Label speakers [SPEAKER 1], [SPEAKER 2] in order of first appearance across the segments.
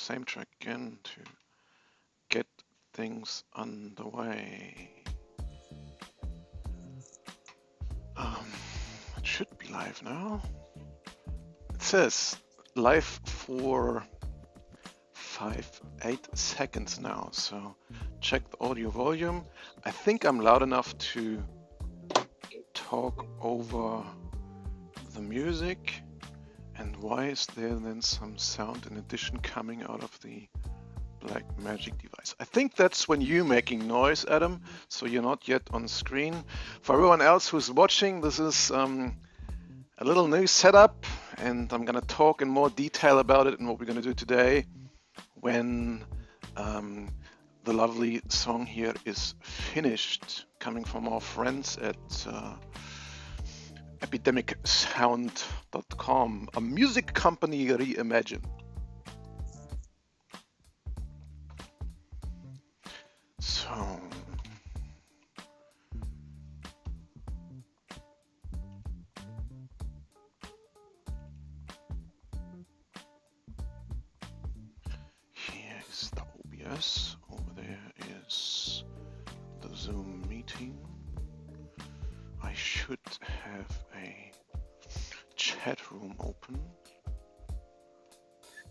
[SPEAKER 1] same track again to get things underway. It should be live now. It says live for 8 seconds now, so check the audio volume. I think I'm loud enough to talk over the music. And why is there then some sound in addition coming out of the Black Magic device? I think that's when you're making noise, Adam, so you're not yet on screen. For everyone else who's watching, this is a little new setup, and I'm going to talk in more detail about it and what we're going to do today when the lovely song here is finished, coming from our friends at epidemicsound.com, a music company reimagined. So here is the OBS. Over there is the Zoom meeting. I should have a chat room open.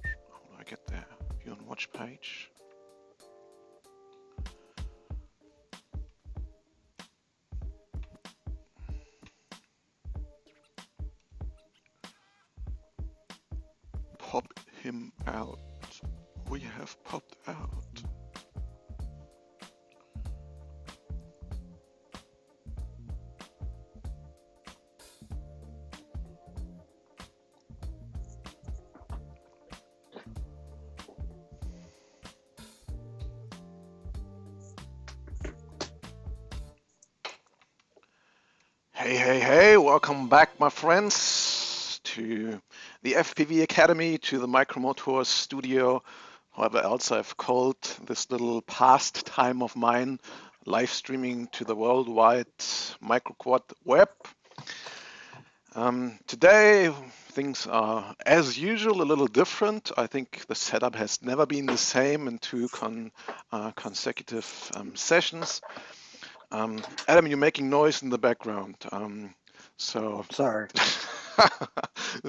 [SPEAKER 1] How do I get there? View on watch page. Pop him out. We have popped out. Hey, welcome back, my friends, to the FPV Academy, to the Micromotor Studio, however else I've called this little pastime of mine, live streaming to the worldwide microquad web. Today, things are, as usual, a little different. I think the setup has never been the same in two consecutive sessions. Adam, you're making noise in the background. So
[SPEAKER 2] sorry.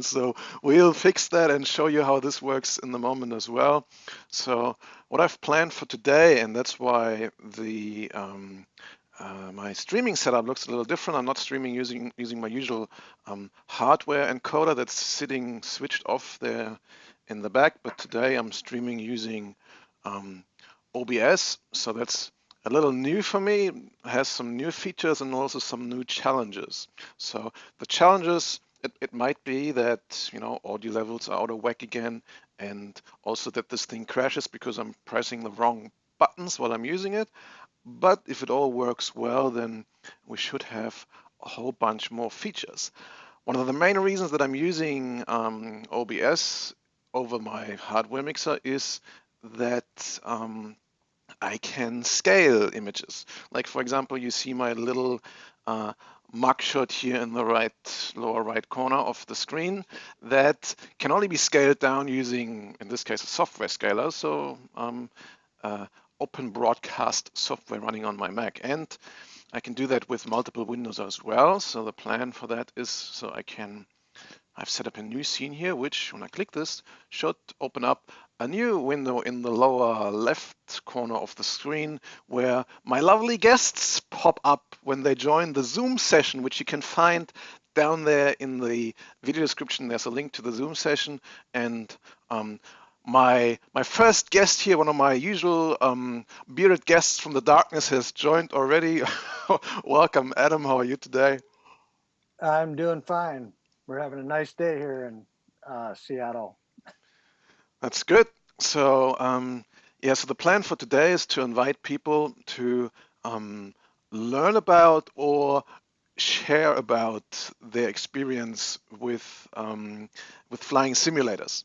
[SPEAKER 1] So we'll fix that and show you how this works in the moment as well. So what I've planned for today, and that's why the my streaming setup looks a little different. I'm not streaming using my usual hardware encoder that's sitting switched off there in the back, but today I'm streaming using OBS. So that's a little new for me, has some new features and also some new challenges. So the challenges, it might be that, audio levels are out of whack again, and also that this thing crashes because I'm pressing the wrong buttons while I'm using it. But if it all works well, then we should have a whole bunch more features. One of the main reasons that I'm using OBS over my hardware mixer is that I can scale images. Like, for example, you see my little mugshot here in the lower right corner of the screen that can only be scaled down using, in this case, a software scaler. So open broadcast software running on my Mac. And I can do that with multiple windows as well. So the plan for that is so I've set up a new scene here, which when I click this, should open up a new window in the lower left corner of the screen where my lovely guests pop up when they join the Zoom session, which you can find down there in the video description. There's a link to the Zoom session, and my first guest here, one of my usual bearded guests from the darkness, has joined already. Welcome, Adam. How are you today?
[SPEAKER 2] I'm doing fine. We're having a nice day here in Seattle.
[SPEAKER 1] That's good. So so the plan for today is to invite people to learn about or share about their experience with flying simulators.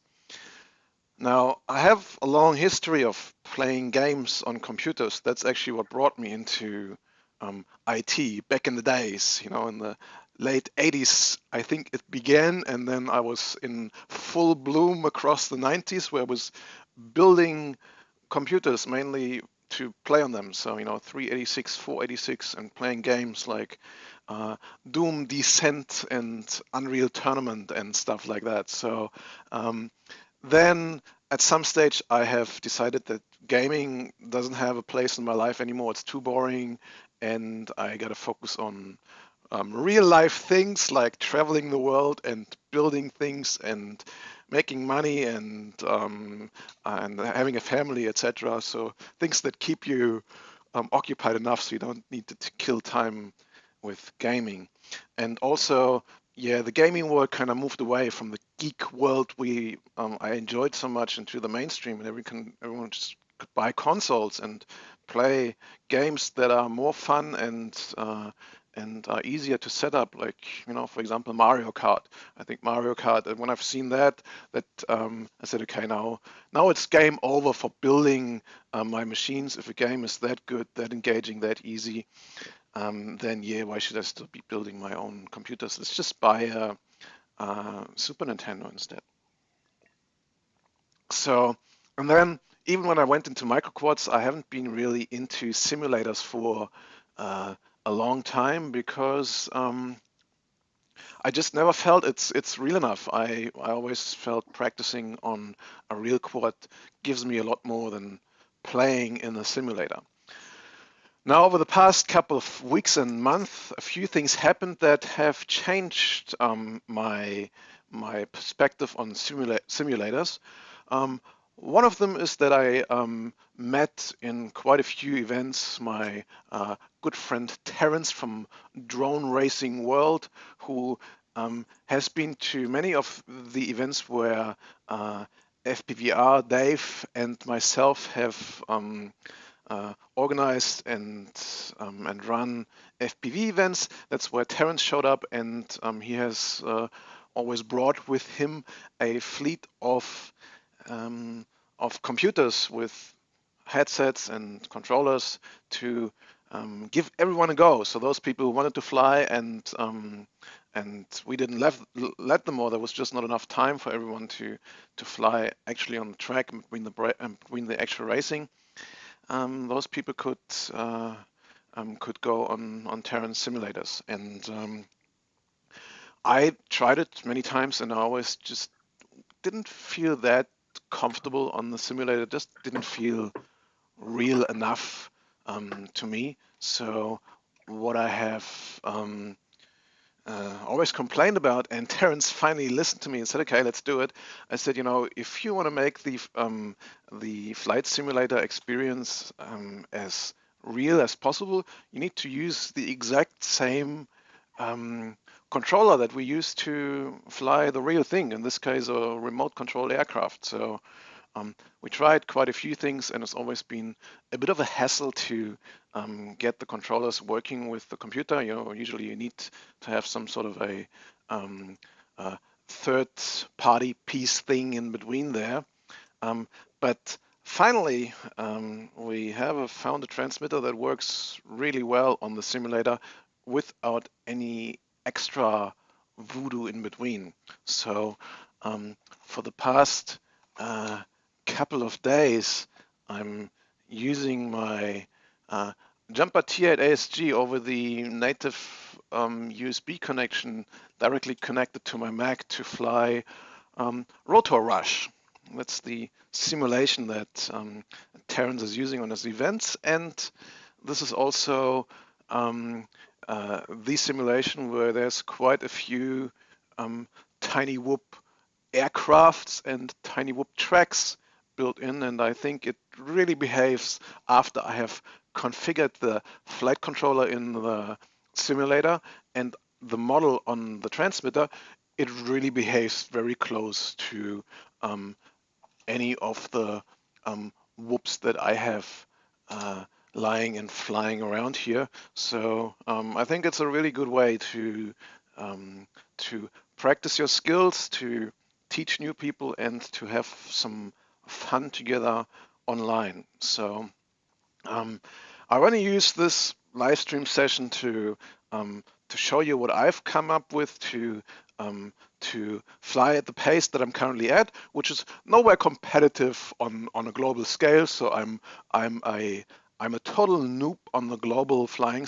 [SPEAKER 1] Now, I have a long history of playing games on computers. That's actually what brought me into IT back in the days, in the late 80s, I think it began, and then I was in full bloom across the 90s, where I was building computers mainly to play on them. So, 386, 486, and playing games like uh, Doom, Descent, and Unreal Tournament and stuff like that. So, um, then at some stage, I have decided that gaming doesn't have a place in my life anymore. It's too boring, and I got to focus on real life things like traveling the world and building things and making money and having a family, etc. So things that keep you occupied enough so you don't need to kill time with gaming. And also, yeah, the gaming world kind of moved away from the geek world we I enjoyed so much into the mainstream, and everyone just could buy consoles and play games that are more fun and are easier to set up, like, for example, Mario Kart. I think Mario Kart, when I've seen that I said, okay, now it's game over for building my machines. If a game is that good, that engaging, that easy, then yeah, why should I still be building my own computers? Let's just buy a Super Nintendo instead. So, and then even when I went into microquads, I haven't been really into simulators for uh, a long time because I just never felt it's real enough. I always felt practicing on a real quad gives me a lot more than playing in a simulator. Now, over the past couple of weeks and months, a few things happened that have changed my perspective on simulators. Um, One of them is that I met in quite a few events my good friend Terence from Drone Racing World, who has been to many of the events where FPVR Dave and myself have organized and run FPV events. That's where Terence showed up, and he has always brought with him a fleet um, of computers with headsets and controllers to give everyone a go. So those people who wanted to fly and we didn't let them, or there was just not enough time for everyone to fly actually on the track between the actual racing. Those people could go on Terran simulators, and I tried it many times, and I always just didn't feel that comfortable on the simulator. Just didn't feel real enough to me. So what I have always complained about, and Terence finally listened to me and said, "Okay, let's do it." I said, if you want to make the flight simulator experience as real as possible, you need to use the exact same um, controller that we use to fly the real thing. In this case, a remote controlled aircraft. So we tried quite a few things, and it's always been a bit of a hassle to get the controllers working with the computer. Usually you need to have some sort of um, a third-party piece thing in between there. But finally, we have found a transmitter that works really well on the simulator without any extra voodoo in between. So for the past uh, couple of days, I'm using my uh, Jumper T8 ASG over the native USB connection directly connected to my Mac to fly Rotor Rush. That's the simulation that Terence is using on his events, and this is also the simulation where there's quite a few tiny whoop aircrafts and tiny whoop tracks built in, and I think it really behaves after I have configured the flight controller in the simulator and the model on the transmitter. It really behaves very close to um, any of the whoops that I have uh, lying and flying around here. So I think it's a really good way um, to practice your skills, to teach new people, and to have some fun together online. So um, I want to use this live stream session to show you what I've come up with to to fly at the pace that I'm currently at, which is nowhere competitive on a global scale. So I'm a I'm a total noob on the global flying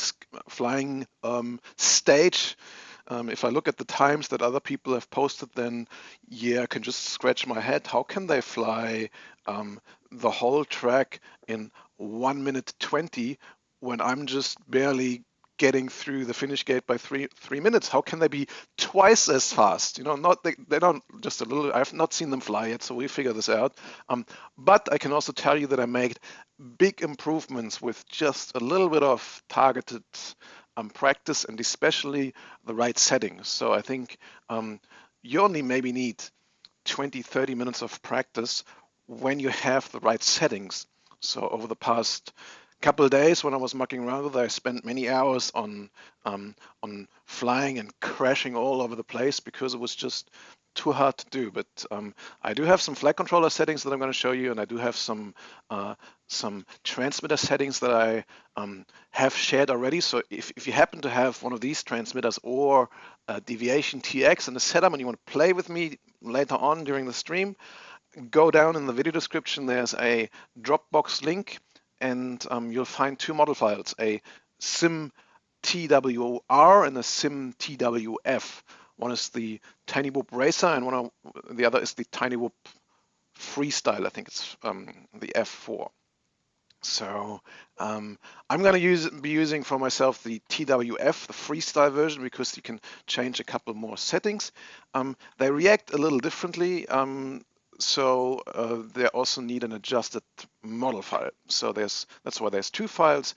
[SPEAKER 1] stage. If I look at the times that other people have posted, then yeah, I can just scratch my head. How can they fly um, the whole track in 1 minute 20 when I'm just barely getting through the finish gate by three minutes? How can they be twice as fast? Not they don't just a little. I've not seen them fly yet, so we figure this out. But I can also tell you that I made big improvements with just a little bit of targeted practice and especially the right settings. So I think you only maybe need 20, 30 minutes of practice when you have the right settings. So over the past couple of days when I was mucking around with it, I spent many hours on flying and crashing all over the place because it was just too hard to do. But I do have some flight controller settings that I'm going to show you, and I do have some transmitter settings that I have shared already. So if you happen to have one of these transmitters or Deviation TX in the setup and you want to play with me later on during the stream, go down in the video description. There's a Dropbox link, and you'll find two model files, a sim TWR and a sim TWF. One is the Tiny Whoop Racer, and the other is the Tiny Whoop Freestyle. I think it's the F4. So I'm going to be using for myself the TWF, the freestyle version, because you can change a couple more settings. They react a little differently, so they also need an adjusted model file. So that's why there's two files.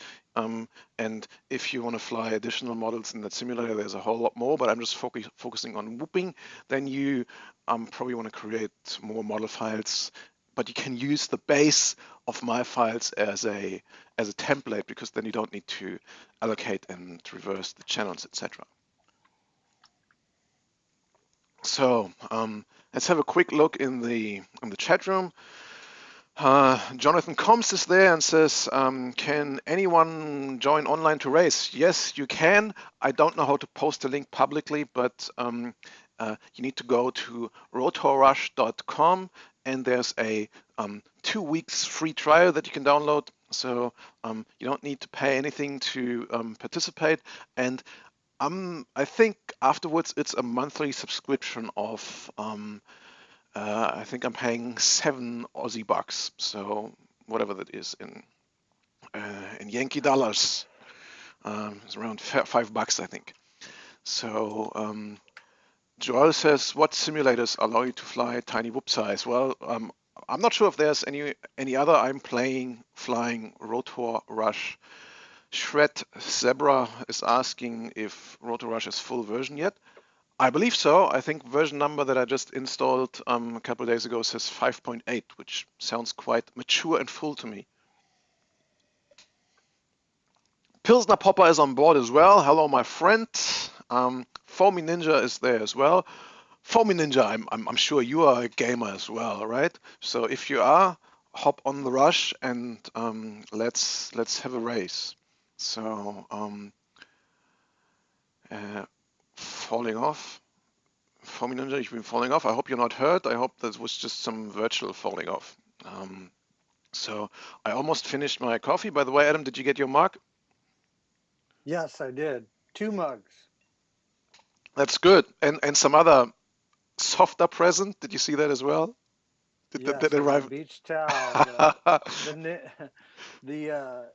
[SPEAKER 1] And if you want to fly additional models in that simulator, there's a whole lot more. But I'm just focusing on whooping. Then you probably want to create more model files, but you can use the base of my files as a template, because then you don't need to allocate and reverse the channels, etc. So let's have a quick look in the chat room. Jonathan Combs is there and says, can anyone join online to race? Yes, you can. I don't know how to post a link publicly, but you need to go to rotorrush.com, and there's a 2 weeks free trial that you can download. So you don't need to pay anything to participate. And I think afterwards it's a monthly subscription of I think I'm paying 7 Aussie bucks, so whatever that is in Yankee dollars, it's around $5, I think. So Joel says, what simulators allow you to fly tiny whoop size? Well, I'm not sure if there's any other. I'm flying Rotor Rush. Shred Zebra is asking if Rotor Rush is full version yet. I believe so. I think version number that I just installed a couple of days ago says 5.8, which sounds quite mature and full to me. Pilsner Popper is on board as well. Hello, my friend. Foamy Ninja is there as well. Foamy Ninja, I'm sure you are a gamer as well, right? So if you are, hop on the rush and let's have a race. So falling off. Foamy Ninja, you've been falling off. I hope you're not hurt. I hope that was just some virtual falling off. So I almost finished my coffee. By the way, Adam, did you get your mug?
[SPEAKER 2] Yes, I did. 2 mugs.
[SPEAKER 1] That's good. And some other softer present. Did you see that as well? Did
[SPEAKER 2] Yes, I got a
[SPEAKER 1] arrive?
[SPEAKER 2] beach towel. The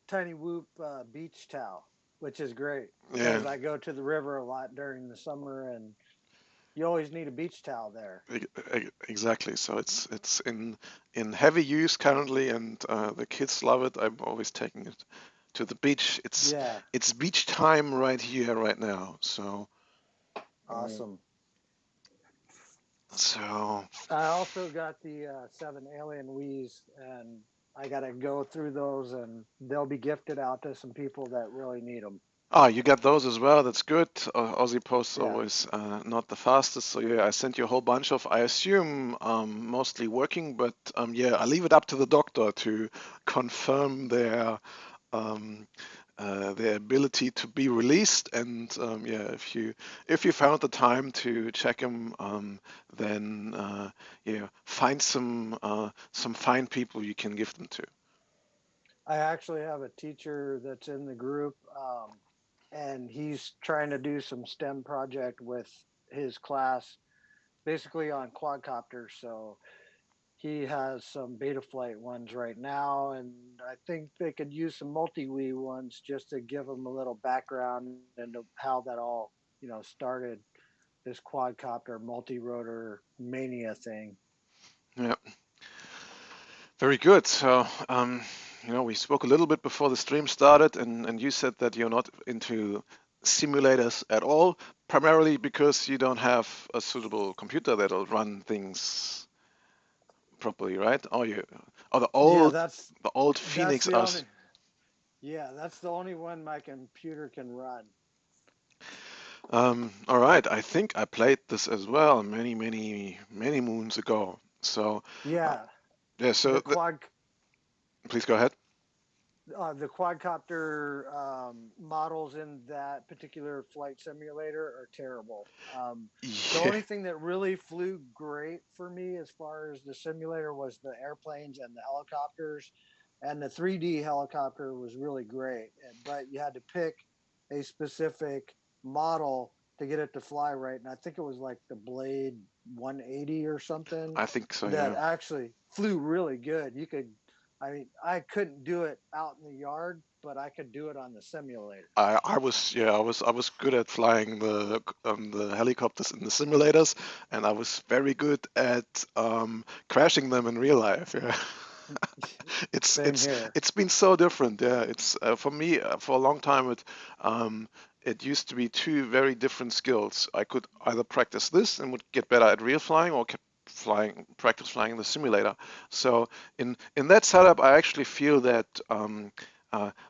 [SPEAKER 2] Tiny Whoop beach towel, which is great
[SPEAKER 1] Yeah,
[SPEAKER 2] because I go to the river a lot during the summer, and you always need a beach towel there.
[SPEAKER 1] exactly. So it's in heavy use currently, and the kids love it. I'm always taking it to the beach.
[SPEAKER 2] Yeah,
[SPEAKER 1] It's beach time right here, right now. Mm,
[SPEAKER 2] awesome.
[SPEAKER 1] so
[SPEAKER 2] I also got the 7 Alien Wii's, and I got to go through those, and they'll be gifted out to some people that really need them.
[SPEAKER 1] you got those as well. That's good. Aussie Post
[SPEAKER 2] Yeah.
[SPEAKER 1] always not the fastest. So yeah, I sent you a whole bunch of, I assume, mostly working, but yeah, I leave it up to the doctor to confirm their um, their ability to be released. And yeah, if you found the time to check them, then yeah, find some fine people you can give them to.
[SPEAKER 2] I actually have a teacher that's in the group, and he's trying to do some STEM project with his class, basically on quadcopters. So he has some beta flight ones right now, and I think they could use some multi-wee ones just to give them a little background into how that all started, this quadcopter multi-rotor mania thing.
[SPEAKER 1] Yeah, very good. So we spoke a little bit before the stream started, and you said that you're not into simulators at all, primarily because you don't have a suitable computer that'll run things properly, right? Or
[SPEAKER 2] Yeah,
[SPEAKER 1] the old
[SPEAKER 2] that's
[SPEAKER 1] Phoenix
[SPEAKER 2] the
[SPEAKER 1] us.
[SPEAKER 2] only yeah, that's the only one my computer can run.
[SPEAKER 1] All right, I think I played this as well many, many, many moons ago. So uh,
[SPEAKER 2] Yeah,
[SPEAKER 1] yeah,
[SPEAKER 2] the quad
[SPEAKER 1] please go ahead.
[SPEAKER 2] the quadcopter models in that particular flight simulator are terrible. The
[SPEAKER 1] Yeah,
[SPEAKER 2] only thing that really flew great for me as far as the simulator was the airplanes and the helicopters, and the 3D helicopter was really great. But you had to pick a specific model to get it to fly right, and I think it was like the Blade 180 or something
[SPEAKER 1] I think so.
[SPEAKER 2] that
[SPEAKER 1] Yeah.
[SPEAKER 2] actually flew really good. You could I mean, I couldn't do it out in the yard, but I could do it on the simulator.
[SPEAKER 1] I was good at flying the helicopters in the simulators, and I was very good at crashing them in real life. Yeah. it's
[SPEAKER 2] Same
[SPEAKER 1] it's
[SPEAKER 2] here.
[SPEAKER 1] it's been so different. Yeah, it's for me for a long time um, it used to be two very different skills. I could either practice this and would get better at real flying, or kept practice flying in the simulator. So in that setup, I actually feel that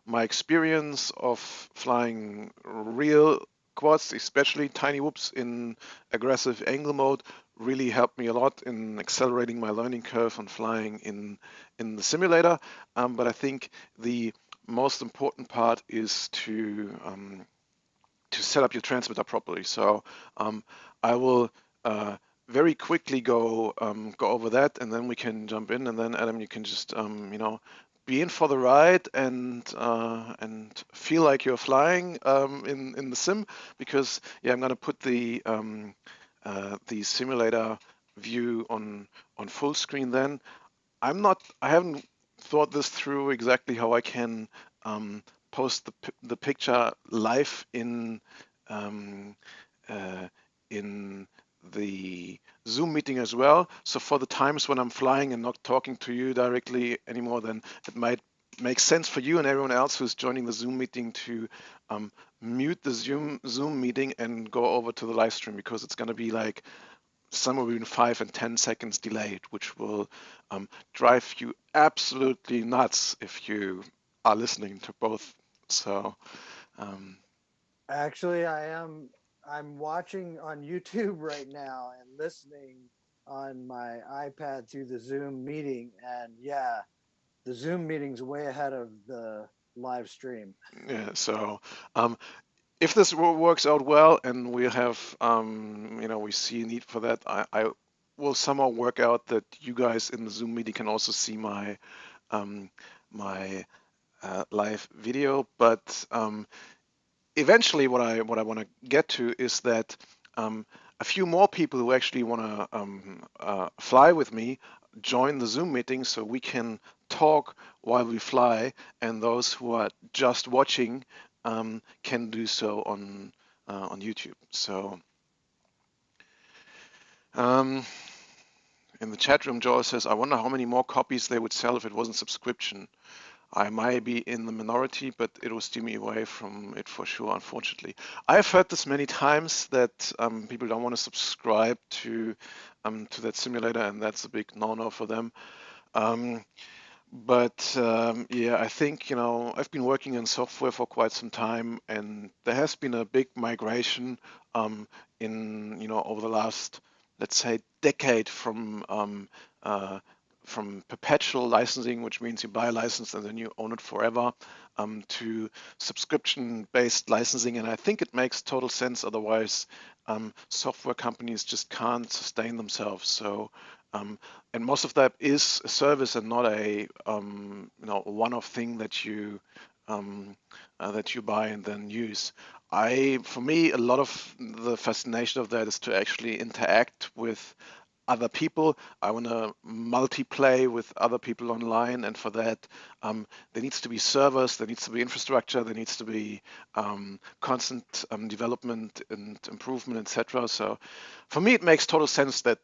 [SPEAKER 1] my experience of flying real quads, especially tiny whoops in aggressive angle mode, really helped me a lot in accelerating my learning curve on flying in the simulator. But I think the most important part is to set up your transmitter properly. So I will very quickly go over that, and then we can jump in, and then Adam, you can just be in for the ride and feel like you're flying in the sim, because yeah, I'm gonna put the simulator view on full screen then. I haven't thought this through exactly how I can post the picture live um, uh, in the Zoom meeting as well. So for the times when I'm flying and not talking to you directly anymore, then it might make sense for you and everyone else who's joining the Zoom meeting to um, mute the Zoom meeting and go over to the live stream, because it's going to be like somewhere between 5 and 10 seconds delayed, which will drive you absolutely nuts if you are listening to both. So, um,
[SPEAKER 2] Actually, I'm watching on YouTube right now and listening on my iPad through the Zoom meeting, and yeah, the Zoom meeting's way ahead of the live stream.
[SPEAKER 1] yeah, so um, if this works out well and we have, we see a need for that, I will somehow work out that you guys in the Zoom meeting can also see um, my live video. But eventually what I want to get to is that um, a few more people who actually want to fly with me join the Zoom meeting, so we can talk while we fly, and those who are just watching can do so on YouTube. So um, in the chat room, Joel says, "I wonder how many more copies they would sell if it wasn't subscription. I might be in the minority, but it will steer me away from it for sure, unfortunately." I've heard this many times that people don't want to subscribe to that simulator, and that's a big no-no for them. Um, but yeah, I think, I've been working in software for quite some time, and there has been a big migration in, over the last, let's say, decade from from perpetual licensing, which means you buy a license and then you own it forever, to subscription-based licensing. And I think it makes total sense. Otherwise, software companies just can't sustain themselves. So, and most of that is a service and not a one-off thing that you buy and then use. For me, a lot of the fascination of that is to actually interact with other people. I want to multiplay with other people online, and for that, there needs to be servers, there needs to be infrastructure, there needs to be constant development and improvement, etc. So, for me, it makes total sense that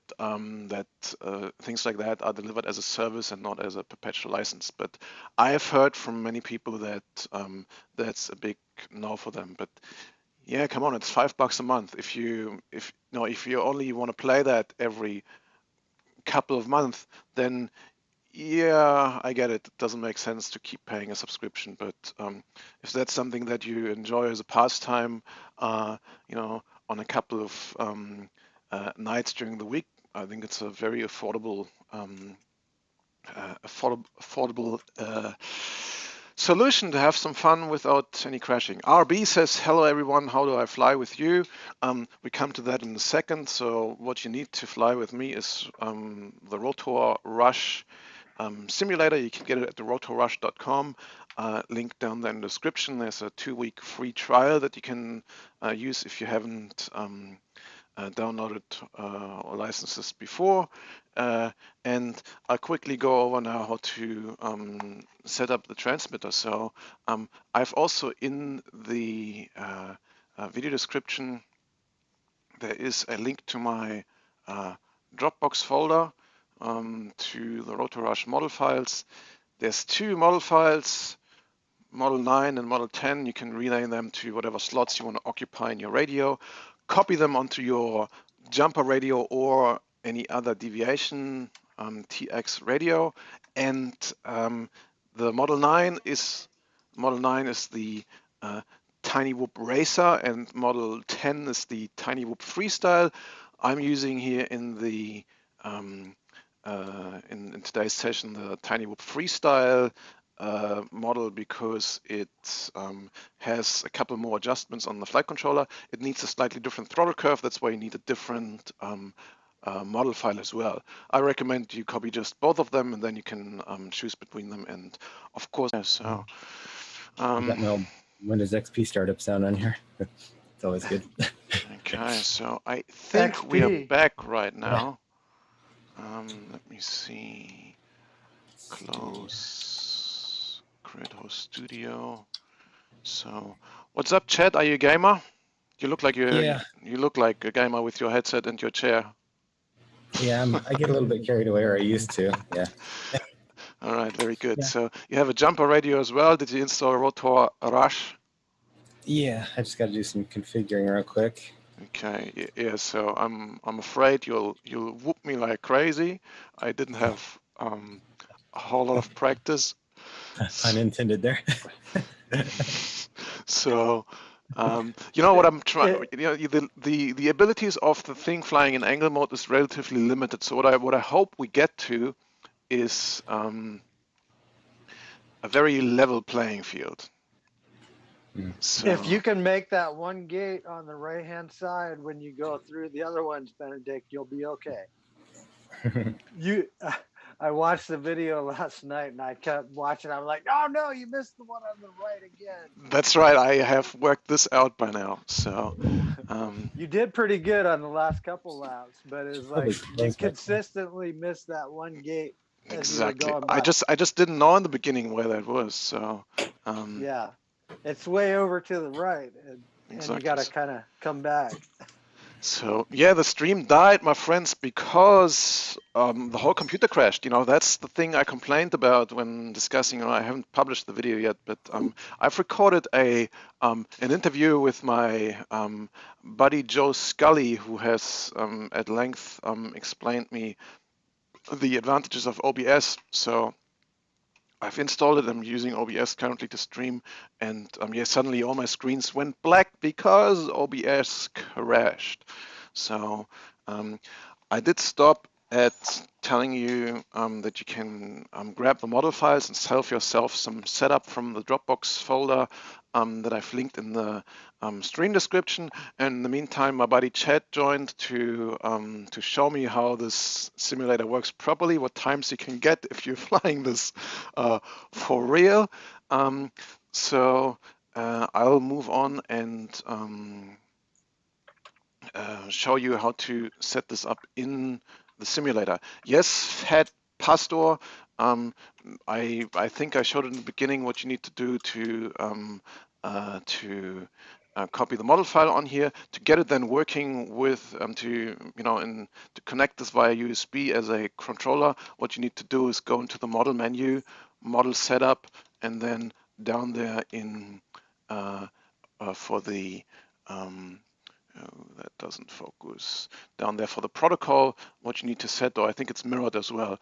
[SPEAKER 1] things like that are delivered as a service and not as a perpetual license. But I have heard from many people that that's a big no for them. But yeah, come on, it's $5 a month. If you only want to play that every couple of months, then yeah, I get it. It doesn't make sense to keep paying a subscription. But if that's something that you enjoy as a pastime, on a couple of nights during the week, I think it's a very affordable solution to have some fun without any crashing. RB says, hello everyone, how do I fly with you? We come to that in a second. So what you need to fly with me is the Rotor Rush simulator. You can get it at the rotorrush.com. Link down there in the description. There's a 2-week free trial that you can use if you haven't downloaded licenses before. And I'll quickly go over now how to set up the transmitter. So I've also in the video description, there is a link to my Dropbox folder to the Rotor Rush model files. There's 2 model files, Model 9 and Model 10. You can rename them to whatever slots you want to occupy in your radio. Copy them onto your jumper radio or any other deviation TX radio. And the Model 9 is the Tiny Whoop Racer, and Model 10 is the Tiny Whoop Freestyle. I'm using here in the in today's session the Tiny Whoop Freestyle model because it has a couple more adjustments on the flight controller. It needs a slightly different throttle curve. That's why you need a different model file as well. I recommend you copy just both of them, and then you can choose between them. And of course, so
[SPEAKER 3] I got my old Windows XP startup sound on here. It's always good.
[SPEAKER 1] Okay, so I think
[SPEAKER 2] XP.
[SPEAKER 1] we are back right now. Let me see. Close. Create host studio. So, what's up, Chad? Are you a gamer? You look like you look like a gamer with your headset and your chair.
[SPEAKER 3] Yeah, I get a little bit carried away, or I used to. Yeah.
[SPEAKER 1] All right, very good. Yeah. So you have a jumper radio as well. Did you install Rotor Rush?
[SPEAKER 3] Yeah, I just got to do some configuring real quick.
[SPEAKER 1] Okay, yeah. So I'm afraid you'll whoop me like crazy. I didn't have a whole lot of practice.
[SPEAKER 3] Unintended there.
[SPEAKER 1] So, what I'm trying, the abilities of the thing flying in angle mode is relatively limited. So what I hope we get to is a very level playing field.
[SPEAKER 2] So, if you can make that one gate on the right-hand side when you go through the other ones, Benedikt, you'll be okay. I watched the video last night and I kept watching. I'm like, oh no, you missed the one on the right again.
[SPEAKER 1] That's right. I have worked this out by now. So
[SPEAKER 2] you did pretty good on the last couple laps, but it's like you consistently missed that one gate.
[SPEAKER 1] Exactly. I just didn't know in the beginning where that was. So
[SPEAKER 2] yeah, it's way over to the right, and you got to kind of come back.
[SPEAKER 1] So yeah, the stream died, my friends, because the whole computer crashed. That's the thing I complained about when discussing. I haven't published the video yet, but I've recorded an interview with my buddy Joe Scully, who has at length explained me the advantages of OBS. So I've installed it. I'm using OBS currently to stream, and suddenly all my screens went black because OBS crashed. So I did stop at telling you that you can grab the model files and self yourself some setup from the Dropbox folder that I've linked in the stream description. And in the meantime, my buddy Chad joined to show me how this simulator works properly, what times you can get if you're flying this for real. So I'll move on and show you how to set this up in the simulator. Yes, Fat Pastor, I think I showed in the beginning what you need to do to copy the model file on here to get it then working with to connect this via USB as a controller. What you need to do is go into the model menu, model setup, and then down there in for the oh, that doesn't focus. Down there for the protocol, what you need to set, or I think it's mirrored as well.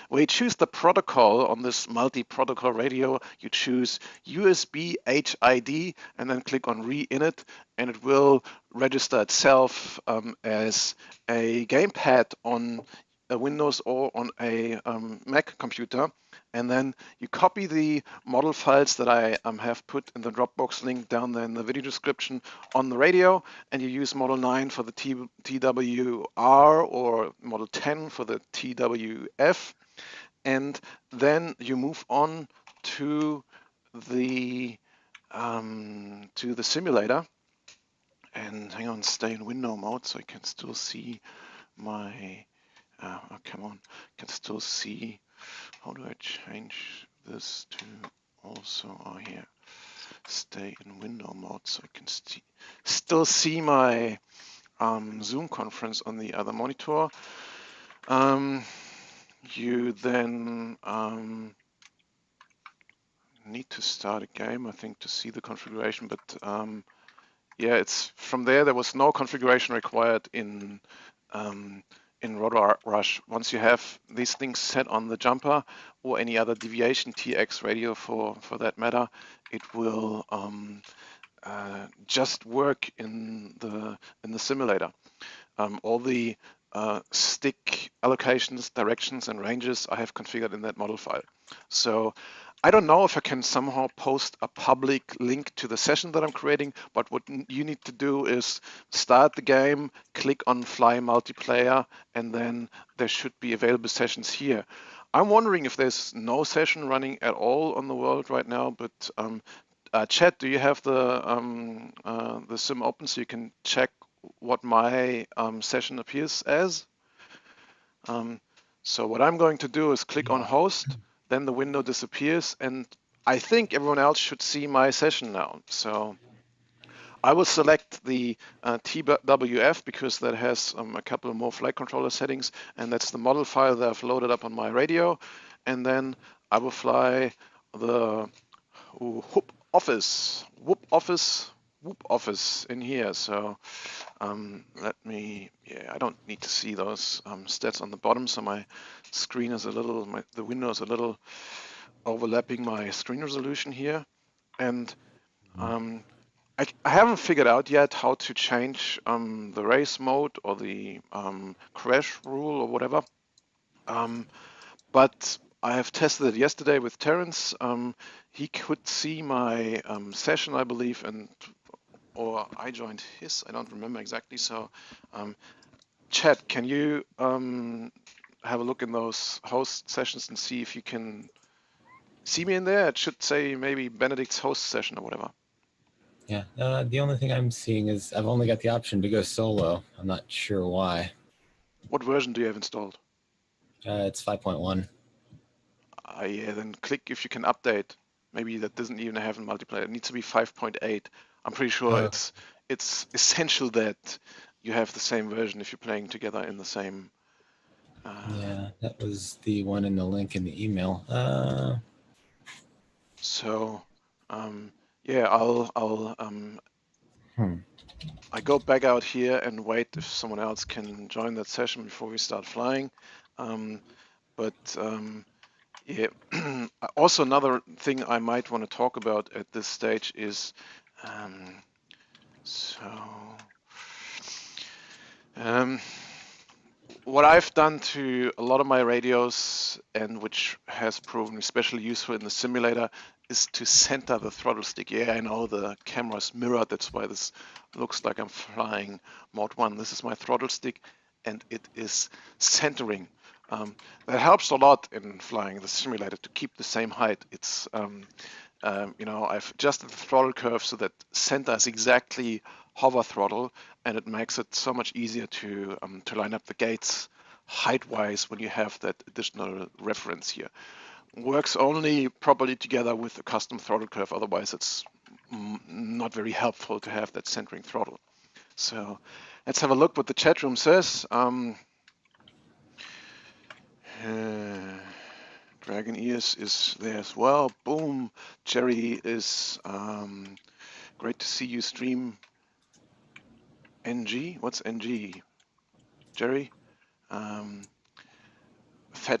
[SPEAKER 1] When you choose the protocol on this multi-protocol radio, you choose USB HID and then click on re-init, and it will register itself as a gamepad on a Windows or on a Mac computer. And then you copy the model files that I have put in the Dropbox link down there in the video description on the radio, and you use model 9 for the TWR or model 10 for the TWF, and then you move on to the simulator. And hang on, stay in window mode so I can still see my. Oh, come on, can still see. How do I change this to also? Oh, here. Stay in window mode so I can still see my Zoom conference on the other monitor. You then need to start a game, I think, to see the configuration, but yeah, it's from there. There was no configuration required in Rotor Rush. Once you have these things set on the jumper or any other deviation TX radio for that matter, it will just work in the simulator. All the stick allocations, directions, and ranges I have configured in that model file. So I don't know if I can somehow post a public link to the session that I'm creating, but what you need to do is start the game, click on Fly Multiplayer, and then there should be available sessions here. I'm wondering if there's no session running at all on the world right now, but Chat, do you have the sim open so you can check what my session appears as? So what I'm going to do is click on
[SPEAKER 3] Yeah.
[SPEAKER 1] host, then the window disappears, and I think everyone else should see my session now. So I will select the TWF because that has a couple of more flight controller settings, and that's the model file that I've loaded up on my radio. And then I will fly the whoop office in here. So let me, yeah, I don't need to see those stats on the bottom. So my screen is a little, the window is a little overlapping my screen resolution here. And I haven't figured out yet how to change the race mode or the crash rule or whatever. But I have tested it yesterday with Terence. He could see my session, I believe, or I joined his. I don't remember exactly. So, Chat, can you have a look in those host sessions and see if you can see me in there? It should say maybe Benedikt's host session or whatever.
[SPEAKER 3] Yeah. The only thing I'm seeing is I've only got the option to go solo. I'm not sure why.
[SPEAKER 1] What version do you have installed?
[SPEAKER 3] It's 5.1.
[SPEAKER 1] Yeah, then click if you can update. Maybe that doesn't even have a multiplayer. It needs to be 5.8. I'm pretty sure it's essential that you have the same version if you're playing together in the same.
[SPEAKER 3] Yeah, that was the one in the link in the email.
[SPEAKER 1] So, yeah, I go back out here and wait if someone else can join that session before we start flying. Yeah, also another thing I might want to talk about at this stage is so what I've done to a lot of my radios, and which has proven especially useful in the simulator, is to center the throttle stick. Yeah, I know the camera's mirrored, that's why this looks like I'm flying Mod 1. This is my throttle stick, and it is centering. That helps a lot in flying the simulator to keep the same height. I've adjusted the throttle curve so that center is exactly hover throttle, and it makes it so much easier to line up the gates height-wise when you have that additional reference here. Works only properly together with a custom throttle curve, otherwise it's not very helpful to have that centering throttle. So let's have a look what the chat room says. Dragon Ears is there as well. Boom. Jerry is great to see you stream. NG? What's NG? Jerry? Fat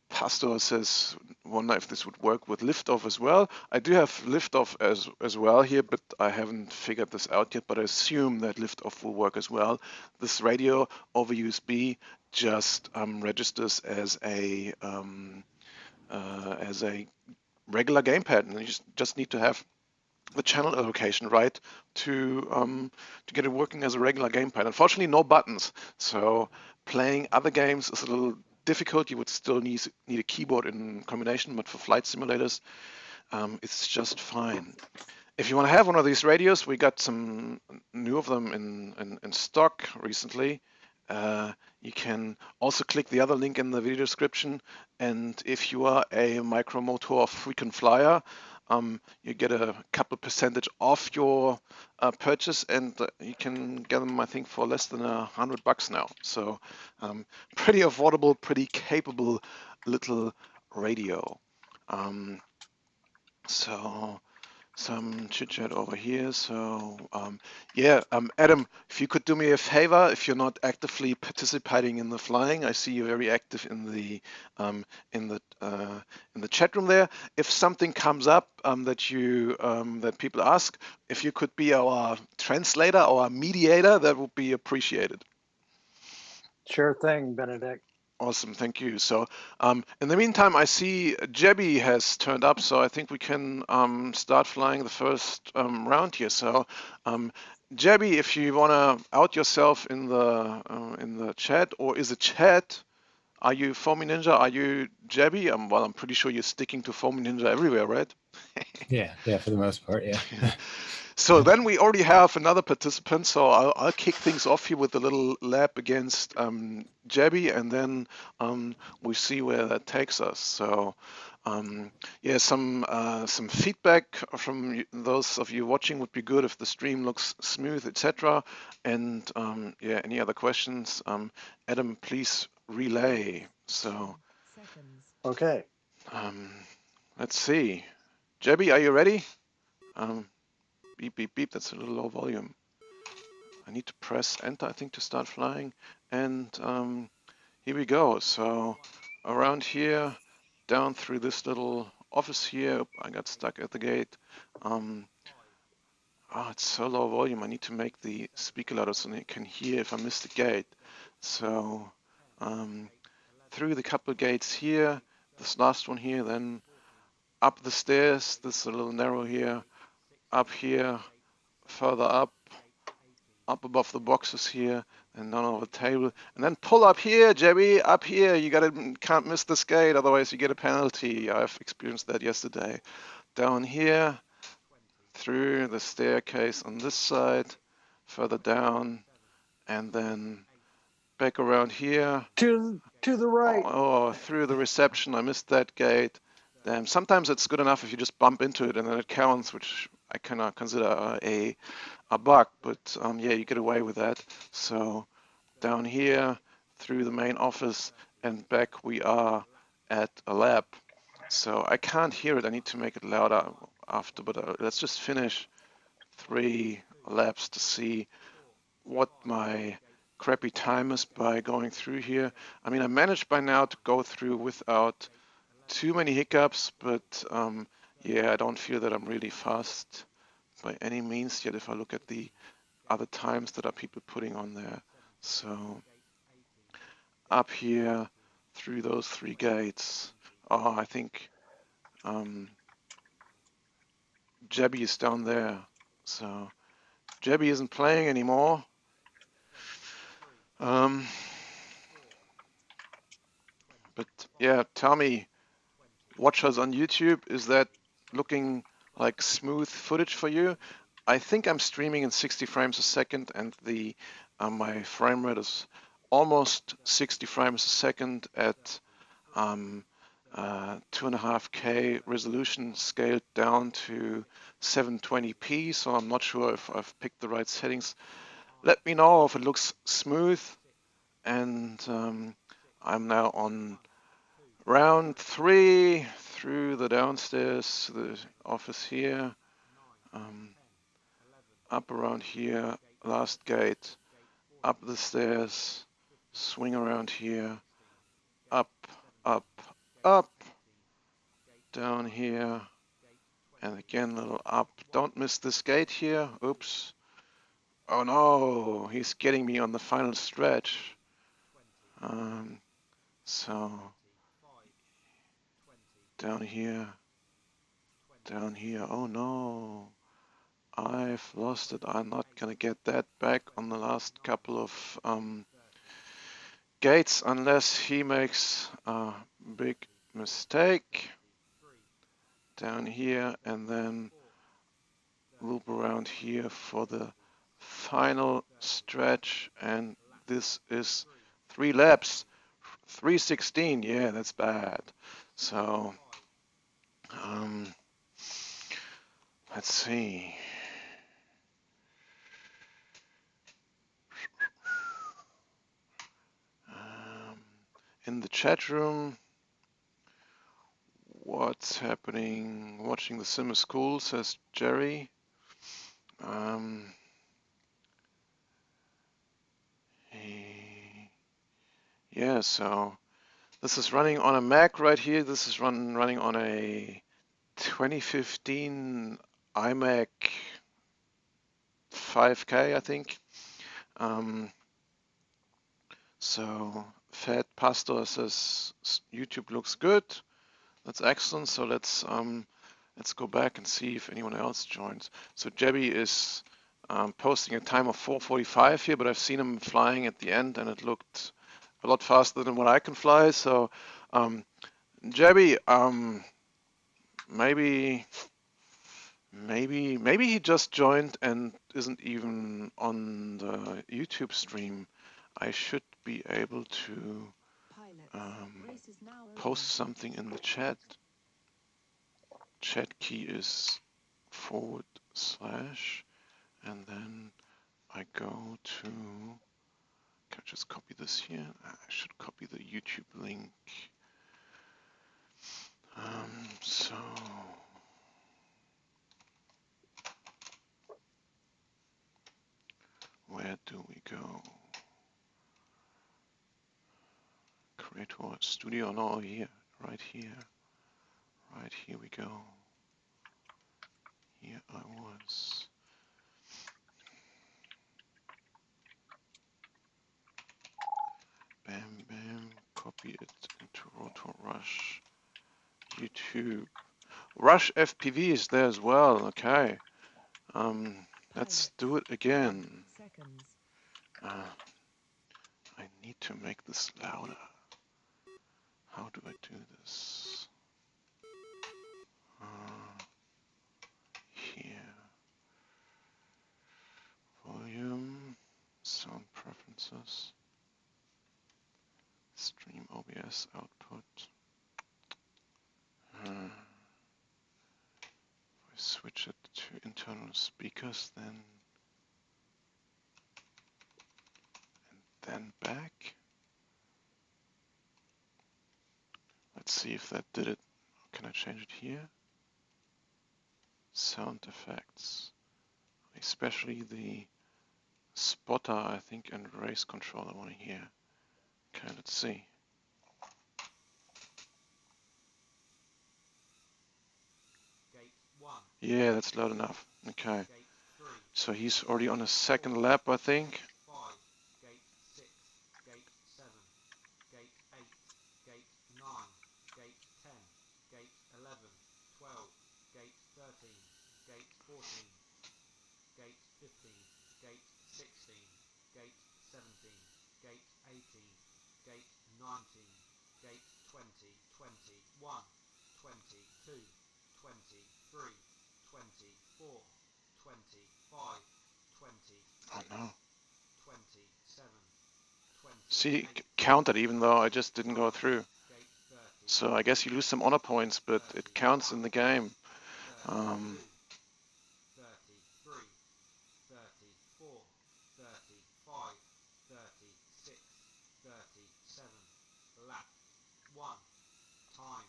[SPEAKER 1] Pastor says, wonder if this would work with liftoff as well. I do have liftoff as well here, but I haven't figured this out yet, but I assume that liftoff will work as well. This radio over USB just registers as a regular gamepad, and you just need to have the channel allocation right to get it working as a regular gamepad. Unfortunately, no buttons, so playing other games is a little difficult. You would still need a keyboard in combination, but for flight simulators, it's just fine. If you want to have one of these radios, we got some new of them in stock recently. You can also click the other link in the video description, and if you are a micromotor frequent flyer, you get a couple percentage off your purchase, and you can get them, I think, for less than $100 now. So pretty affordable, pretty capable little radio. So some chit chat over here. So Adam, if you could do me a favor, if you're not actively participating in the flying, I see you're very active in the in the chat room there. If something comes up that people ask, if you could be our translator or our mediator, that would be appreciated.
[SPEAKER 2] Sure thing, Benedikt.
[SPEAKER 1] Awesome, thank you. So, in the meantime, I see Jebby has turned up, so I think we can start flying the first round here. So, Jebby, if you want to out yourself in the chat, or is it chat? Are you Foamy Ninja? Are you Jebby? Well, I'm pretty sure you're sticking to Foamy Ninja everywhere, right?
[SPEAKER 3] Yeah, for the most part, yeah.
[SPEAKER 1] So then we already have another participant, so I'll kick things off here with a little lap against Jebby, and then we see where that takes us. So some feedback from those of you watching would be good if the stream looks smooth, etc. And any other questions, Adam, please relay. So
[SPEAKER 2] Okay.
[SPEAKER 1] let's see. Jebby, are you ready? Beep, beep, beep, that's a little low volume. I need to press enter, I think, to start flying. And here we go. So around here, down through this little office here. I got stuck at the gate. It's so low volume. I need to make the speaker louder so you can hear if I miss the gate. So through the couple of gates here, this last one here, then up the stairs, this is a little narrow here, up here, further up above the boxes here, and down over the table, and then pull up here, Jebby, up here. You can't miss this gate, otherwise you get a penalty. I've experienced that yesterday. Down here, through the staircase on this side, further down, and then back around here.
[SPEAKER 2] To the right.
[SPEAKER 1] Oh, through the reception. I missed that gate. Damn. Sometimes it's good enough if you just bump into it and then it counts, which I cannot consider a bug, but you get away with that. So down here, through the main office, and back we are at a lab. So I can't hear it. I need to make it louder after, but let's just finish 3 laps to see what my crappy time is by going through here. I mean, I managed by now to go through without too many hiccups, but I don't feel that I'm really fast by any means yet if I look at the other times that are people putting on there. So up here through those 3 gates. Oh, I think Jebby is down there. So Jebby isn't playing anymore. But yeah, tell me, watchers on YouTube, is that looking like smooth footage for you? I think I'm streaming in 60 frames a second, and the my frame rate is almost 60 frames a second at 2.5K resolution scaled down to 720p. So I'm not sure if I've picked the right settings. Let me know if it looks smooth. And I'm now on round 3 through the downstairs, the office here, up around here, last gate, up the stairs, swing around here, up, up, up, down here, and again a little up. Don't miss this gate here. Oops. Oh no, he's getting me on the final stretch. So down here, down here. Oh no, I've lost it. I'm not gonna get that back on the last couple of gates unless he makes a big mistake. Down here and then loop around here for the final stretch, and this is 3 laps. 3:16, yeah, that's bad. So let's see. In the chat room, what's happening? Watching the sim is cool, says Jerry. Yeah, so this is running on a Mac right here. This is running on a 2015 iMac 5K, I think. So Fat Pastor says YouTube looks good. That's excellent. So let's go back and see if anyone else joins. So Jebby is posting a time of 4:45 here, but I've seen him flying at the end, and it looked a lot faster than what I can fly. So Jebby, maybe he just joined and isn't even on the YouTube stream. I should be able to post something in the chat. Chat key is / and then I go to, can I just copy this here? I should copy the YouTube link. So where do we go? Creator Studio, no, here, right here we go. Here I was. Bam, bam, copy it into Rotor Rush. YouTube. Rush FPV is there as well, okay. Let's do it again. I need to make this louder. How do I do this? Here. Volume, sound preferences, stream OBS output. If I switch it to internal speakers, then back. Let's see if that did it. Can I change it here? Sound effects, especially the spotter, I think, and race control I want to hear. Okay, let's see. Yeah, that's loud enough. Okay. So he's already on a second lap, I think.
[SPEAKER 4] gate 14, gate 15, gate 16, gate 17, gate 18, gate 19, gate 20, 21, 22, 23, 24, 25,
[SPEAKER 1] Oh
[SPEAKER 4] 26,
[SPEAKER 1] no.
[SPEAKER 4] 27,
[SPEAKER 1] See,
[SPEAKER 4] 28,
[SPEAKER 1] counted even though I just didn't go
[SPEAKER 4] 29,
[SPEAKER 1] through.
[SPEAKER 4] gate 30,
[SPEAKER 1] So I guess you lose some honor points, but it counts
[SPEAKER 4] 31,
[SPEAKER 1] in the game.
[SPEAKER 4] 32, 33, 34, 35, 36, 37, lap 1, time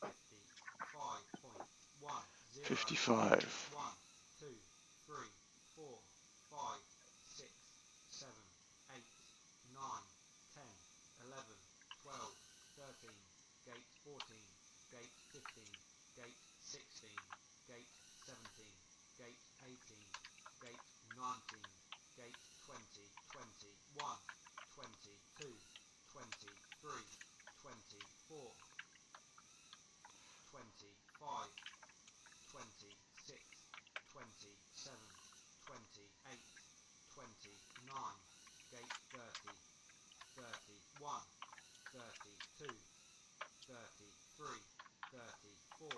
[SPEAKER 4] 55.10,
[SPEAKER 1] 55.
[SPEAKER 4] 1, 2, 3, 4, 5, 6, 7, 8, 9, 10, 11, 12, 13, gate 14, gate 15, gate 16, gate 17, gate 18, gate 19, gate 20, 21, 22, 23, 24, 25, 26, 27, 28, 29, gate 30, 31, 32, 33, 34,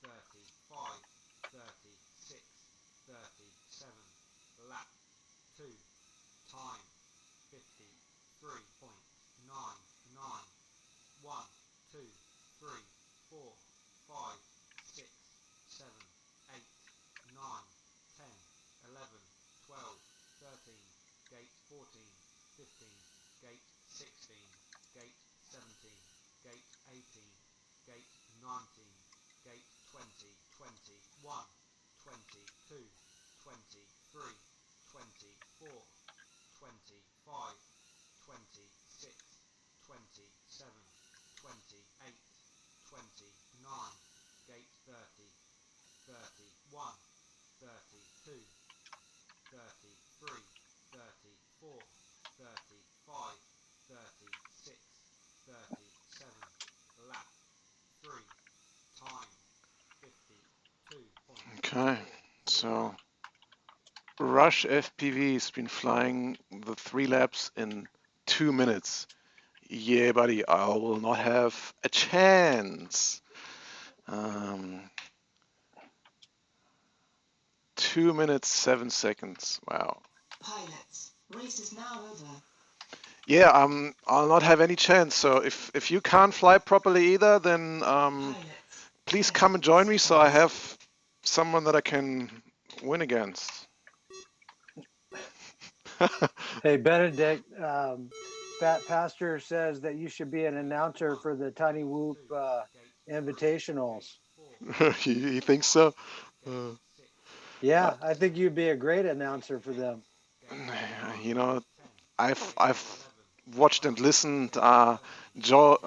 [SPEAKER 4] 35, 36, 37, lap 2, time 53.99, 1, 2, 3, 4, 5, 6, 7, 8, 9, 10, 11, 12, 13, gate 14, 15, gate 16, gate 17, gate 18, gate 19, gate 20, 21, 22, 23, 24, 25, 26, 27, 28, 29, gate 30, 31, 32, 33, 34, 35, 36, 37, lap 3, time 52.40.
[SPEAKER 1] Okay, so Rush FPV's been flying the 3 laps in 2 minutes. Yeah, buddy, I will not have a chance. Um, 2 minutes 7 seconds. Wow.
[SPEAKER 5] Pilots, race is now over.
[SPEAKER 1] Yeah, I'll not have any chance. So if you can't fly properly either, then
[SPEAKER 5] Pilots,
[SPEAKER 1] please
[SPEAKER 5] 10
[SPEAKER 1] come and join me so I
[SPEAKER 5] seconds.
[SPEAKER 1] have someone that I can win against.
[SPEAKER 2] Hey, Benedikt, Fat Pastor says that you should be an announcer for the Tiny Whoop invitationals.
[SPEAKER 1] He thinks so? Uh, uh,
[SPEAKER 2] Yeah, I think you'd be a great announcer for them.
[SPEAKER 1] you know, I've watched and listened Joe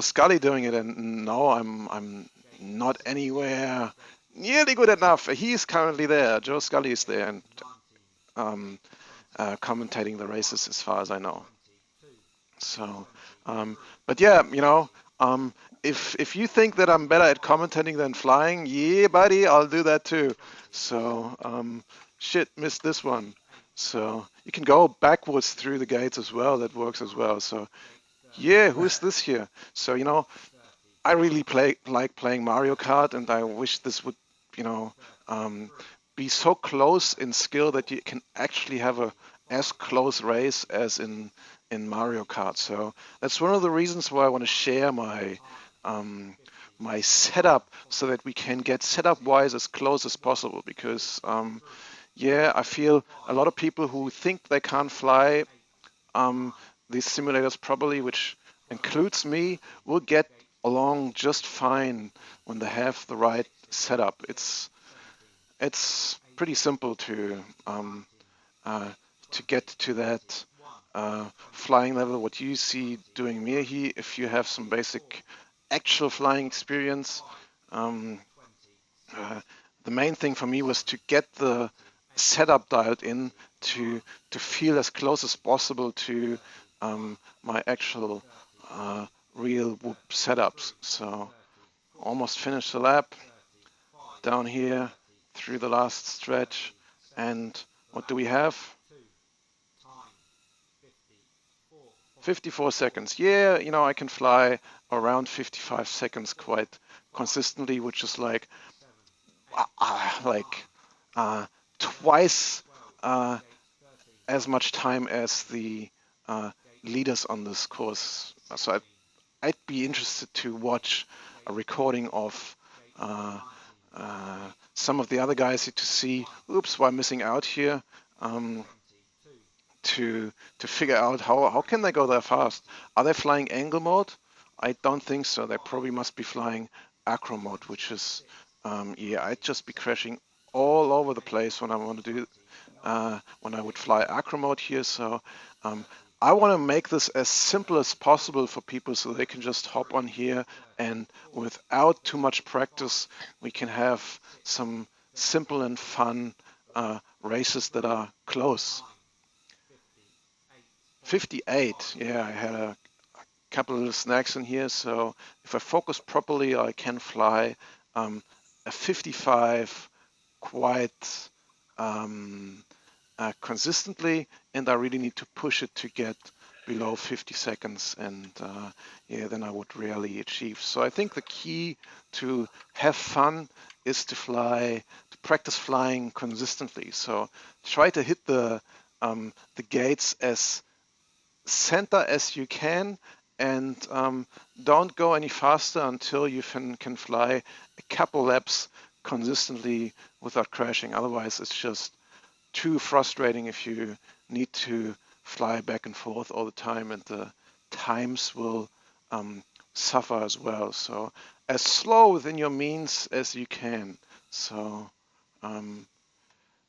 [SPEAKER 1] Scully doing it, and no, I'm not anywhere nearly good enough. He's currently there. Joe Scully is there and um, commentating the races, as far as I know. So, but yeah, um, if you think that I'm better at commentating than flying, yeah, buddy, I'll do that too. So, shit, missed this one. So you can go backwards through the gates as well. That works as well. So yeah, who is this here? So I really like playing Mario Kart, and I wish this would, you know, um, be so close in skill that you can actually have a as close race as in Mario Kart. So that's one of the reasons why I want to share um, my setup so that we can get setup wise as close as possible. Because yeah, I feel a lot of people who think they can't fly um, these simulators properly, which includes me, will get along just fine when they have the right setup. It's pretty simple to get to that flying level. What you see doing Mirhi, if you have some basic actual flying experience. Um, uh, the main thing for me was to get the setup dialed in to to feel as close as possible to my actual real whoop setups. So almost finished the lap down here. through the last stretch. And what do we have? 54 seconds. Yeah, you know, I can fly around 55 seconds quite consistently, which is like twice as much time as the leaders on this course. So I'd be interested to watch a recording of some of the other guys to see, oops, why I'm missing out here, to figure out how can they go that fast. Are they flying angle mode? I don't think so. They probably must be flying acro mode, which is, yeah, I'd just be crashing all over the place when I want to do, when I would fly acro mode here. So I want to make this as simple as possible for people so they can just hop on here and without too much practice, we can have some simple and fun races that are close. 58, yeah, I had a couple of little snacks in here, so if I focus properly, I can fly a 55 quite consistently, and I really need to push it to get below 50 seconds, and yeah, then I would rarely achieve. So I think the key to have fun is to practice flying consistently. So try to hit the gates as center as you can, and don't go any faster until you can fly a couple laps consistently without crashing. Otherwise, it's just too frustrating if you need to fly back and forth all the time, and the times will suffer as well. So as slow within your means as you can. So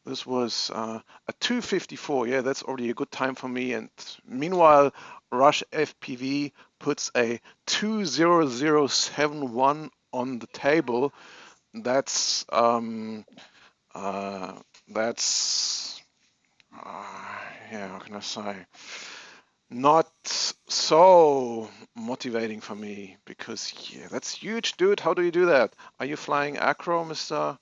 [SPEAKER 1] this was a 2:54. Yeah, that's already a good time for me. And meanwhile, Rush FPV puts a 2:0071 on the table. That's yeah, how can I say? Not so motivating for me because yeah, that's huge, dude. How do you do that? Are you flying acro, Mr.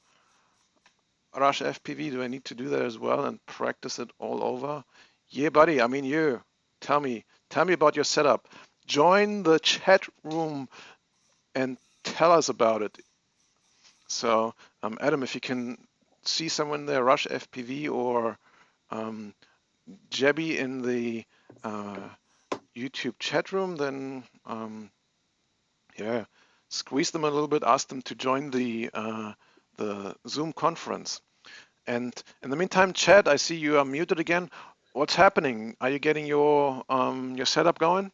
[SPEAKER 1] Rush FPV? Do I need to do that as well and practice it all over? Yeah, buddy. I mean, you. Tell me about your setup. Join the chat room and tell us about it. So, Adam, if you can see someone there, Rush FPV or Jebby in the YouTube chat room, then yeah, squeeze them a little bit, ask them to join the Zoom conference. And in the meantime, Chad, I see you are muted again. What's happening? Are you getting your setup going?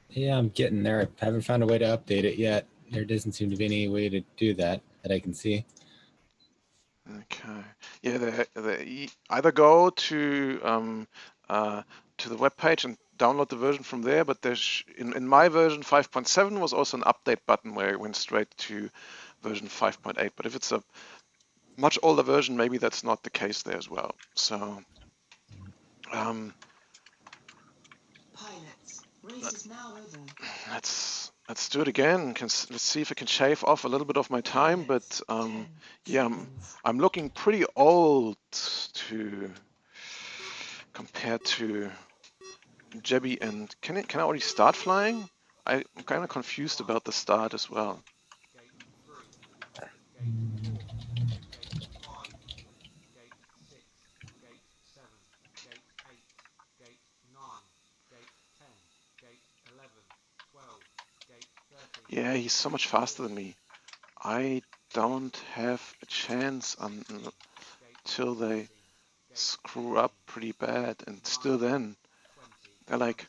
[SPEAKER 3] Yeah, I'm getting there. I haven't found a way to update it yet. There doesn't seem to be any way to do that I can see.
[SPEAKER 1] Okay. Yeah, either go to the web page and download the version from there. But there's in my version 5.7 was also an update button where it went straight to version 5.8. But if it's a much older version, maybe that's not the case there as well. So
[SPEAKER 5] Pilots, race is now over.
[SPEAKER 1] let's do it again. Let's see if I can shave off a little bit of my time. But
[SPEAKER 5] 10
[SPEAKER 1] yeah,
[SPEAKER 5] seconds.
[SPEAKER 1] I'm looking pretty old compared to Jebby. And can I already start flying? I'm kind of confused about the start as well.
[SPEAKER 4] Gate 3, Gate 4, Gate 5, Gate 6, Gate 7, Gate 8, Gate 9, Gate 10, Gate 11, 12, Gate 13.
[SPEAKER 1] Yeah, he's so much faster than me. I don't have a chance until they screw up pretty bad, and still then they're like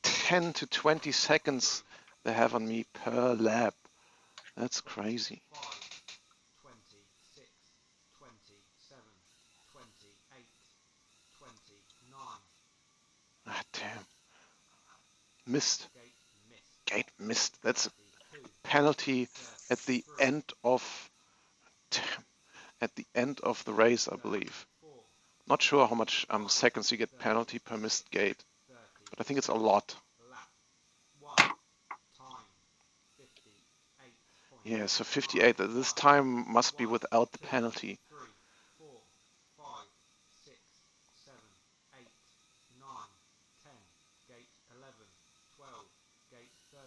[SPEAKER 1] 10 to 20 seconds they have on me per lap. That's crazy.
[SPEAKER 4] 26, 27, 28, 29.
[SPEAKER 1] Ah, damn. Missed. Gate missed. That's a
[SPEAKER 4] 32,
[SPEAKER 1] penalty at the
[SPEAKER 4] 33,
[SPEAKER 1] end of the race, I believe.
[SPEAKER 4] 34,
[SPEAKER 1] Not sure how much seconds you get penalty per missed gate,
[SPEAKER 4] 30.
[SPEAKER 1] but I think it's a lot.
[SPEAKER 4] Lap 1. Time
[SPEAKER 1] Yeah, so 58. This time must be
[SPEAKER 4] 1,
[SPEAKER 1] without the
[SPEAKER 4] 2,
[SPEAKER 1] penalty.
[SPEAKER 4] 3, 4, 5, 6, 7, 8, 9, 10, gate 11, 12, gate 13,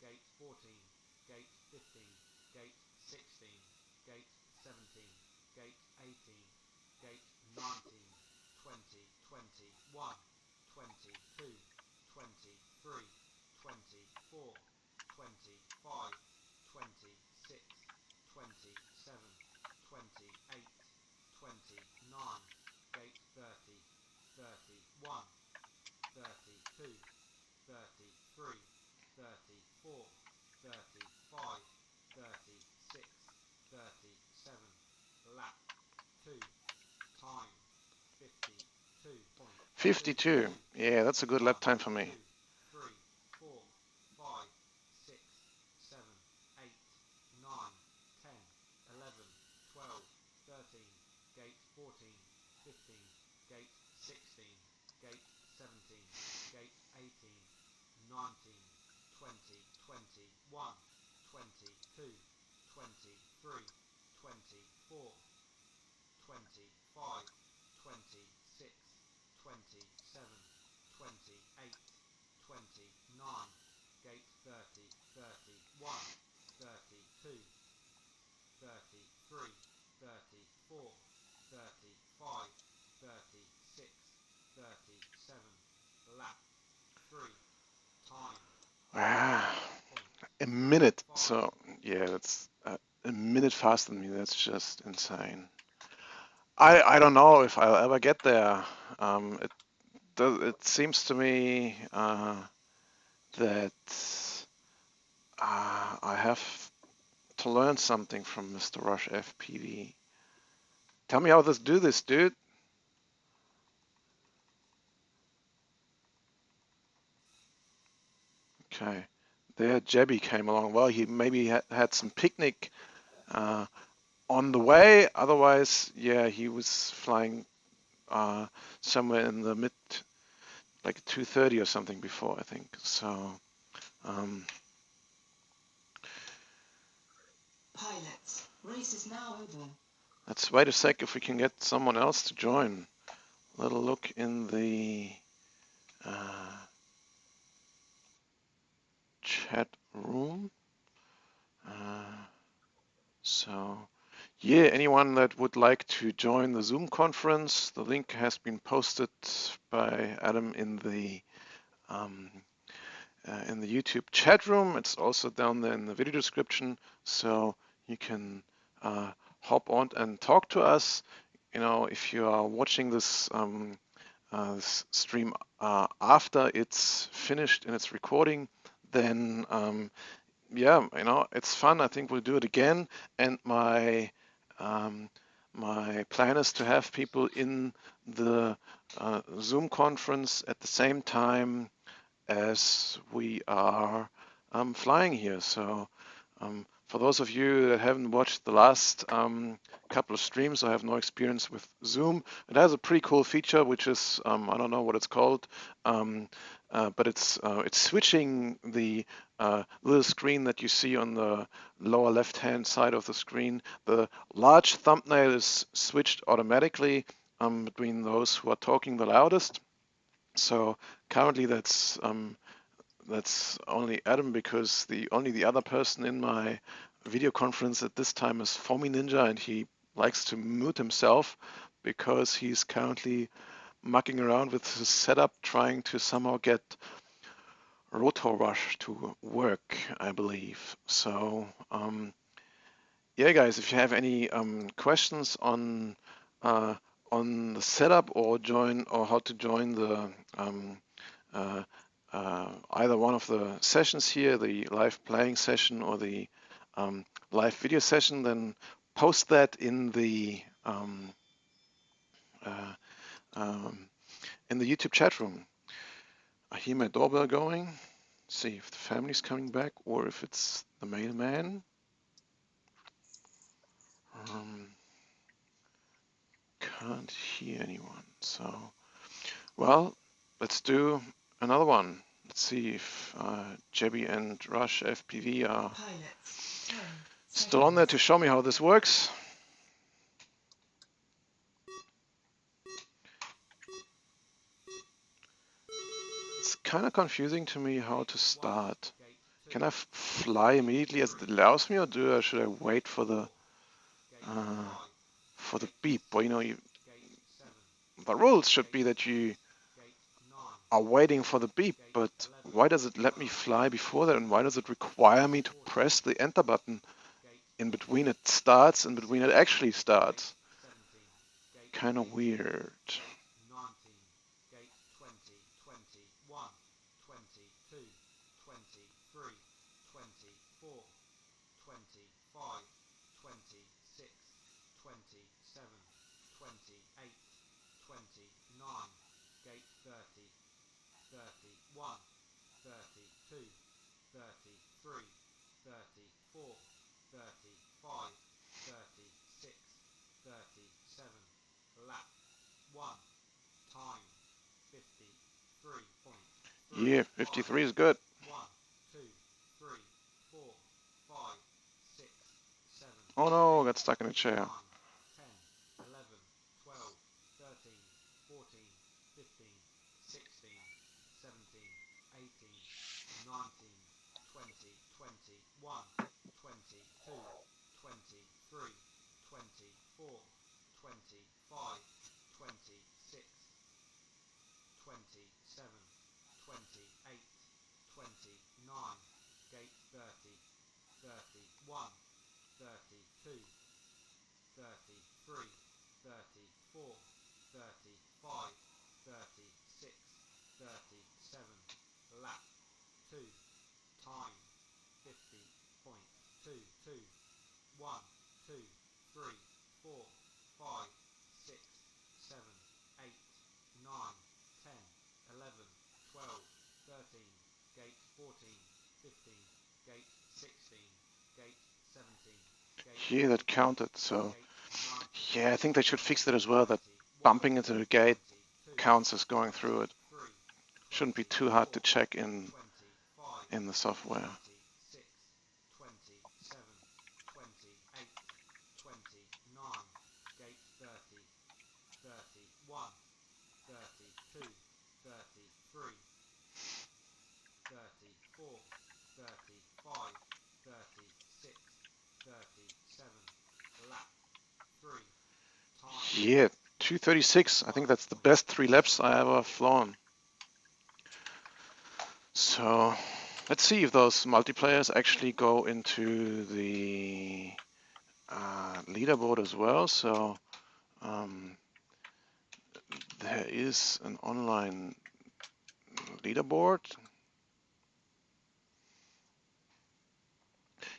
[SPEAKER 4] gate 14, gate 15, gate 16, gate 17, gate 18, gate 19, 20, 21, 22, 23, 24, 25, 26, 27, 28, 29, gate 30, 31, 32, 33, 34, 35, 36, 37, lap 2, time
[SPEAKER 1] 52.
[SPEAKER 4] 52.22,
[SPEAKER 1] Yeah, that's a good
[SPEAKER 4] 1,
[SPEAKER 1] lap time for
[SPEAKER 4] 2,
[SPEAKER 1] me.
[SPEAKER 4] 3, 4, 5, 6, 7, 8, 9, 10, 11, 12, 13, gate 14, 15, gate 16, gate 17, gate 18, 19, 20, 21, 22, 23, 24, 25, 26, 27, 28, 29, gate 30, 31, 32, 33, 34, 35, 36, 37, lap 3, time
[SPEAKER 1] Ah, a minute.
[SPEAKER 4] 58.35.
[SPEAKER 1] So, yeah, that's a minute faster than me. That's just insane. I don't know if I'll ever get there. It seems to me that I have to learn something from Mr. Rush FPV. Tell me how to do this, dude. Okay. There, Jebby came along. Well, he maybe had some picnic uh, on the way. Otherwise, yeah, he was flying somewhere in the mid, like 2:30 or something before, I think. So, um,
[SPEAKER 5] Pilots, race is now over.
[SPEAKER 1] let's wait a sec if we can get someone else to join. Little look in the uh, chat room. So, yeah, anyone that would like to join the Zoom conference, the link has been posted by Adam um, in the YouTube chat room. It's also down there in the video description, so you can hop on and talk to us. You know, if you are watching this stream after it's finished in its recording, then yeah, you know, it's fun. I think we'll do it again. And um, my plan is to have people in the Zoom conference at the same time as we are flying here. So for those of you that haven't watched the last couple of streams or have no experience with Zoom, it has a pretty cool feature, which is I don't know what it's called, but it's switching the little screen that you see on the lower left-hand side of the screen. The large thumbnail is switched automatically between those who are talking the loudest. So currently that's only Adam, because only the other person in my video conference at this time is Foamy Ninja, and he likes to mute himself because he's currently mucking around with his setup, trying to somehow get Rotor Rush to work, I believe. So yeah, guys, if you have any questions uh, on the setup or how to join the uh, either one of the sessions here, the live playing session or the live video session, then post that uh, um, in the YouTube chat room. I hear my doorbell going. See if the family's coming back or if it's the mailman. Um, can't hear anyone. So, well, let's do another one. Let's see if Jebby and Rush FPV are
[SPEAKER 5] Pilots,
[SPEAKER 1] Still on there to show me how this works. It's kind of confusing to me how to start. Can I fly immediately as it allows me, or should I wait for the beep? Well, you know, the rules should be that you are waiting for the beep, but why does it let me fly before that, and why does it require me to press the enter button in between it starts and between it actually starts? Kind of weird.
[SPEAKER 4] 19, gate 20, 21, 22, 23, 24, 25, 26, 27, 28, 29, gate 30, 31, 32, 33, 34, 35, 36, 37, lap 1, time 53.3.
[SPEAKER 1] Yeah, 53 is good.
[SPEAKER 4] 1, 2, 3, 4, 5, 6, 7.
[SPEAKER 1] Oh no, I got stuck in a chair.
[SPEAKER 4] 9, 10, 11, 12, 13, 14, 15, 16, 17, 18, 19, 20, 21, 22, 23, 24, 25, 26, 27, 28, 29, gate 30, 31, 32, 33, 34, 35, 36, 37, lap 2, time 50.22, 1, 2, 3, 4, 5, 6, 7, 8, 9, 10, 11, 12, 13, gate 14, 15, gate 16, gate 17, gate
[SPEAKER 1] Yeah, that counted, so
[SPEAKER 4] gate 19,
[SPEAKER 1] yeah, I think they should fix that as well, that bumping into the gate counts as going through it. Shouldn't be too hard to check in the software.
[SPEAKER 4] 26, 27, 28, 29, gate 30, 31, 32, 33, 34, 35, 36, 37, lap 3, time.
[SPEAKER 1] Yeah, 236. I think that's the best 3 laps I ever flown. So let's see if those multiplayers actually go into the leaderboard as well. So there is an online leaderboard.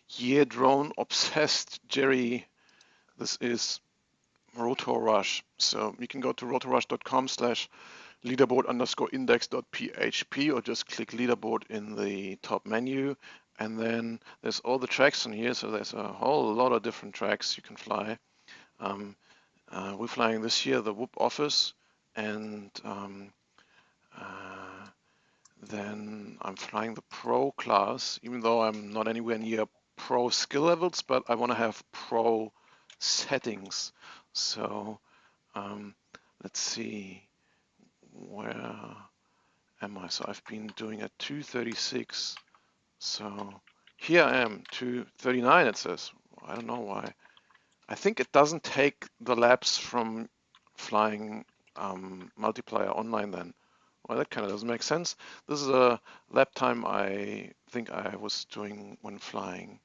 [SPEAKER 1] Yeah, drone obsessed Jerry. This is Rotor Rush. So you can go to rotorrush.com/leaderboard_index.php or just click leaderboard in the top menu. And then there's all the tracks on here. So there's a whole lot of different tracks you can fly. We're flying this year the Whoop Office, and then I'm flying the Pro class, even though I'm not anywhere near Pro skill levels, but I want to have Pro settings. So let's see, where am I? So I've been doing a 236. So here I am, 239 it says. I don't know why. I think it doesn't take the laps from flying multiplayer online then. Well, that kind of doesn't make sense. This is a lap time I think I was doing when flying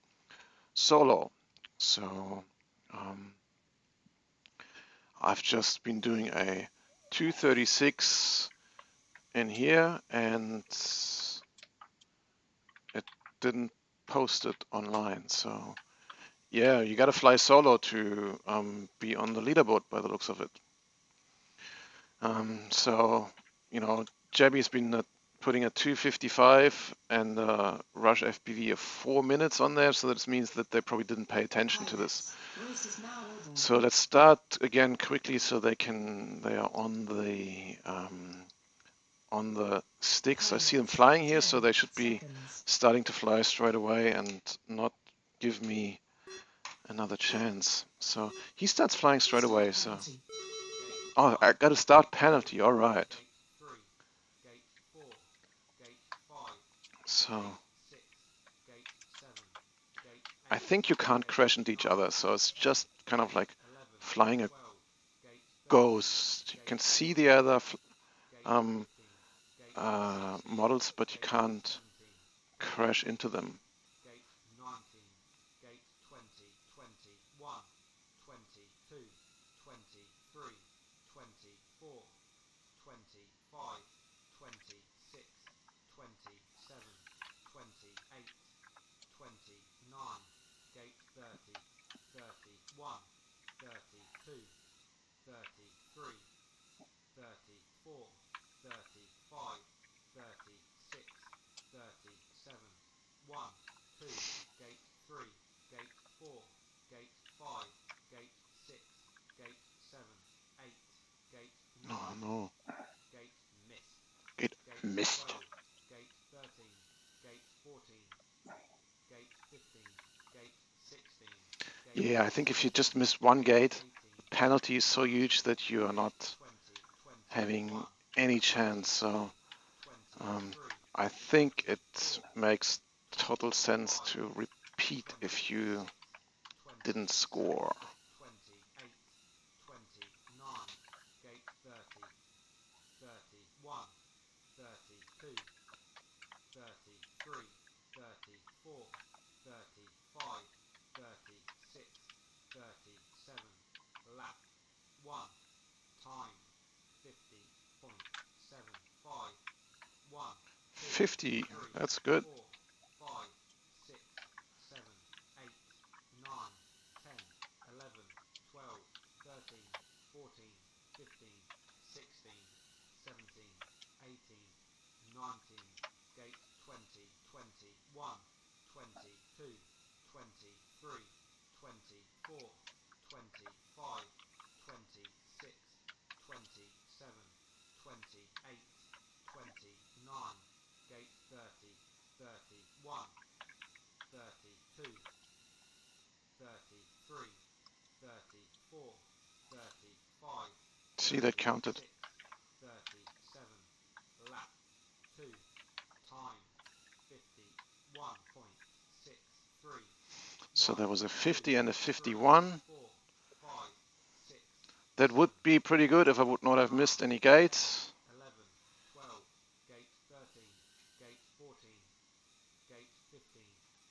[SPEAKER 1] solo. So I've just been doing a 236 in here, and it didn't post it online. So yeah, you got to fly solo to be on the leaderboard by the looks of it. So, you know, Jabby's been putting a 255 and Rush FPV of 4 minutes on there, so that means that they probably didn't pay attention to this. So let's start again quickly so they are on the sticks. I see them flying here, so they should be starting to fly straight away and not give me another chance. So he starts flying straight away. So,
[SPEAKER 5] Penalty.
[SPEAKER 1] oh, I got a start penalty. All right.
[SPEAKER 4] Gate 3, Gate 4, Gate 5,
[SPEAKER 1] So
[SPEAKER 4] Gate 6, Gate 7, Gate
[SPEAKER 1] I
[SPEAKER 4] 8,
[SPEAKER 1] think you can't
[SPEAKER 4] Gate
[SPEAKER 1] crash into each
[SPEAKER 4] 9,
[SPEAKER 1] other. So it's
[SPEAKER 4] 10,
[SPEAKER 1] just kind of like
[SPEAKER 4] 11,
[SPEAKER 1] flying a
[SPEAKER 4] 12, Gate 13,
[SPEAKER 1] ghost. You
[SPEAKER 4] Gate
[SPEAKER 1] can see
[SPEAKER 4] 14,
[SPEAKER 1] the other
[SPEAKER 4] Gate 15, Gate 16,
[SPEAKER 1] models, but you
[SPEAKER 4] Gate
[SPEAKER 1] can't
[SPEAKER 4] 17, Gate
[SPEAKER 1] crash
[SPEAKER 4] 18,
[SPEAKER 1] into them.
[SPEAKER 4] Gate 19, Gate 20, 21, 22, 23, 24, 25, 26, 27, 28, 29, Gate 30, 31, 32, 33, 34, 35, 36, 37, 1, 2, Gate 3, Gate 4, Gate 5, Gate 6, Gate 7, 8, Gate 9,
[SPEAKER 1] Oh no,
[SPEAKER 4] Gate missed,
[SPEAKER 1] it
[SPEAKER 4] Gate
[SPEAKER 1] missed.
[SPEAKER 4] 12, Gate 13, Gate 14, Gate 15, Gate 16, Gate
[SPEAKER 1] Yeah, I think if you
[SPEAKER 4] 17,
[SPEAKER 1] just miss one
[SPEAKER 4] Gate
[SPEAKER 1] gate,
[SPEAKER 4] 18,
[SPEAKER 1] the penalty is so
[SPEAKER 4] 19,
[SPEAKER 1] huge that you are
[SPEAKER 4] Gate
[SPEAKER 1] not
[SPEAKER 4] 20,
[SPEAKER 1] having
[SPEAKER 4] 21,
[SPEAKER 1] any chance.
[SPEAKER 4] 22,
[SPEAKER 1] So
[SPEAKER 4] 23,
[SPEAKER 1] I think it
[SPEAKER 4] 24,
[SPEAKER 1] makes total sense
[SPEAKER 4] 25,
[SPEAKER 1] to repeat if
[SPEAKER 4] 26,
[SPEAKER 1] you didn't
[SPEAKER 4] 27,
[SPEAKER 1] score.
[SPEAKER 4] 28, 29, Gate 30, 31, 32, 33, 34, 35, 36, 37, lap 1, time 50.75, 1, 2,
[SPEAKER 1] 50,
[SPEAKER 4] 3,
[SPEAKER 1] that's good.
[SPEAKER 4] 4, 5, 6, 7, 8, 9, 10, 11, 12, 13, 14, 15, 16, 17, 18, 19, Gate 20, 21, 22, 23, 24, 25, 26, 27, 28, 29, Gate 30, 31, 32, 33, 34, 35,
[SPEAKER 1] See, that counted.
[SPEAKER 4] 36, 37, lap 2, time 51.63,
[SPEAKER 1] So
[SPEAKER 4] 1,
[SPEAKER 1] there was a
[SPEAKER 4] 2,
[SPEAKER 1] 50 and a
[SPEAKER 4] 3,
[SPEAKER 1] 51.
[SPEAKER 4] 4, 5, 6,
[SPEAKER 1] That
[SPEAKER 4] 7,
[SPEAKER 1] would be pretty good if I would not
[SPEAKER 4] 8,
[SPEAKER 1] have
[SPEAKER 4] 9,
[SPEAKER 1] missed any
[SPEAKER 4] 10,
[SPEAKER 1] gates.
[SPEAKER 4] 11, 12, Gate 13, Gate 14, Gate 15,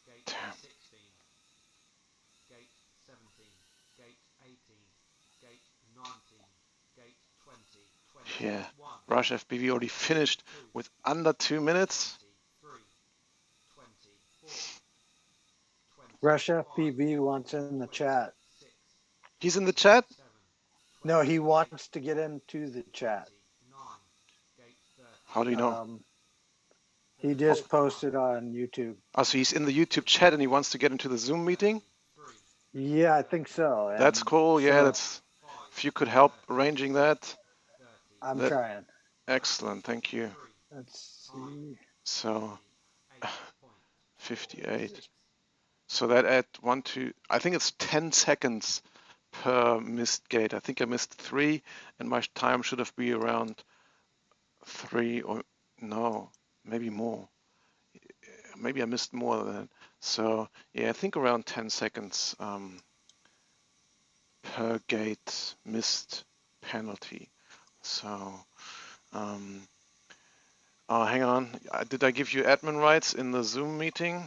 [SPEAKER 4] Gate
[SPEAKER 1] Damn.
[SPEAKER 4] 16, Gate 17, Gate 18, Gate 19, Gate 20,
[SPEAKER 1] Yeah,
[SPEAKER 4] 21,
[SPEAKER 1] Rush FPV already finished
[SPEAKER 4] 22,
[SPEAKER 1] with under 2 minutes.
[SPEAKER 4] 23, 24,
[SPEAKER 2] Rush
[SPEAKER 4] 25,
[SPEAKER 2] FPV wants in the chat.
[SPEAKER 4] 26,
[SPEAKER 1] He's in the chat.
[SPEAKER 4] 27,
[SPEAKER 2] No, he
[SPEAKER 4] 28,
[SPEAKER 2] wants to get into the chat.
[SPEAKER 4] 29, Gate 30,
[SPEAKER 1] How do you know?
[SPEAKER 2] He just posted on YouTube.
[SPEAKER 1] Oh, so he's in the YouTube chat and he wants to get into the Zoom meeting?
[SPEAKER 4] 33,
[SPEAKER 2] Yeah, I think so.
[SPEAKER 1] That's
[SPEAKER 2] And
[SPEAKER 1] cool. Yeah,
[SPEAKER 2] so
[SPEAKER 1] that's if you could help arranging that.
[SPEAKER 2] I'm
[SPEAKER 1] That
[SPEAKER 2] trying.
[SPEAKER 1] excellent. Thank you.
[SPEAKER 2] Let's see.
[SPEAKER 1] So 58.
[SPEAKER 4] Six.
[SPEAKER 1] So that at I think it's 10 seconds per missed gate. I think I missed 3 and my time should have been around 3 or no, maybe more. Maybe I missed more than that. So yeah, I think around 10 seconds per gate missed penalty. So hang on. Did I give you admin rights in the Zoom meeting?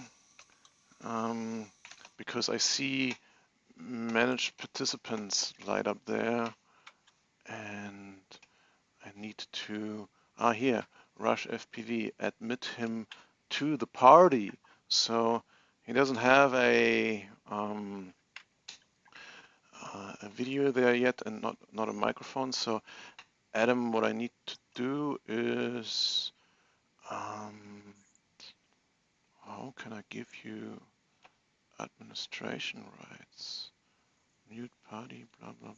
[SPEAKER 1] Because I see manage participants light up there, and I need to here, Rush FPV, admit him to the party. So he doesn't have a video there yet and not a microphone. So Adam, what I need to do is how can I give you administration rights? Mute party, blah blah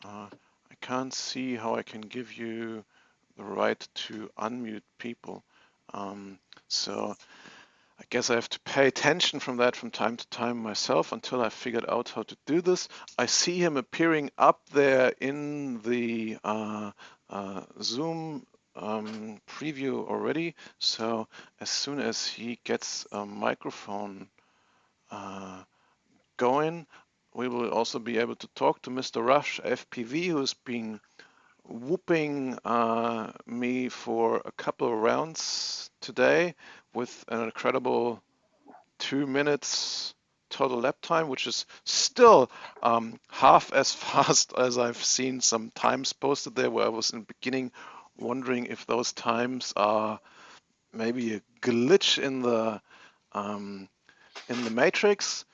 [SPEAKER 1] blah. I can't see how I can give you the right to unmute people. So I guess I have to pay attention from that from time to time myself until I figured out how to do this. I see him appearing up there in the Zoom preview already. So as soon as he gets a microphone going, we will also be able to talk to Mr. Rush FPV, who's been whooping me for a couple of rounds today with an incredible 2 minutes total lap time, which is still half as fast as I've seen some times posted there, where I was in the beginning wondering if those times are maybe a glitch in the matrix.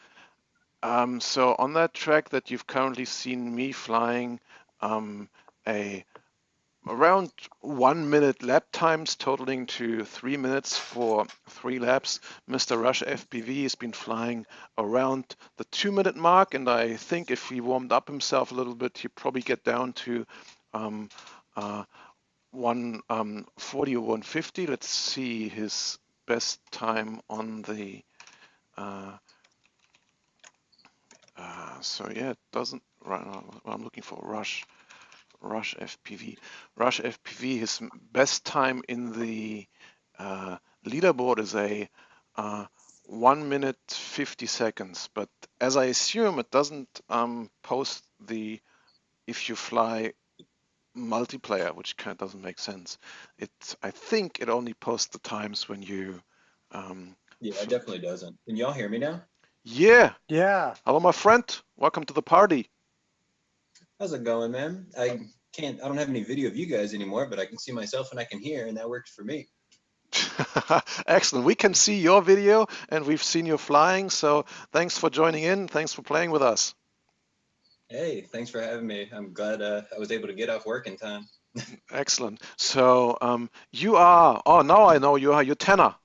[SPEAKER 1] So on that track that you've currently seen me flying, a around 1 minute lap times totaling to 3 minutes for 3 laps. Mr. Rush FPV has been flying around the 2 minute mark, and I think if he warmed up himself a little bit, he'd probably get down to 140 or 150. Let's see his best time on the so yeah, it doesn't right now. I'm looking for Rush FPV. Rush FPV, his best time in the leaderboard is a 1 minute 50 seconds. But as I assume, it doesn't post the if you fly multiplayer, which kind of doesn't make sense. I think it only posts the times when you.
[SPEAKER 6] Yeah, it definitely doesn't. Can y'all hear me now?
[SPEAKER 1] Yeah.
[SPEAKER 2] Yeah.
[SPEAKER 1] Hello, my friend. Welcome to the party.
[SPEAKER 6] How's it going, man? I don't have any video of you guys anymore, but I can see myself and I can hear, and that works for me.
[SPEAKER 1] Excellent. We can see your video and we've seen you flying. So thanks for joining in. Thanks for playing with us.
[SPEAKER 6] Hey, thanks for having me. I'm glad I was able to get off work in time.
[SPEAKER 1] Excellent. So you are, oh, now I know you're Tanner.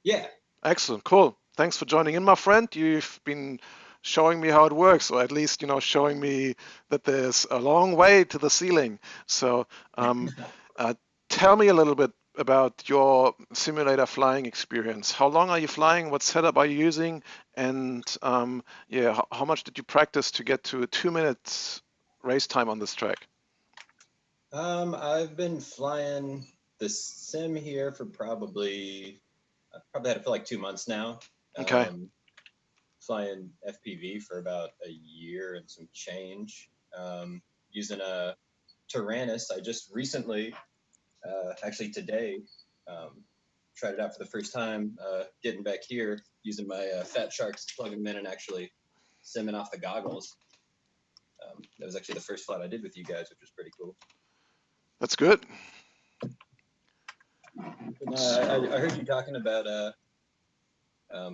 [SPEAKER 6] Yeah.
[SPEAKER 1] Excellent. Cool. Thanks for joining in, my friend. You've been showing me how it works, or at least, showing me that there's a long way to the ceiling. So tell me a little bit about your simulator flying experience. How long are you flying? What setup are you using? And yeah, how much did you practice to get to a 2 minutes race time on this track?
[SPEAKER 6] I've been flying the sim here for I've probably had it for like 2 months now.
[SPEAKER 1] Okay.
[SPEAKER 6] Flying FPV for about a year and some change. Using a Tyrannus. I just recently, actually today, tried it out for the first time, getting back here, using my Fat Sharks, plugging them in and actually simming off the goggles. That was actually the first flight I did with you guys, which was pretty cool.
[SPEAKER 1] That's good.
[SPEAKER 6] I heard you talking about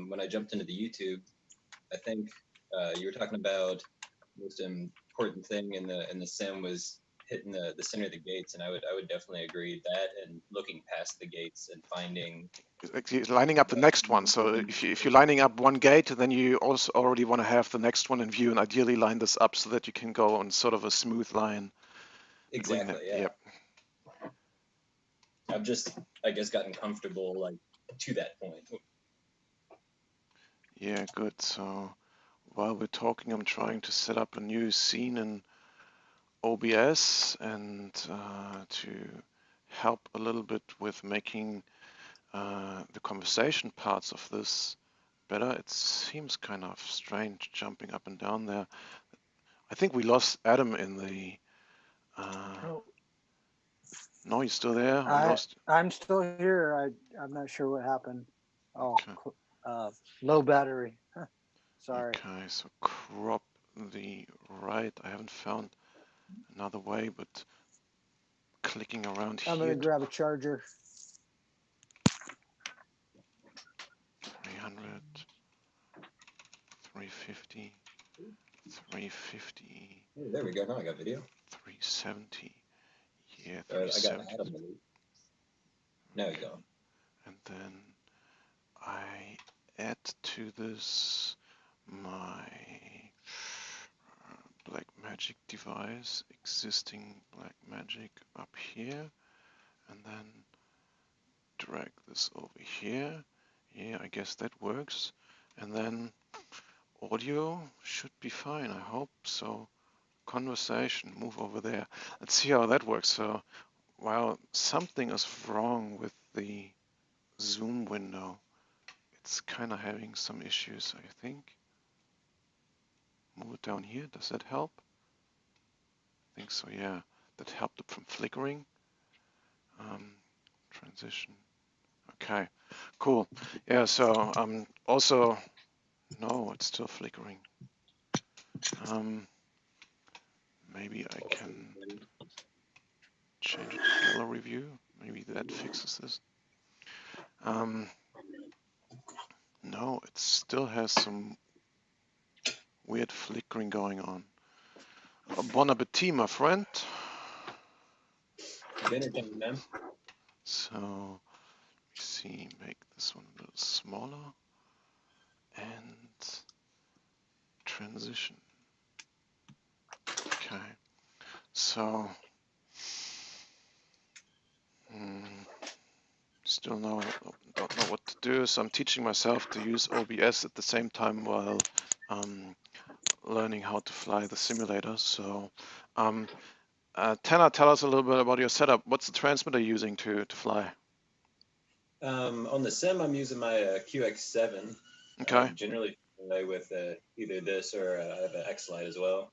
[SPEAKER 6] when I jumped into the YouTube. I think you were talking about the most important thing in the sim was hitting the center of the gates, and I would definitely agree that, and looking past the gates and finding
[SPEAKER 1] lining up the next one. So if you're lining up one gate, then you also already want to have the next one in view, and ideally line this up so that you can go on sort of a smooth line.
[SPEAKER 6] Exactly. Yeah.
[SPEAKER 1] Yep.
[SPEAKER 6] I've just, I guess, gotten comfortable like to that point.
[SPEAKER 1] Yeah, good. So while we're talking, I'm trying to set up a new scene in OBS and to help a little bit with making the conversation parts of this better. It seems kind of strange jumping up and down there. I think we lost Adam in the. No, he's still there.
[SPEAKER 2] I'm still here. I'm not sure what happened. Oh, okay. Low battery. Sorry.
[SPEAKER 1] Okay, so crop the right. I haven't found another way, but clicking around here.
[SPEAKER 2] I'm gonna grab a charger.
[SPEAKER 1] 300, 350, 350.
[SPEAKER 6] Oh, there we go. Now I got video.
[SPEAKER 1] 370. Yeah,
[SPEAKER 6] I got
[SPEAKER 1] 370.
[SPEAKER 6] Adam. Now you go.
[SPEAKER 1] And then I add to this my Black Magic device, existing Black Magic up here, and then drag this over here. Yeah, I guess that works. And then audio should be fine, I hope so. Conversation, move over there. Let's see how that works. So, wow, something is wrong with the Zoom window. It's kind of having some issues, I think. Move it down here. Does that help? I think so, yeah. That helped it from flickering. Transition. Okay, cool. Yeah, so also, no, it's still flickering. Maybe I can change it to gallery view. Maybe that fixes this. No, it still has some weird flickering going on. Bon appetit, my friend.
[SPEAKER 6] Dinner time, man.
[SPEAKER 1] So, let me see, make this one a little smaller and transition. Okay, so still don't know what to do. So I'm teaching myself to use OBS at the same time while learning how to fly the simulator. So Tanner, tell us a little bit about your setup. What's the transmitter using to fly?
[SPEAKER 6] On the sim, I'm using my QX7.
[SPEAKER 1] Okay.
[SPEAKER 6] Generally fly with either this or I have an X-Lite as well.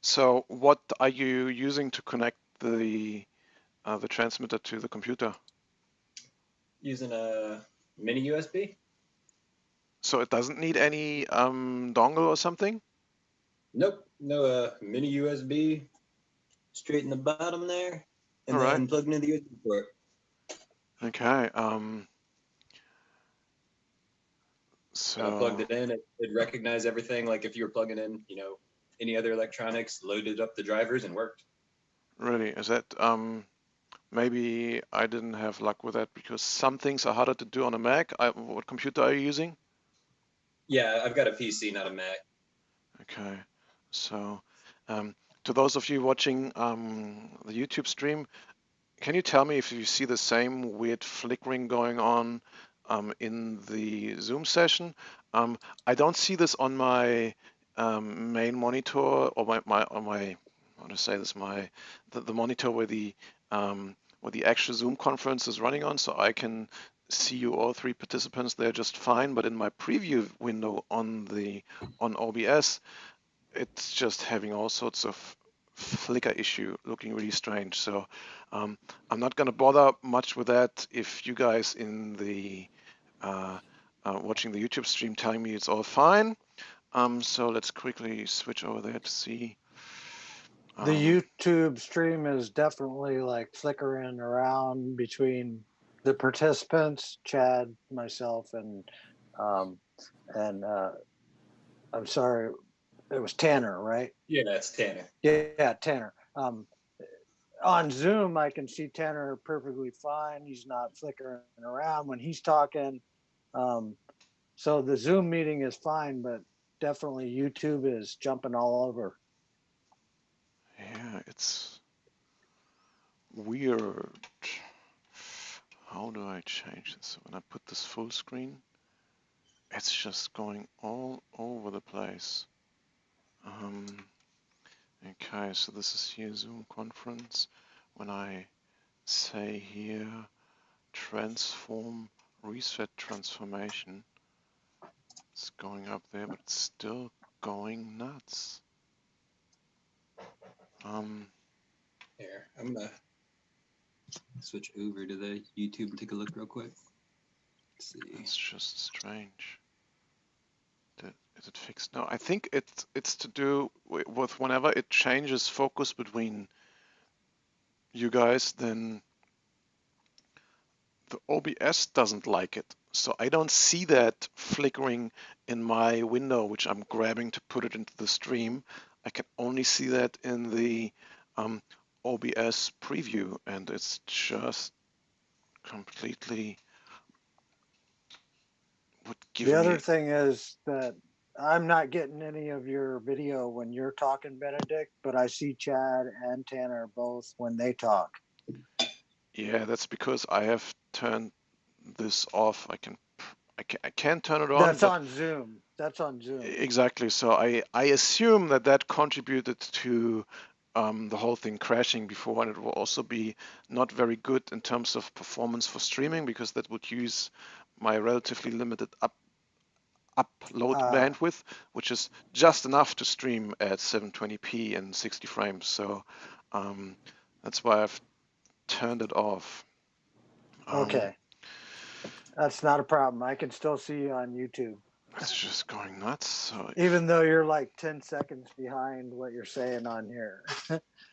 [SPEAKER 1] So what are you using to connect the transmitter to the computer?
[SPEAKER 6] Using a mini USB.
[SPEAKER 1] So it doesn't need any dongle or something?
[SPEAKER 6] Nope, no mini USB. Straight in the bottom there, and
[SPEAKER 1] All right.
[SPEAKER 6] then plugged into the USB port.
[SPEAKER 1] Okay.
[SPEAKER 6] When I plugged
[SPEAKER 1] So
[SPEAKER 6] it in, it recognized everything. Like if you were plugging in, any other electronics, loaded up the drivers and worked.
[SPEAKER 1] really, is that maybe I didn't have luck with that because some things are harder to do on a Mac. What computer are you using?
[SPEAKER 6] Yeah, I've got a PC, not a Mac.
[SPEAKER 1] Okay. So to those of you watching the YouTube stream, can you tell me if you see the same weird flickering going on in the Zoom session? I don't see this on my main monitor or my how to say this, the monitor where the actual Zoom conference is running on, so I can see you all three participants there just fine. But in my preview window on OBS, it's just having all sorts of flicker issue, looking really strange. So I'm not going to bother much with that. If you guys in the watching the YouTube stream telling me it's all fine, so let's quickly switch over there to see.
[SPEAKER 2] The YouTube stream is definitely like flickering around between the participants, Chad, myself, and I'm sorry, it was Tanner, right?
[SPEAKER 6] Yeah, that's Tanner.
[SPEAKER 2] Yeah, Tanner. On Zoom, I can see Tanner perfectly fine. He's not flickering around when he's talking. So the Zoom meeting is fine, but definitely YouTube is jumping all over.
[SPEAKER 1] Yeah, it's weird. How do I change this? When I put this full screen, it's just going all over the place. Okay, so this is here Zoom conference. When I say here transform, reset transformation, it's going up there, but it's still going nuts.
[SPEAKER 6] Here, I'm gonna switch over to the YouTube and take a look real quick. Let's see.
[SPEAKER 1] It's just strange. Is it fixed? No, I think it's to do with whenever it changes focus between you guys, then the OBS doesn't like it. So I don't see that flickering in my window, which I'm grabbing to put it into the stream. I can only see that in the OBS preview, and it's just completely would give
[SPEAKER 2] The
[SPEAKER 1] me.
[SPEAKER 2] other thing is that I'm not getting any of your video when you're talking, Benedikt, but I see Chad and Tanner both when they talk.
[SPEAKER 1] Yeah, that's because I have turned this off. I can't turn it on,
[SPEAKER 2] That's
[SPEAKER 1] but
[SPEAKER 2] on Zoom. That's on Zoom.
[SPEAKER 1] exactly. So I assume that that contributed to the whole thing crashing before, and it will also be not very good in terms of performance for streaming because that would use my relatively limited upload bandwidth, which is just enough to stream at 720p and 60 frames. So that's why I've turned it off.
[SPEAKER 2] Okay. That's not a problem. I can still see you on YouTube.
[SPEAKER 1] It's just going nuts. So
[SPEAKER 2] even though you're like 10 seconds behind what you're saying on here.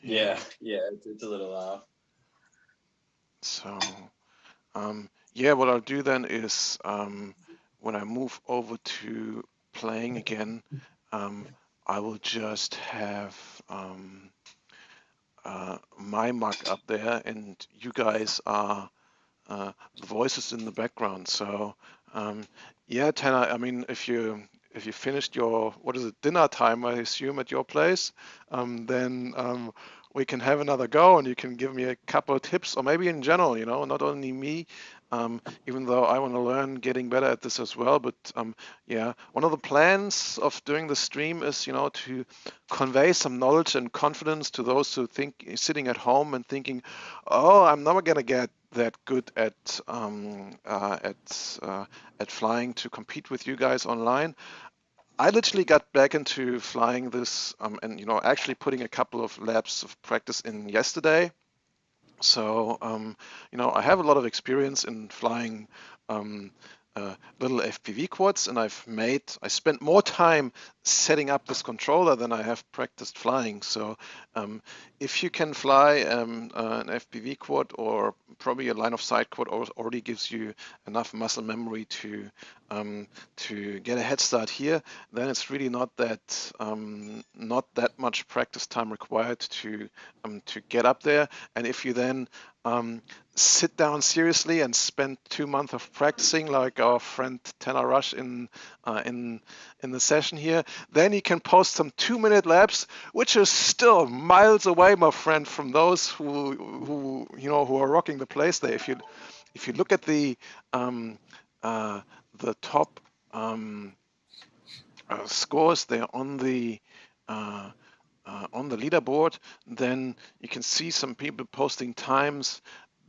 [SPEAKER 6] Yeah, it's a little off.
[SPEAKER 1] So yeah, what I'll do then is when I move over to playing again, I will just have my mug up there, and you guys are the voices in the background. So yeah, Tanner, I mean, if you finished your, what is it, dinner time, I assume, at your place, then we can have another go, and you can give me a couple of tips, or maybe in general, not only me, even though I want to learn getting better at this as well. But yeah, one of the plans of doing the stream is, to convey some knowledge and confidence to those who think sitting at home and thinking, oh, I'm never gonna get that good at flying to compete with you guys online. I literally got back into flying this and actually putting a couple of laps of practice in yesterday. So I have a lot of experience in flying little FPV quads, and I spent more time setting up this controller than I have practiced flying. So if you can fly an FPV quad, or probably a line of sight quad, already gives you enough muscle memory to get a head start here, then it's really not that much practice time required to get up there. And if you then sit down seriously and spend 2 months of practicing, like our friend Rotor Rush in the session here, then you can post some 2-minute laps, which is still miles away, my friend, from those who are rocking the place there. If you look at the top scores there on the leaderboard, then you can see some people posting times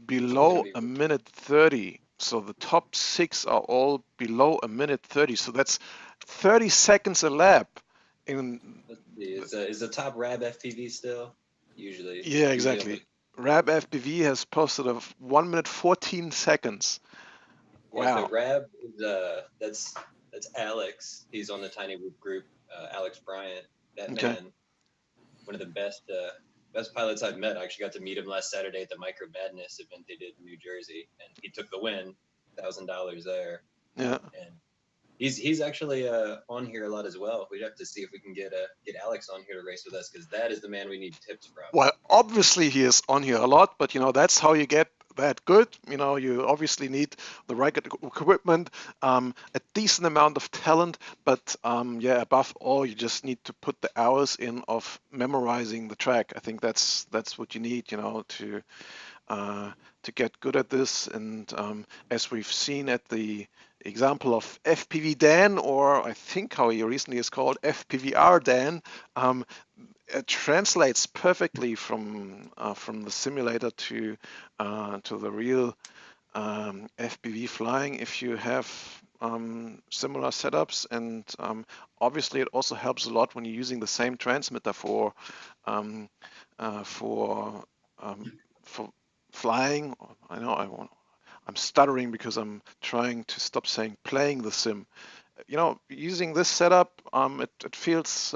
[SPEAKER 1] below a minute 30. So the top 6 are all below a minute 30. So that's 30 seconds a lap.
[SPEAKER 6] Is the top RAB FPV still? Usually.
[SPEAKER 1] Yeah, exactly. RAB FPV has posted of 1 minute 14 seconds.
[SPEAKER 6] Yeah,
[SPEAKER 1] Wow.
[SPEAKER 6] so RAB is that's Alex. He's on the Tiny Whoop group. Alex Bryant. That man, one of the best pilots I've met. I actually got to meet him last Saturday at the Micro Madness event they did in New Jersey, and he took the win, $1,000 there.
[SPEAKER 1] Yeah.
[SPEAKER 6] And he's actually on here a lot as well. We'd have to see if we can get Alex on here to race with us, because that is the man we need tips from.
[SPEAKER 1] Well, obviously he is on here a lot, but that's how you get that good. You obviously need the right equipment, a decent amount of talent, but yeah, above all, you just need to put the hours in of memorizing the track. I think that's what you need, to get good at this. And as we've seen at the example of FPV Dan, or I think how he recently is called, FPVR Dan, it translates perfectly from the simulator to the real FPV flying if you have similar setups. And obviously it also helps a lot when you're using the same transmitter for flying. I know I'm stuttering because I'm trying to stop saying playing the sim. Using this setup, it feels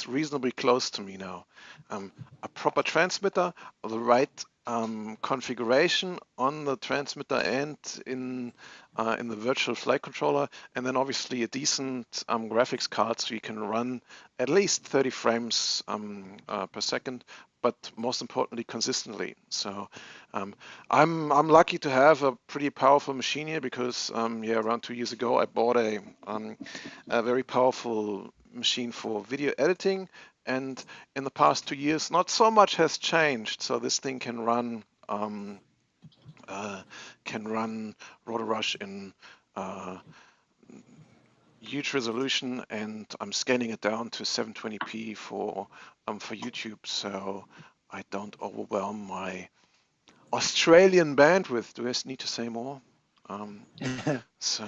[SPEAKER 1] reasonably close to me now. A proper transmitter, the right configuration on the transmitter and in the virtual flight controller, and then obviously a decent graphics card so you can run at least 30 frames per second, but most importantly consistently. So I'm lucky to have a pretty powerful machine here because yeah, around 2 years ago I bought a very powerful machine for video editing, and in the past 2 years not so much has changed. So this thing can run can run Rotor Rush in huge resolution, and I'm scaling it down to 720p for YouTube, so I don't overwhelm my Australian bandwidth. Do I need to say more? So,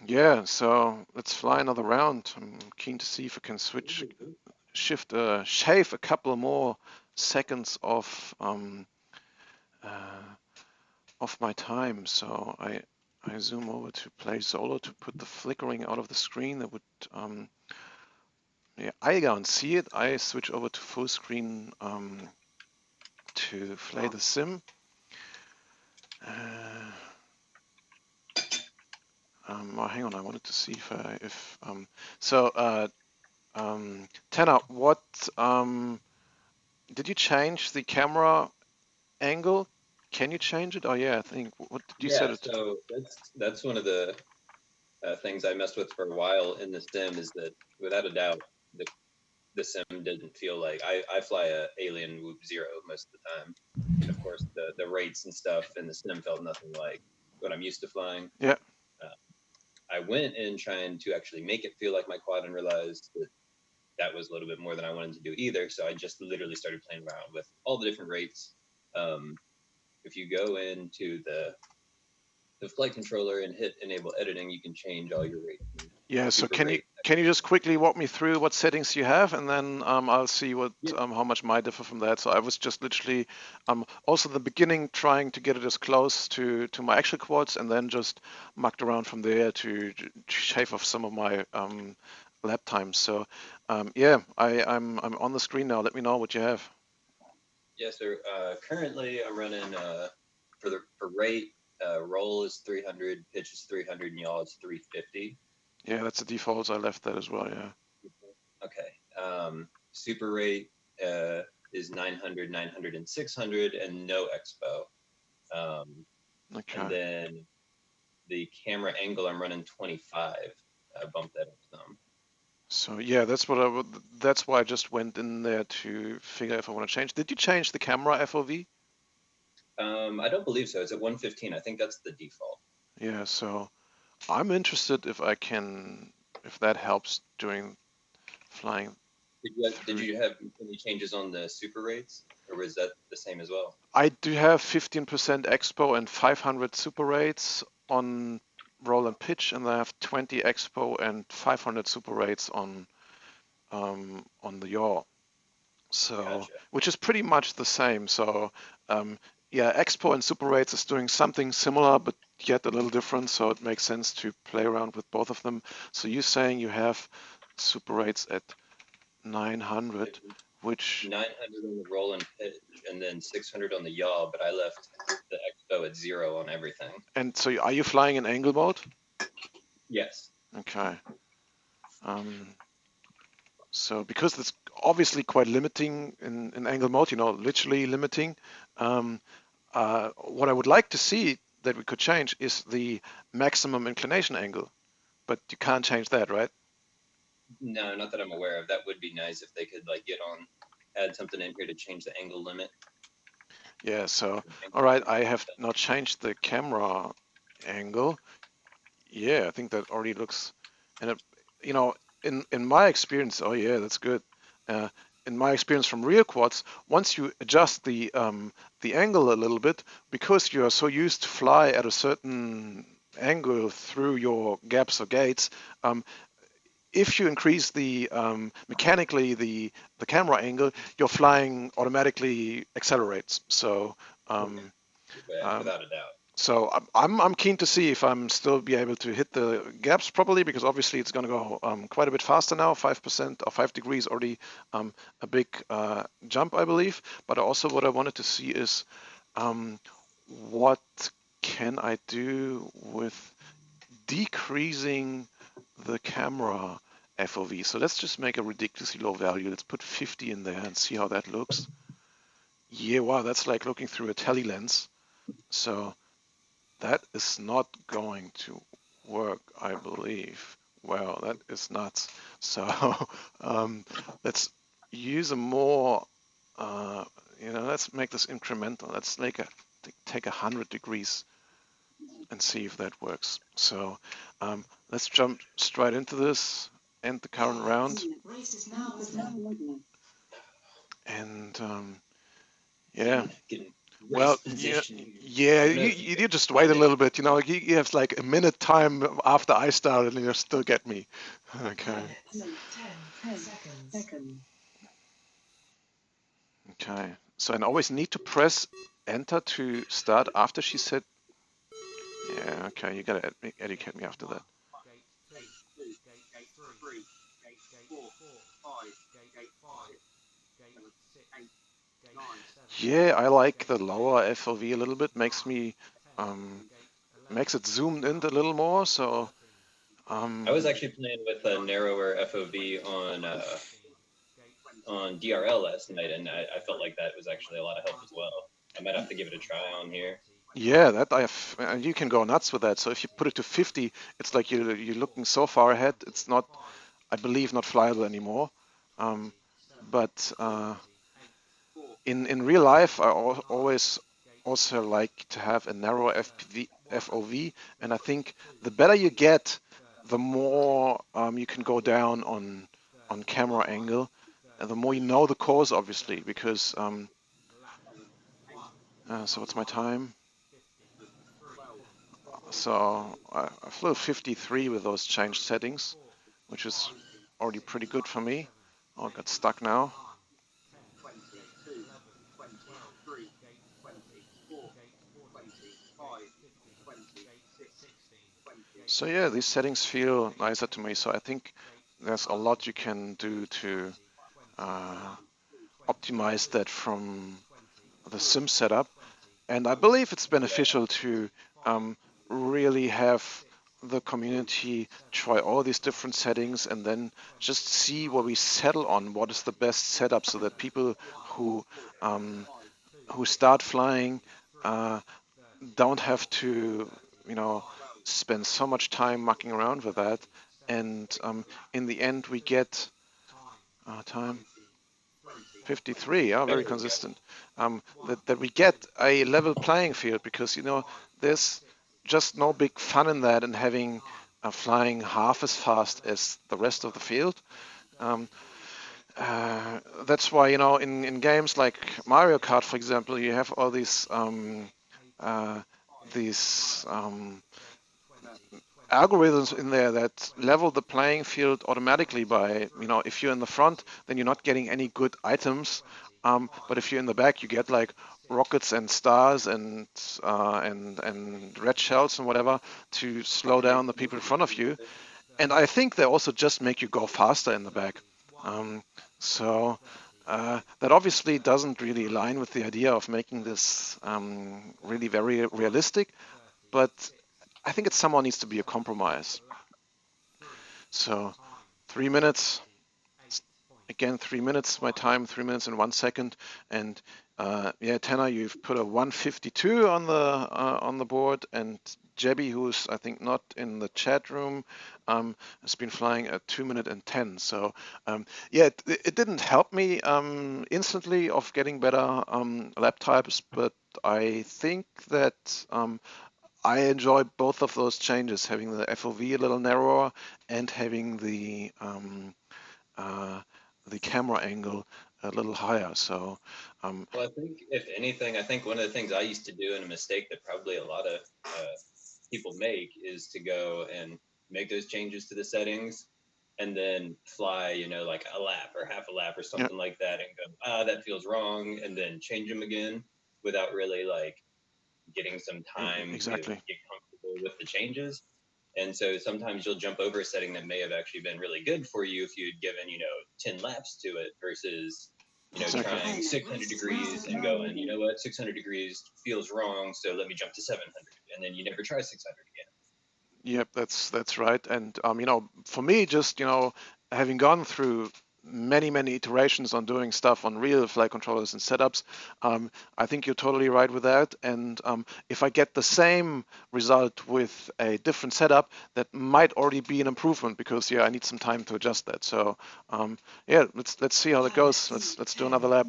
[SPEAKER 1] yeah, so let's fly another round. I'm keen to see if I can shave a couple more seconds of my time. So I zoom over to play solo to put the flickering out of the screen. That would, yeah, I can't see it. I switch over to full screen to play the sim. Oh, hang on, I wanted to see if Tanner, what did you change the camera angle? Can you change it? Oh yeah, I think what did you set
[SPEAKER 6] Yeah,
[SPEAKER 1] it to?
[SPEAKER 6] so that's one of the things I messed with for a while in the sim is that without a doubt the sim didn't feel like I fly a Alien Whoop Zero most of the time, and of course the rates and stuff in the sim felt nothing like what I'm used to flying.
[SPEAKER 1] Yeah.
[SPEAKER 6] Uh, I went in trying to actually make it feel like my quad and realized that that was a little bit more than I wanted to do either. So I just literally started playing around with all the different rates. Um, if you go into the flight controller and hit enable editing, you can change all your rates.
[SPEAKER 1] Yeah, so
[SPEAKER 6] Super
[SPEAKER 1] can you
[SPEAKER 6] rate.
[SPEAKER 1] just quickly walk me through what settings you have, and then I'll see what
[SPEAKER 6] Yeah.
[SPEAKER 1] how much might differ from that. So I was just literally also in the beginning trying to get it as close to my actual quads, and then just mucked around from there to shave off some of my lap times. So yeah, I'm on the screen now. Let me know what you have.
[SPEAKER 6] Yes, sir. Currently, I'm running for rate. Roll is 300, pitch is 300, and yaw is 350.
[SPEAKER 1] Yeah, that's the defaults. I left that as well. Yeah.
[SPEAKER 6] Okay. Super rate is 900, 900, and 600, and no expo. Um,
[SPEAKER 1] Okay.
[SPEAKER 6] and then the camera angle, I'm running 25. I bumped that up some.
[SPEAKER 1] So yeah, that's why I just went in there to figure if I want to change. Did you change the camera FOV?
[SPEAKER 6] I don't believe so. It's at 115. I think that's the default.
[SPEAKER 1] Yeah, so I'm interested if that helps during flying
[SPEAKER 6] Did
[SPEAKER 1] through.
[SPEAKER 6] you have any changes on the super rates, or was that the same as well?
[SPEAKER 1] I do have 15% expo and 500 super rates on roll and pitch, and I have 20 expo and 500 super rates on the yaw. So,
[SPEAKER 6] Gotcha.
[SPEAKER 1] which is pretty much the same. So, yeah, expo and super rates is doing something similar, but yet a little different. So it makes sense to play around with both of them. So you're saying you have super rates at 900, which
[SPEAKER 6] 900 on the roll and pitch, and then 600 on the yaw, but I left the expo at 0 on everything.
[SPEAKER 1] and so are you flying in angle mode?
[SPEAKER 6] Yes.
[SPEAKER 1] Okay. So because it's obviously quite limiting in angle mode, literally limiting. What I would like to see that we could change is the maximum inclination angle, but you can't change that, right?
[SPEAKER 6] No, not that I'm aware of. That would be nice if they could add something in here to change the angle limit.
[SPEAKER 1] Yeah, so, all right, I have now changed the camera angle. Yeah, I think that already looks, and in my experience, oh yeah, that's good. Uh, in my experience from rear quads, once you adjust the angle a little bit, because you are so used to fly at a certain angle through your gaps or gates, if you increase the mechanically the camera angle, your flying automatically accelerates. So um,
[SPEAKER 6] Without a doubt.
[SPEAKER 1] so I'm keen to see if I'm still be able to hit the gaps properly, because obviously it's going to go quite a bit faster now. 5% or 5 degrees already a big jump, I believe. But also what I wanted to see is what can I do with decreasing the camera FOV. So let's just make a ridiculously low value. Let's put 50 in there and see how that looks. Yeah, wow, that's like looking through a tele lens. So that is not going to work, I believe. Well, that is nuts. So let's use a more, let's make this incremental. Let's take 100 degrees and see if that works. So let's jump straight into this, end the current round.
[SPEAKER 5] Race is now over.
[SPEAKER 1] And yeah,
[SPEAKER 6] Getting
[SPEAKER 1] well,
[SPEAKER 6] race position.
[SPEAKER 1] you just wait a little bit. You have like a minute time after I started, and you still get me. Okay.
[SPEAKER 5] 10 seconds.
[SPEAKER 1] Okay. So I always need to press enter to start after she said. Yeah. Okay. You gotta educate me after that.
[SPEAKER 4] Gate 2, gate 3, gate 4, gate 5, gate 6, gate 7,
[SPEAKER 1] Yeah, I like the
[SPEAKER 4] gate 8,
[SPEAKER 1] lower FOV a little bit. Makes
[SPEAKER 4] gate
[SPEAKER 1] me
[SPEAKER 4] 10,
[SPEAKER 1] um,
[SPEAKER 4] gate 11,
[SPEAKER 1] makes it zoomed in a little more. So
[SPEAKER 4] 13,
[SPEAKER 6] I was
[SPEAKER 1] um,
[SPEAKER 6] actually playing with a narrower FOV on DRL last night, and I felt like that was actually a lot of help as well. I might have to give it a try on here.
[SPEAKER 1] yeah, that I have, and you can go nuts with that. So if you put it to 50, it's like you're looking so far ahead. It's not, I believe, not flyable anymore. Um, but in real life, I always also like to have a narrow FOV, and I think the better you get, the more you can go down on camera angle, and the more you know the course, obviously, because so what's my time? So I flew 53 with those changed settings, which is already pretty good for me. Oh, I got stuck now. So yeah, these settings feel nicer to me. So I think there's a lot you can do to uh, optimize that from the sim setup. And I believe it's beneficial to really have the community try all these different settings and then just see what we settle on, what is the best setup, so that people um, who start flying uh, don't have to, you know, spend so much time mucking around with that. And in the end, we get time 53. Yeah, very
[SPEAKER 6] There we go.
[SPEAKER 1] consistent. That we get a level playing field, because there's just no big fun in that, and having flying half as fast as the rest of the field. Um, that's why, in games like Mario Kart, for example, you have all uh, these algorithms in there that level the playing field automatically by, if you're in the front, then you're not getting any good items. But if you're in the back, you get like rockets and stars and red shells and whatever to slow down the people in front of you. And I think they also just make you go faster in the back. Um, so that obviously doesn't really align with the idea of making this really very realistic, but I think it somehow needs to be a compromise. So 3 minutes, again, 3 minutes, my time, 3 minutes and 1 second. And yeah, Tanner, you've put a 152 on the board, and Jebby, who's I think not in the chat room, has been flying a 2 minute and 10. So yeah, it didn't help me instantly of getting better lap times, but I think that I enjoy both of those changes, having the FOV a little narrower and having uh, the camera angle a little higher. So
[SPEAKER 6] Well, I think if anything, I think one of the things I used to do, and a mistake that probably a lot of people make, is to go and make those changes to the settings and then fly, like a lap or half a lap or
[SPEAKER 1] yeah,
[SPEAKER 6] something like that, and go, that feels wrong, and then change them again without really like getting some time to
[SPEAKER 1] exactly.
[SPEAKER 6] get comfortable with the changes. And so sometimes you'll jump over a setting that may have actually been really good for you if you had given, 10 laps to it versus,
[SPEAKER 1] Exactly.
[SPEAKER 6] trying 600 degrees and going, you know what, 600 degrees feels wrong, so let me jump to 700. And then you never try 600 again.
[SPEAKER 1] Yep, that's right. And for me, just having gone through many iterations on doing stuff on real flight controllers and setups, I think you're totally right with that. And if I get the same result with a different setup, that might already be an improvement, because yeah, I need some time to adjust that. So yeah, let's see how it goes. Let's do another lap.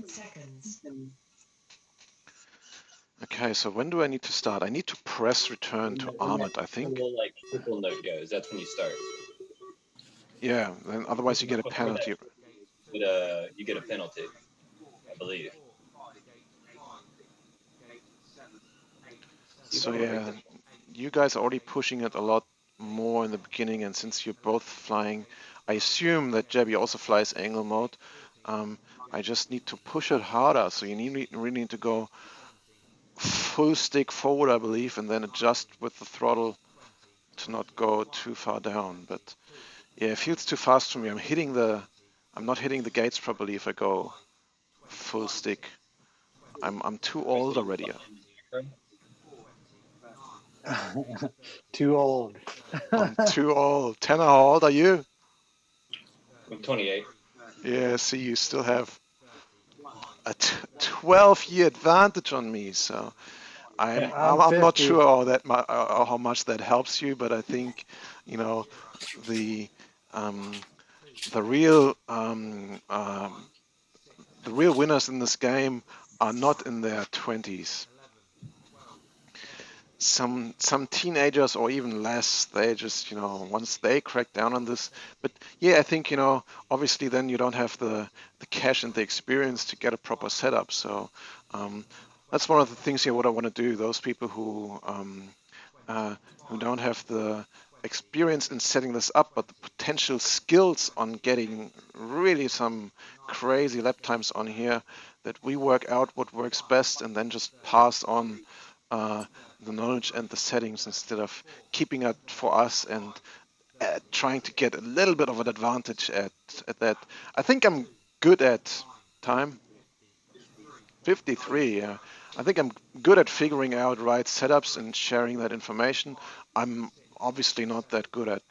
[SPEAKER 1] Okay, so when do I need to start? I need to press return to
[SPEAKER 6] When that
[SPEAKER 1] armored, I think.
[SPEAKER 6] little like triple note goes, that's when you start.
[SPEAKER 1] Yeah, then otherwise you get a
[SPEAKER 6] Before that,
[SPEAKER 1] penalty.
[SPEAKER 6] you get a penalty, I believe.
[SPEAKER 1] So yeah, you guys are already pushing it a lot more in the beginning, and since you're both flying, I assume that Jebby also flies angle mode. Um, I just need to push it harder, so you really need to go full stick forward, I believe, and then adjust with the throttle to not go too far down. But yeah, it feels too fast for me. I'm not hitting the gates properly if I go full stick. I'm too
[SPEAKER 6] Right, so
[SPEAKER 1] old
[SPEAKER 6] you
[SPEAKER 1] already.
[SPEAKER 6] fly in the
[SPEAKER 2] Too old.
[SPEAKER 1] I'm too old. Tanner, how old are you?
[SPEAKER 6] I'm 28.
[SPEAKER 1] Yeah, see, you still have a 12-year advantage on me. So I'm
[SPEAKER 2] I'm
[SPEAKER 1] I'm, I'm not
[SPEAKER 2] 50.
[SPEAKER 1] sure how much that helps you, but I think you know the um, the real the real winners in this game are not in their 20s. Some teenagers or even less, they just once they crack down on this. But yeah, I think obviously then you don't have the cash and the experience to get a proper setup. So um, that's one of the things here what I want to do. Those people who don't have the experience in setting this up, but the potential skills on getting really some crazy lap times on here, that we work out what works best and then just pass on uh, the knowledge and the settings instead of keeping it for us and trying to get a little bit of an advantage at that. I think I'm good at time. 53, yeah. I think I'm good at figuring out right setups and sharing that information. I'm obviously not that good at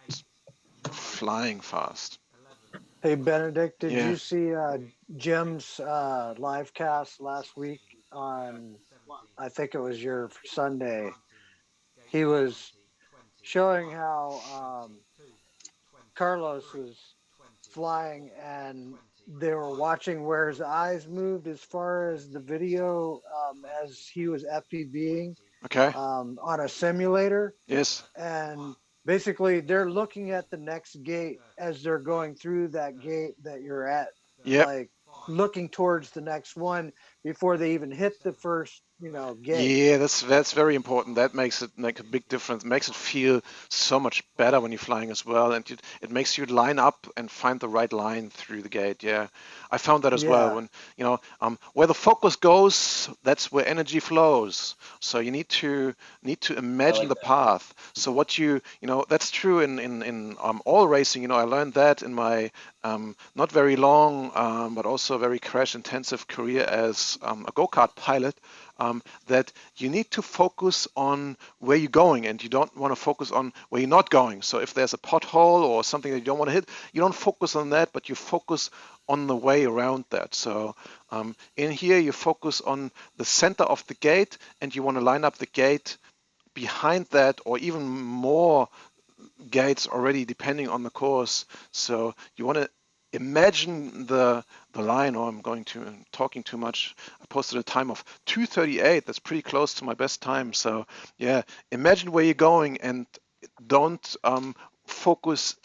[SPEAKER 1] flying fast.
[SPEAKER 2] Hey, Benedikt, did
[SPEAKER 1] Yeah.
[SPEAKER 2] you see Jim's live cast last week on, I think it was your Sunday? He was showing how Carlos was flying and they were watching where his eyes moved as far as the video as he was FPVing
[SPEAKER 1] Okay.
[SPEAKER 2] on a simulator.
[SPEAKER 1] Yes.
[SPEAKER 2] And basically, they're looking at the next gate as they're going through that gate that you're at,
[SPEAKER 1] Yep.
[SPEAKER 2] like looking towards the next one before they even hit the first, gate.
[SPEAKER 1] Yeah, that's very important. That makes it make a big difference. Makes it feel so much better when you're flying as well, and it makes you line up and find the right line through the gate. Yeah, I found that as well.
[SPEAKER 2] Yeah,
[SPEAKER 1] When where the focus goes, that's where energy flows. So you need to
[SPEAKER 6] I
[SPEAKER 1] imagine
[SPEAKER 6] like
[SPEAKER 1] the
[SPEAKER 6] that.
[SPEAKER 1] path. So what that's true in all racing. I learned that in my not very long but also very crash intensive career as a go-kart pilot, that you need to focus on where you're going and you don't want to focus on where you're not going. So if there's a pothole or something that you don't want to hit, you don't focus on that, but you focus on the way around that. So in here, you focus on the center of the gate and you want to line up the gate behind that or even more gates already depending on the course. So you want to imagine the line. Oh, I'm talking too much. I posted a time of 2:38. That's pretty close to my best time. So yeah, imagine where you're going and don't focus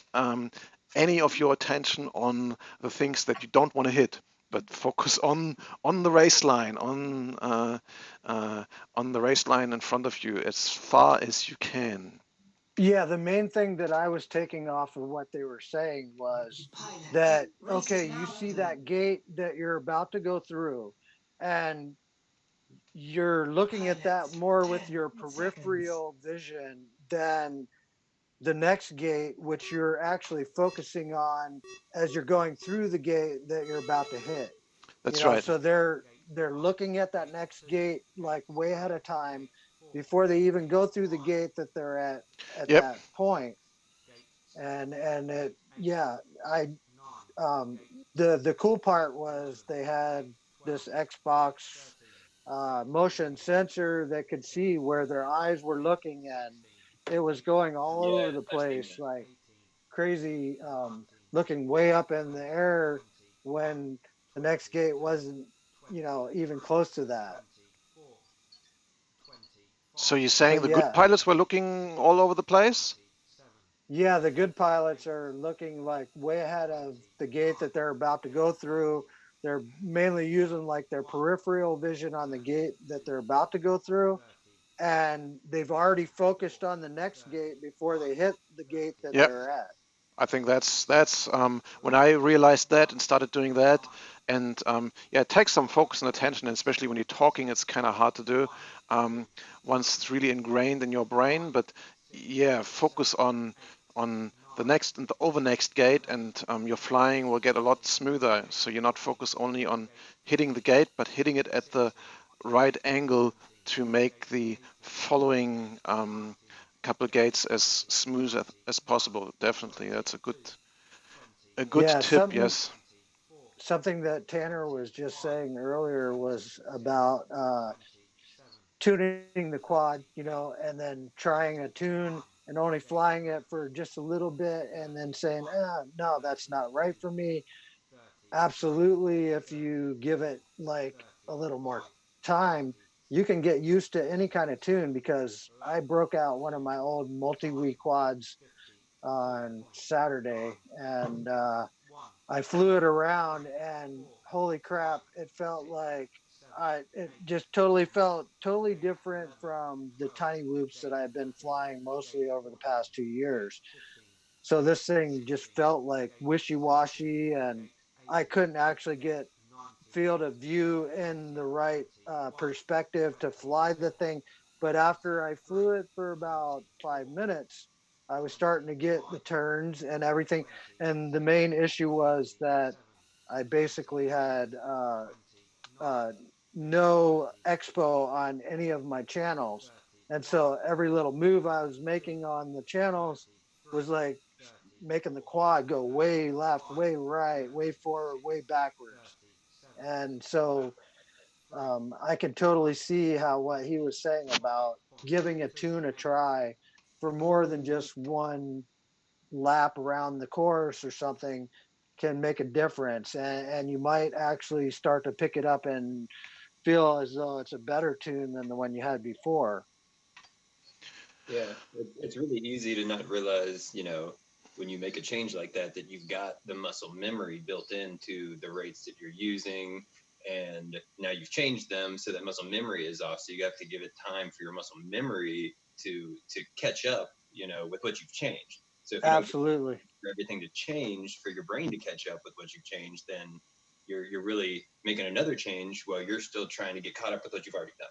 [SPEAKER 1] any of your attention on the things that you don't want to hit. But focus on the race line, on the race line in front of you as far as you can.
[SPEAKER 2] yeah. The main thing that I was taking off of what they were saying was
[SPEAKER 5] Pilots,
[SPEAKER 2] that,
[SPEAKER 5] race is
[SPEAKER 2] okay, you
[SPEAKER 5] now
[SPEAKER 2] see
[SPEAKER 5] open.
[SPEAKER 2] that gate that you're about to go through, and you're looking at that
[SPEAKER 5] Pilots,
[SPEAKER 2] more with
[SPEAKER 5] 10
[SPEAKER 2] your
[SPEAKER 5] seconds.
[SPEAKER 2] peripheral vision than the next gate, which you're actually focusing on as you're going through the gate that you're about to hit.
[SPEAKER 1] That's right.
[SPEAKER 2] So they're looking at that next gate like way ahead of time before they even go through the gate that they're at
[SPEAKER 1] Yep.
[SPEAKER 2] that point. And it, yeah, I the cool part was they had this Xbox motion sensor that could see where their eyes were looking, and it was going all
[SPEAKER 6] Yeah,
[SPEAKER 2] over the
[SPEAKER 6] I've seen
[SPEAKER 2] place
[SPEAKER 6] that.
[SPEAKER 2] like crazy, looking way up in the air when the next gate wasn't, even close to that.
[SPEAKER 1] So you're saying
[SPEAKER 2] But
[SPEAKER 1] the good
[SPEAKER 2] yeah,
[SPEAKER 1] pilots were looking all over the place?
[SPEAKER 2] yeah, the good pilots are looking like way ahead of the gate that they're about to go through. They're mainly using like their peripheral vision on the gate that they're about to go through, and they've already focused on the next gate before they hit the gate that
[SPEAKER 1] Yep.
[SPEAKER 2] they're at.
[SPEAKER 1] I think that's when I realized that and started doing that, and yeah, it takes some focus and attention, and especially when you're talking, it's kind of hard to do um, once it's really ingrained in your brain. But yeah, focus on the next and the over next gate, and your flying will get a lot smoother. So you're not focused only on hitting the gate, but hitting it at the right angle to make the following couple gates as smooth as possible. Definitely, that's a good
[SPEAKER 2] Yeah,
[SPEAKER 1] tip. Yes.
[SPEAKER 2] something that Tanner was just saying earlier was about tuning the quad, and then trying a tune and only flying it for just a little bit and then saying, no, that's not right for me. Absolutely, if you give it like a little more time, you can get used to any kind of tune because I broke out one of my old multi-wee quads on Saturday and I flew it around and holy crap, it felt like it just totally felt totally different from the tiny whoops that I've been flying mostly over the past 2 years. So this thing just felt like wishy-washy and I couldn't actually get field of view in the right perspective to fly the thing. But after I flew it for about 5 minutes, I was starting to get the turns and everything. And the main issue was that I basically had uh, no expo on any of my channels. And so every little move I was making on the channels was like making the quad go way left, way right, way forward, way backwards. And so I can totally see how what he was saying about giving a tune a try for more than just one lap around the course or something can make a difference. And you might actually start to pick it up and feel as though it's a better tune than the one you had before.
[SPEAKER 6] Yeah, it's really easy to not realize, when you make a change like that, that you've got the muscle memory built into the rates that you're using. And now you've changed them, so that muscle memory is off. So you have to give it time for your muscle memory to catch up, with what you've changed. So if you don't get
[SPEAKER 2] Absolutely.
[SPEAKER 6] for everything to change for your brain to catch up with what you've changed, then you're really making another change while you're still trying to get caught up with what you've already done.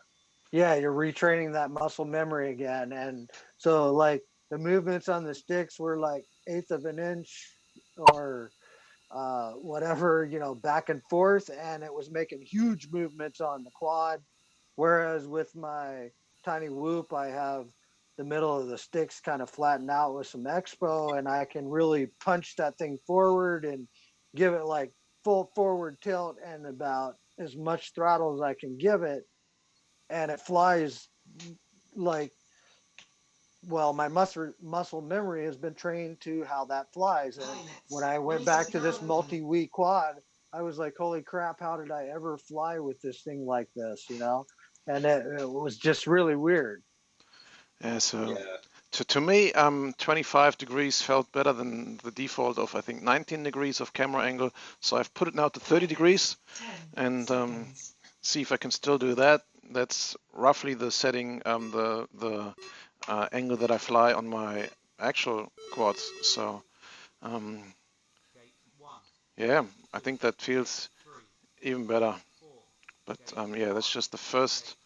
[SPEAKER 2] Yeah, you're retraining that muscle memory again. And so, like, the movements on the sticks were like eighth of an inch or whatever, back and forth, and it was making huge movements on the quad. Whereas with my tiny whoop, I have the middle of the sticks kind of flattened out with some expo, and I can really punch that thing forward and give it like full forward tilt and about as much throttle as I can give it, and it flies like well, my muscle memory has been trained to how that flies. And when
[SPEAKER 5] Pilots,
[SPEAKER 2] I went
[SPEAKER 5] race
[SPEAKER 2] back
[SPEAKER 5] is
[SPEAKER 2] to
[SPEAKER 5] now
[SPEAKER 2] this
[SPEAKER 5] over.
[SPEAKER 2] multi-week quad, I was like, holy crap, how did I ever fly with this thing like this? And it was just really weird.
[SPEAKER 1] Yeah. So
[SPEAKER 6] Yeah,
[SPEAKER 1] to me, 25 degrees felt better than the default of I think 19 degrees of camera angle. So I've put it now to 30 degrees,
[SPEAKER 5] Pilots, 10
[SPEAKER 1] and
[SPEAKER 5] seconds.
[SPEAKER 1] see if I can still do that. That's roughly the setting, the angle that I fly on my actual quads. So um, yeah, I think that feels even better. But yeah, that's just the first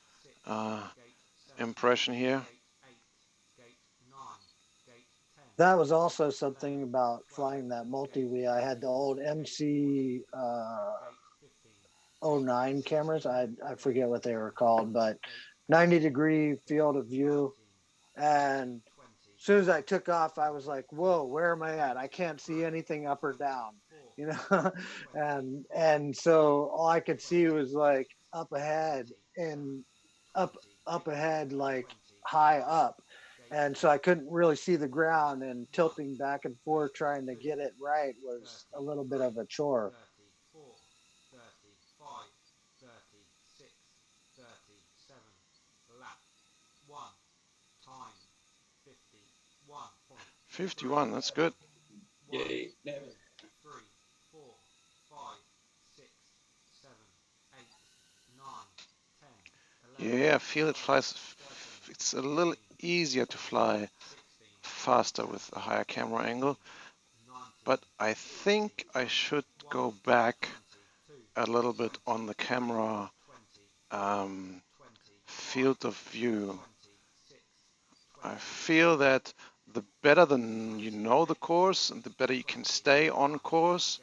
[SPEAKER 1] uh, impression here.
[SPEAKER 2] That was also something about flying that multi-wheel. I had the old MC '09 cameras. I forget what they were called, but 90-degree field of view. And as soon as I took off, I was like, "Whoa, where am I at? I can't see anything up or down," you know. And so all I could see was like up ahead and up up ahead, like high up, and so I couldn't really see the ground. And tilting back and forth trying to get it right was a little bit of a chore.
[SPEAKER 1] 51, that's good.
[SPEAKER 6] Yay.
[SPEAKER 4] 1, 2, 3, 4, 5, 6, 7, 8, 9, 10, 11,
[SPEAKER 1] Yeah, I feel it
[SPEAKER 4] 12,
[SPEAKER 1] flies.
[SPEAKER 4] 13,
[SPEAKER 1] It's a little
[SPEAKER 4] 14,
[SPEAKER 1] easier to
[SPEAKER 4] 15,
[SPEAKER 1] fly
[SPEAKER 4] 16,
[SPEAKER 1] faster
[SPEAKER 4] 17,
[SPEAKER 1] with a higher camera
[SPEAKER 4] 18,
[SPEAKER 1] angle,
[SPEAKER 4] 19,
[SPEAKER 1] but I
[SPEAKER 4] 20,
[SPEAKER 1] think I should
[SPEAKER 4] 21,
[SPEAKER 1] go back
[SPEAKER 4] 22,
[SPEAKER 1] a little bit
[SPEAKER 4] 23,
[SPEAKER 1] on the camera
[SPEAKER 4] 24, 25,
[SPEAKER 1] field of view.
[SPEAKER 4] 26,
[SPEAKER 1] I
[SPEAKER 4] 27,
[SPEAKER 1] feel that the better than you know the course and the better you can stay on course,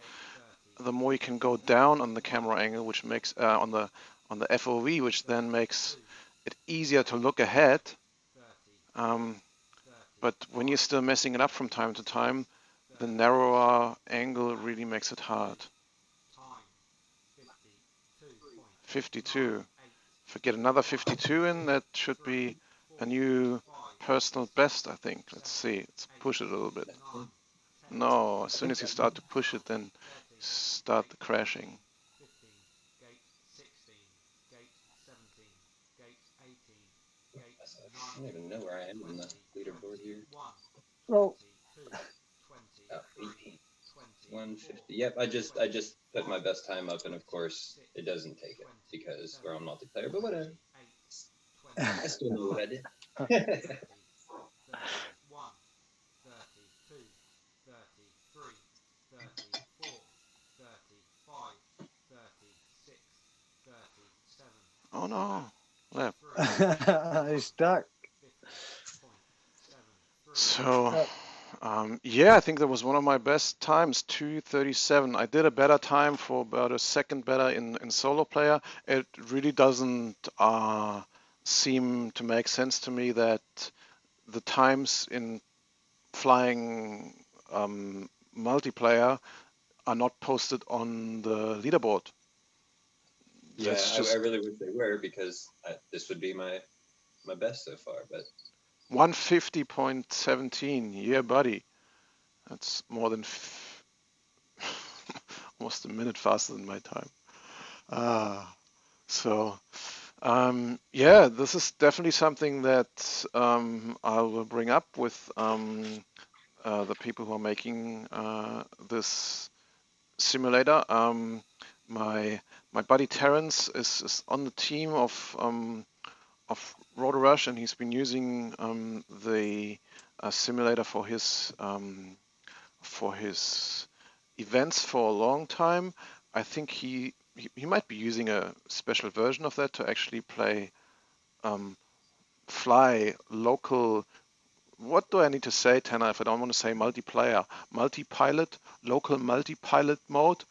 [SPEAKER 1] the more you can go down on the camera angle, which makes on the FOV, which then makes it easier to look ahead. But when you're still messing it up from time to time, the narrower angle really makes it hard.
[SPEAKER 4] time
[SPEAKER 1] 52.
[SPEAKER 4] 52.98.
[SPEAKER 1] If I get another 52 in, that should be a new personal best, I think. Let's see. Let's push it a little bit. No, as soon as you start to push it, then start the crashing.
[SPEAKER 4] 15, gate 16, gate 17, gate 18, gate
[SPEAKER 6] I don't
[SPEAKER 4] 19,
[SPEAKER 6] even know where I am in the
[SPEAKER 4] 20,
[SPEAKER 6] leaderboard here.
[SPEAKER 4] 21,
[SPEAKER 2] So
[SPEAKER 4] 22,
[SPEAKER 6] Oh,
[SPEAKER 4] 23,
[SPEAKER 6] 18.
[SPEAKER 4] 24,
[SPEAKER 6] 150. Yep, I just put my
[SPEAKER 4] 25,
[SPEAKER 6] best time up, and of course
[SPEAKER 4] 26,
[SPEAKER 6] it doesn't take it because
[SPEAKER 4] 27,
[SPEAKER 6] we're on multiplayer. But whatever.
[SPEAKER 4] 28,
[SPEAKER 6] I still know what I did.
[SPEAKER 4] 29, 30, 31, 32, 33, 34, 35, 36, 37,
[SPEAKER 1] Oh no, left.
[SPEAKER 4] 3,
[SPEAKER 2] I
[SPEAKER 4] 1,
[SPEAKER 2] stuck.
[SPEAKER 4] 50.73.
[SPEAKER 1] So, yeah, I think that was one of my best times, 2:37. I did a better time for about a second better in solo player. It really doesn't seem to make sense to me that the times in flying multiplayer are not posted on the leaderboard.
[SPEAKER 6] Yeah,
[SPEAKER 1] That's
[SPEAKER 6] I
[SPEAKER 1] just
[SPEAKER 6] really wish they were because this would be my best so far. But
[SPEAKER 1] 150.17. Yeah, buddy. That's more than almost a minute faster than my time. So yeah, this is definitely something that I will bring up with the people who are making this simulator. My my buddy Terence is on the team of Rotor Rush, and he's been using the simulator for his events for a long time. I think he might be using a special version of that to actually play um, fly local. What do I need to say, Tanner, if I don't want to say multiplayer? Multi-pilot, local multi-pilot mode.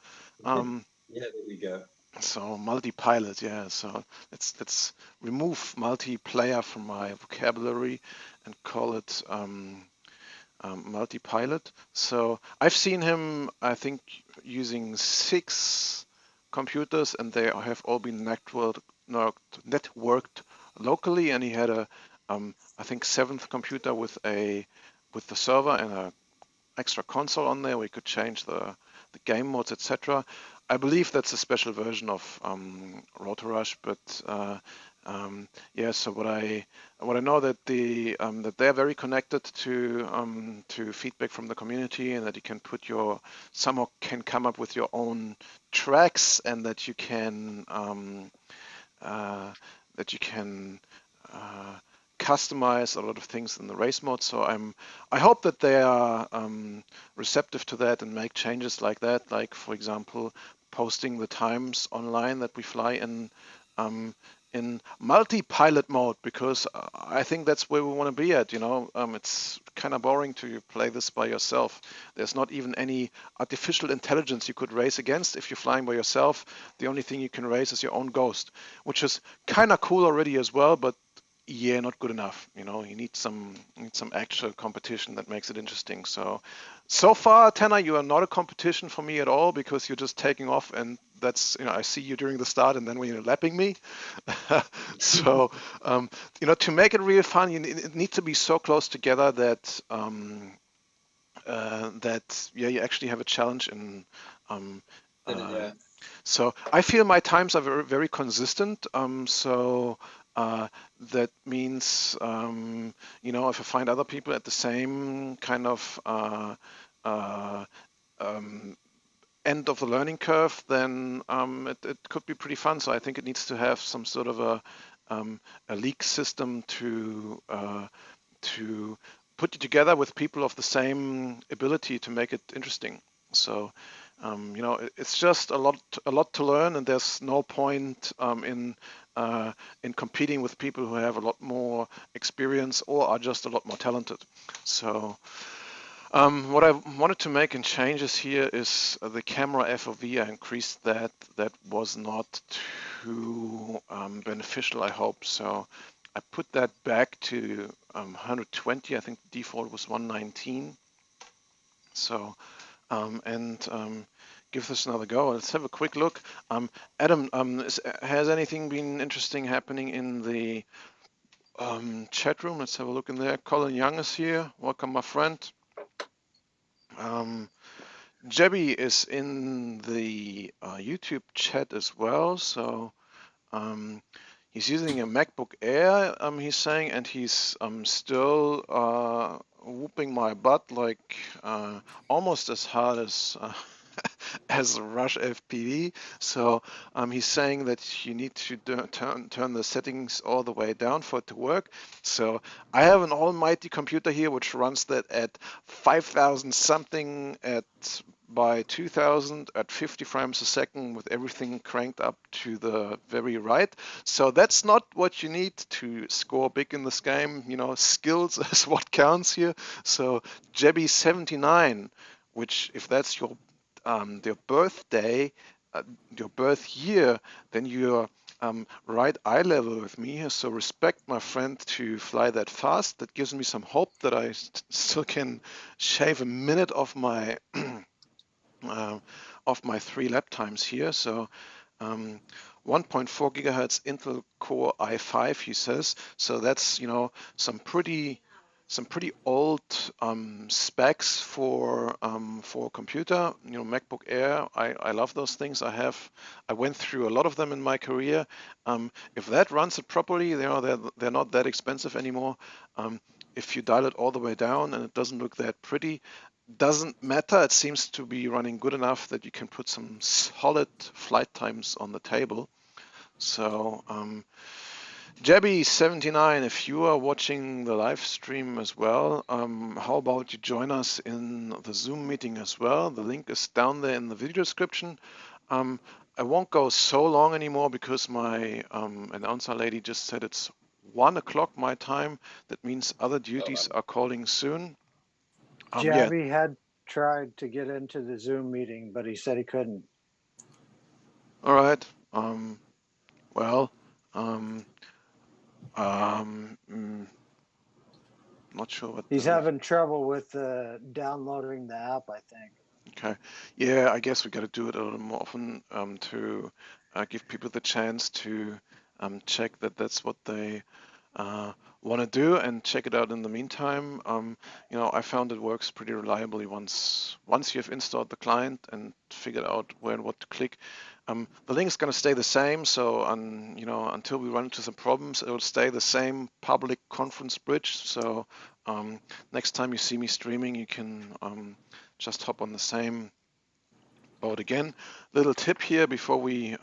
[SPEAKER 1] Um,
[SPEAKER 6] yeah, there we go.
[SPEAKER 1] so multi-pilot, yeah. So let's remove multiplayer from my vocabulary and call it multi-pilot. So I've seen him, I think, using 6 computers, and they have all been networked locally. And he had a, I think, 7th computer with the server and a extra console on there where you could change the game modes, etc. I believe that's a special version of Rotor Rush, but yeah. So what I know that that they're very connected to feedback from the community, and that you can put your somehow can come up with your own tracks, and that you can uh, that you can uh, customize a lot of things in the race mode. So I hope that they are receptive to that and make changes like that. Like for example, posting the times online that we fly um, in multi-pilot mode, because I think that's where we want to be at. It's kind of boring to play this by yourself. There's not even any artificial intelligence you could race against if you're flying by yourself. The only thing you can race is your own ghost, which is kind of cool already as well, but yeah, not good enough. You need some actual competition that makes it interesting. So far, Tanner, you are not a competition for me at all, because you're just taking off, and that's I see you during the start, and then when you're lapping me. So to make it real fun, it needs to be so close together that yeah, you actually have a challenge in. Um, uh,
[SPEAKER 6] Yeah.
[SPEAKER 1] so I feel my times are very, very consistent. So That means, if I find other people at the same kind of uh, um, end of the learning curve, then it could be pretty fun. So I think it needs to have some sort of a league system to put you together with people of the same ability to make it interesting. So, it's just a lot to learn, and there's no point in competing with people who have a lot more experience or are just a lot more talented. So, what I wanted to make in changes here is the camera FOV. I increased that. That was not too beneficial, I hope. So I put that back to 120. I think the default was 119. So, give this another go. Let's have a quick look. Adam, has anything been interesting happening in the chat room? Let's have a look in there. Colin Young is here. Welcome, my friend. Jebby is in the YouTube chat as well. So he's using a MacBook Air, he's saying, and he's still whooping my butt like almost as hard as as Rush FPV. So he's saying that you need to turn the settings all the way down for it to work. So I have an almighty computer here which runs that at 5,000 something by 2000 at 50 frames a second with everything cranked up to the very right. So that's not what you need to score big in this game. Skills is what counts here. So Jebby 79, which if that's your birthday, your birth year, then you're right eye level with me here. So respect, my friend, to fly that fast. That gives me some hope that I still can shave a minute off my of my 3 lap times here. So 1.4 gigahertz Intel Core i5, he says. So that's some pretty old specs for a computer. MacBook Air. I love those things. I went through a lot of them in my career. If that runs it properly, they're not that expensive anymore. If you dial it all the way down and it doesn't look that pretty, doesn't matter. It seems to be running good enough that you can put some solid flight times on the table. So, Jebby79, if you are watching the live stream as well, how about you join us in the Zoom meeting as well? The link is down there in the video description. I won't go so long anymore because my announcer lady just said it's 1 o'clock my time. That means other duties are calling soon. Yeah.
[SPEAKER 2] Jabby had tried to get into the Zoom meeting, but he said he couldn't.
[SPEAKER 1] All right. Well, not sure what
[SPEAKER 2] he's having trouble with downloading the app, I think.
[SPEAKER 1] Okay. Yeah, I guess we got to do it a little more often to give people the chance to check that that's what they want to do and check it out in the meantime. I found it works pretty reliably once you've installed the client and figured out where and what to click. The link is going to stay the same, so until we run into some problems, it will stay the same public conference bridge. So next time you see me streaming, you can just hop on the same boat again. Little tip here before we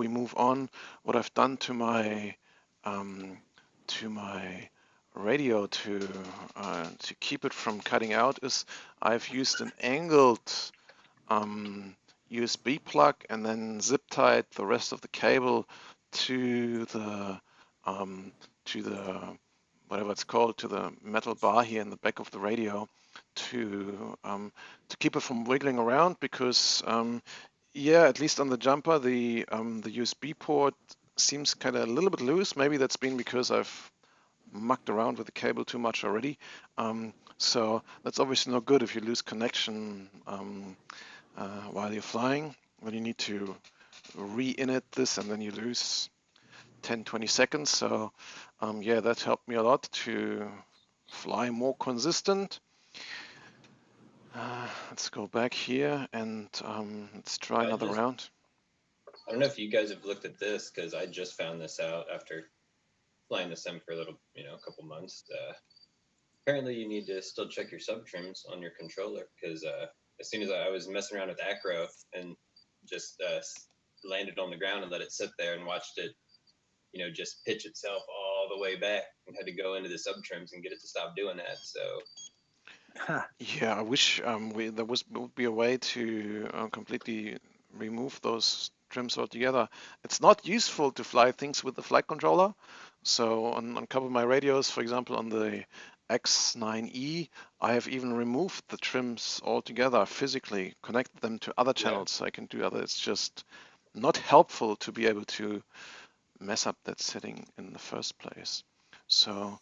[SPEAKER 1] move on. What I've done to my radio to keep it from cutting out is I've used an angled USB plug and then zip tied the rest of the cable to the whatever it's called, to the metal bar here in the back of the radio to keep it from wiggling around because yeah, at least on the jumper the USB port seems kind of a little bit loose. Maybe that's been because I've mucked around with the cable too much already. So that's obviously not good if you lose connection while you're flying. When you need to re-init this and then you lose 10-20 seconds. So yeah, that helped me a lot to fly more consistent. Let's go back here and let's try another round.
[SPEAKER 6] I don't know if you guys have looked at this, because I just found this out after flying the sim for a little, a couple months. Apparently, you need to still check your sub trims on your controller, because as soon as I was messing around with acro and just landed on the ground and let it sit there and watched it, just pitch itself all the way back, and had to go into the sub trims and get it to stop doing that. So
[SPEAKER 1] Yeah, I wish there would be a way to completely remove those trims altogether. It's not useful to fly things with the flight controller. So on a couple of my radios, for example, on the X9E, I have even removed the trims altogether physically, connected them to other
[SPEAKER 6] yeah,
[SPEAKER 1] channels so I can do other. It's just not helpful to be able to mess up that setting in the first place. So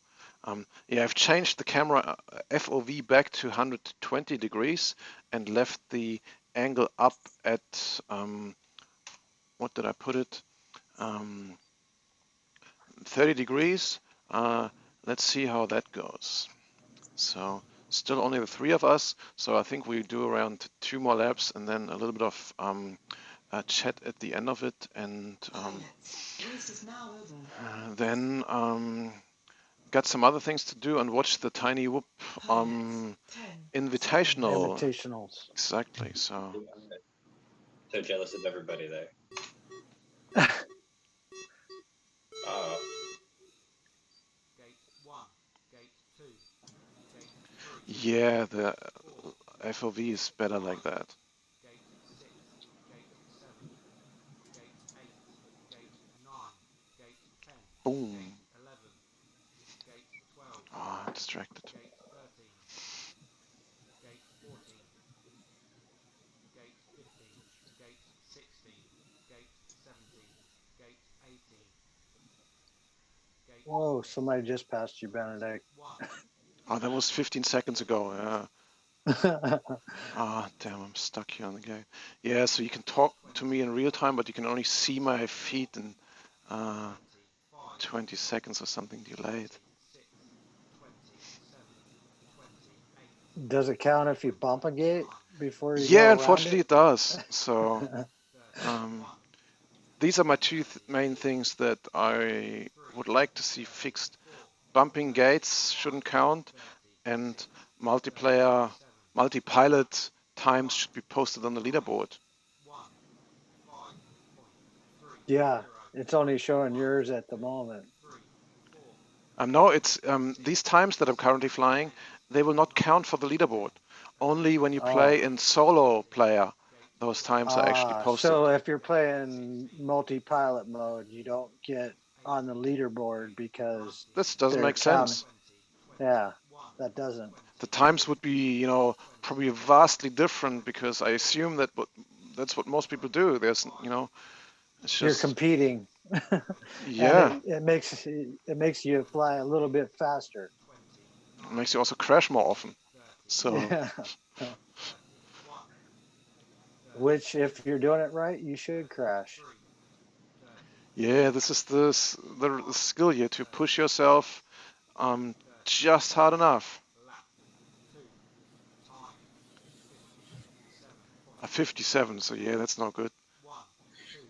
[SPEAKER 1] yeah, I've changed the camera FOV back to 120 degrees and left the angle up at, what did I put it? 30 degrees. Let's see how that goes. So still only the three of us. So I think we do around 2 more laps and then a little bit of chat at the end of it. And
[SPEAKER 5] Pilots, race is now over.
[SPEAKER 1] then got some other things to do and watch the Tiny Whoop
[SPEAKER 5] Pilots, 10, 7,
[SPEAKER 1] Invitational.
[SPEAKER 2] Invitationals.
[SPEAKER 1] Exactly. So
[SPEAKER 6] so jealous of everybody there.
[SPEAKER 4] Gate 1, Gate 2, Gate 3,
[SPEAKER 1] yeah, the
[SPEAKER 4] 4,
[SPEAKER 1] FOV is better like that.
[SPEAKER 4] Gate 6, Gate 7, Gate 8, Gate 9, Gate 10, Gate
[SPEAKER 1] Boom.
[SPEAKER 4] 11, Gate 12,
[SPEAKER 1] Ah, distracted.
[SPEAKER 4] Gate 13, Gate 14, Gate 15, Gate 16, Gate 17, Gate 18, Gate
[SPEAKER 2] Whoa,
[SPEAKER 4] 20,
[SPEAKER 2] somebody just passed you, Benedikt.
[SPEAKER 4] 1,
[SPEAKER 1] Oh, that was 15 seconds ago. Yeah. Ah, damn, I'm stuck here on the gate. Yeah, so you can talk to me in real time, but you can only see my feet in uh,
[SPEAKER 4] 25,
[SPEAKER 1] 20 seconds or something delayed.
[SPEAKER 4] 26, 27, 28,
[SPEAKER 2] Does it count if you
[SPEAKER 4] 29,
[SPEAKER 2] bump a gate before you go
[SPEAKER 1] Yeah,
[SPEAKER 2] around
[SPEAKER 1] unfortunately
[SPEAKER 2] it?
[SPEAKER 1] it does. So
[SPEAKER 4] 30,
[SPEAKER 1] um,
[SPEAKER 4] 1,
[SPEAKER 1] these are my
[SPEAKER 4] 2,
[SPEAKER 1] two main things that I
[SPEAKER 4] 3,
[SPEAKER 1] would like to see fixed.
[SPEAKER 4] 4,
[SPEAKER 1] Bumping
[SPEAKER 4] 35,
[SPEAKER 1] gates shouldn't count,
[SPEAKER 4] 36,
[SPEAKER 1] and multiplayer,
[SPEAKER 4] 37,
[SPEAKER 1] multi-pilot times
[SPEAKER 4] 1,
[SPEAKER 1] should be posted on the
[SPEAKER 4] 5,
[SPEAKER 1] leaderboard.
[SPEAKER 4] 1, 5.30,
[SPEAKER 2] Yeah, it's only showing yours at the moment.
[SPEAKER 4] 3, 4,
[SPEAKER 1] No,
[SPEAKER 4] 5,
[SPEAKER 1] it's
[SPEAKER 4] 6,
[SPEAKER 1] these times that I'm currently
[SPEAKER 4] 7,
[SPEAKER 1] flying,
[SPEAKER 4] 8,
[SPEAKER 1] they will not
[SPEAKER 4] 9,
[SPEAKER 1] count for the
[SPEAKER 4] 10,
[SPEAKER 1] leaderboard. Only
[SPEAKER 4] 11,
[SPEAKER 1] when you
[SPEAKER 2] Oh,
[SPEAKER 1] play in solo player,
[SPEAKER 4] Gate
[SPEAKER 1] those
[SPEAKER 4] 14,
[SPEAKER 1] times are actually posted.
[SPEAKER 2] so if you're playing
[SPEAKER 4] 16,
[SPEAKER 2] multi-pilot mode,
[SPEAKER 4] 17,
[SPEAKER 2] you don't get
[SPEAKER 4] 18,
[SPEAKER 2] on the leaderboard because
[SPEAKER 4] 19,
[SPEAKER 1] This doesn't
[SPEAKER 2] they're
[SPEAKER 1] make
[SPEAKER 4] 20,
[SPEAKER 2] counting.
[SPEAKER 1] sense.
[SPEAKER 4] 20,
[SPEAKER 2] Yeah,
[SPEAKER 4] 21,
[SPEAKER 2] that doesn't.
[SPEAKER 4] 20,
[SPEAKER 1] The times would be,
[SPEAKER 4] 20,
[SPEAKER 1] probably vastly different
[SPEAKER 4] 21,
[SPEAKER 1] because I assume that that's what most people do.
[SPEAKER 4] 22,
[SPEAKER 1] There's,
[SPEAKER 4] 5,
[SPEAKER 1] it's
[SPEAKER 2] You're
[SPEAKER 4] 4,
[SPEAKER 1] just,
[SPEAKER 2] competing,
[SPEAKER 4] 3,
[SPEAKER 2] and
[SPEAKER 4] 2,
[SPEAKER 1] yeah,
[SPEAKER 2] it makes you fly a little bit faster.
[SPEAKER 4] 20,
[SPEAKER 1] it
[SPEAKER 4] 9,
[SPEAKER 1] makes you also crash more often.
[SPEAKER 4] 30,
[SPEAKER 1] So,
[SPEAKER 4] 10,
[SPEAKER 2] Yeah,
[SPEAKER 4] 31, 30,
[SPEAKER 2] which if you're doing it right, you should crash.
[SPEAKER 4] 33, 30,
[SPEAKER 1] yeah, this is the
[SPEAKER 4] 31,
[SPEAKER 1] skill here to
[SPEAKER 4] 30,
[SPEAKER 1] push yourself
[SPEAKER 4] 30,
[SPEAKER 1] just hard enough.
[SPEAKER 4] lap 2, time
[SPEAKER 1] 57,
[SPEAKER 4] 57.5,
[SPEAKER 1] so yeah, that's not good.
[SPEAKER 4] 1, 2,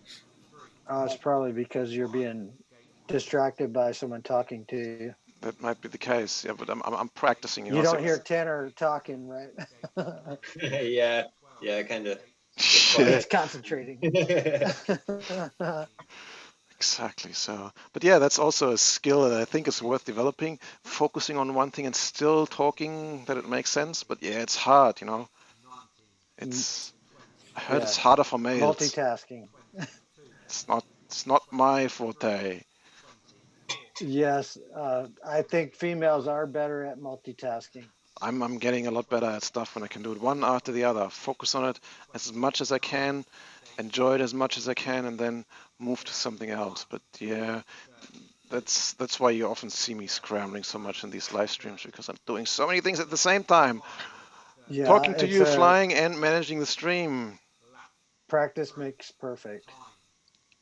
[SPEAKER 4] 3,
[SPEAKER 2] It's probably because
[SPEAKER 4] 4,
[SPEAKER 2] you're
[SPEAKER 4] 5,
[SPEAKER 2] being
[SPEAKER 4] Gate 1,
[SPEAKER 2] distracted by someone
[SPEAKER 4] Gate
[SPEAKER 2] talking to you.
[SPEAKER 4] 2,
[SPEAKER 1] That might be the case. Yeah, but I'm
[SPEAKER 4] Gate
[SPEAKER 1] practicing.
[SPEAKER 2] You
[SPEAKER 1] I
[SPEAKER 2] don't
[SPEAKER 1] said,
[SPEAKER 2] hear
[SPEAKER 4] 6,
[SPEAKER 2] Tanner talking, right?
[SPEAKER 4] Gate 3,
[SPEAKER 6] yeah,
[SPEAKER 4] Gate 12,
[SPEAKER 6] yeah, kind of
[SPEAKER 4] Gate
[SPEAKER 6] get
[SPEAKER 4] 13,
[SPEAKER 1] yeah,
[SPEAKER 2] He's
[SPEAKER 6] quiet.
[SPEAKER 2] concentrating.
[SPEAKER 4] Gate 14,
[SPEAKER 1] exactly. So, but yeah, that's also a skill that I think is worth developing. Focusing on one thing and still talking that it makes sense. But yeah, it's hard.
[SPEAKER 4] Gate 19,
[SPEAKER 1] It's
[SPEAKER 4] Gate
[SPEAKER 1] I
[SPEAKER 4] 20,
[SPEAKER 1] heard
[SPEAKER 2] Yeah,
[SPEAKER 1] it's harder for males.
[SPEAKER 2] multitasking.
[SPEAKER 4] 22,
[SPEAKER 1] It's not my
[SPEAKER 4] 23,
[SPEAKER 1] forte.
[SPEAKER 4] 24,
[SPEAKER 2] Yes, I think
[SPEAKER 4] 25,
[SPEAKER 2] females are better at multitasking.
[SPEAKER 1] I'm getting a lot better at stuff when I can do it one after the other. Focus on it as much as I can, enjoy it as much as I can, and then move to something else. But yeah, that's why you often see me scrambling so much in these live streams because I'm doing so many things at the same time.
[SPEAKER 2] Yeah,
[SPEAKER 1] Talking to
[SPEAKER 2] it's
[SPEAKER 1] you,
[SPEAKER 2] a
[SPEAKER 1] flying, and managing the stream.
[SPEAKER 4] lap
[SPEAKER 2] practice
[SPEAKER 4] 3,
[SPEAKER 2] makes perfect.
[SPEAKER 4] time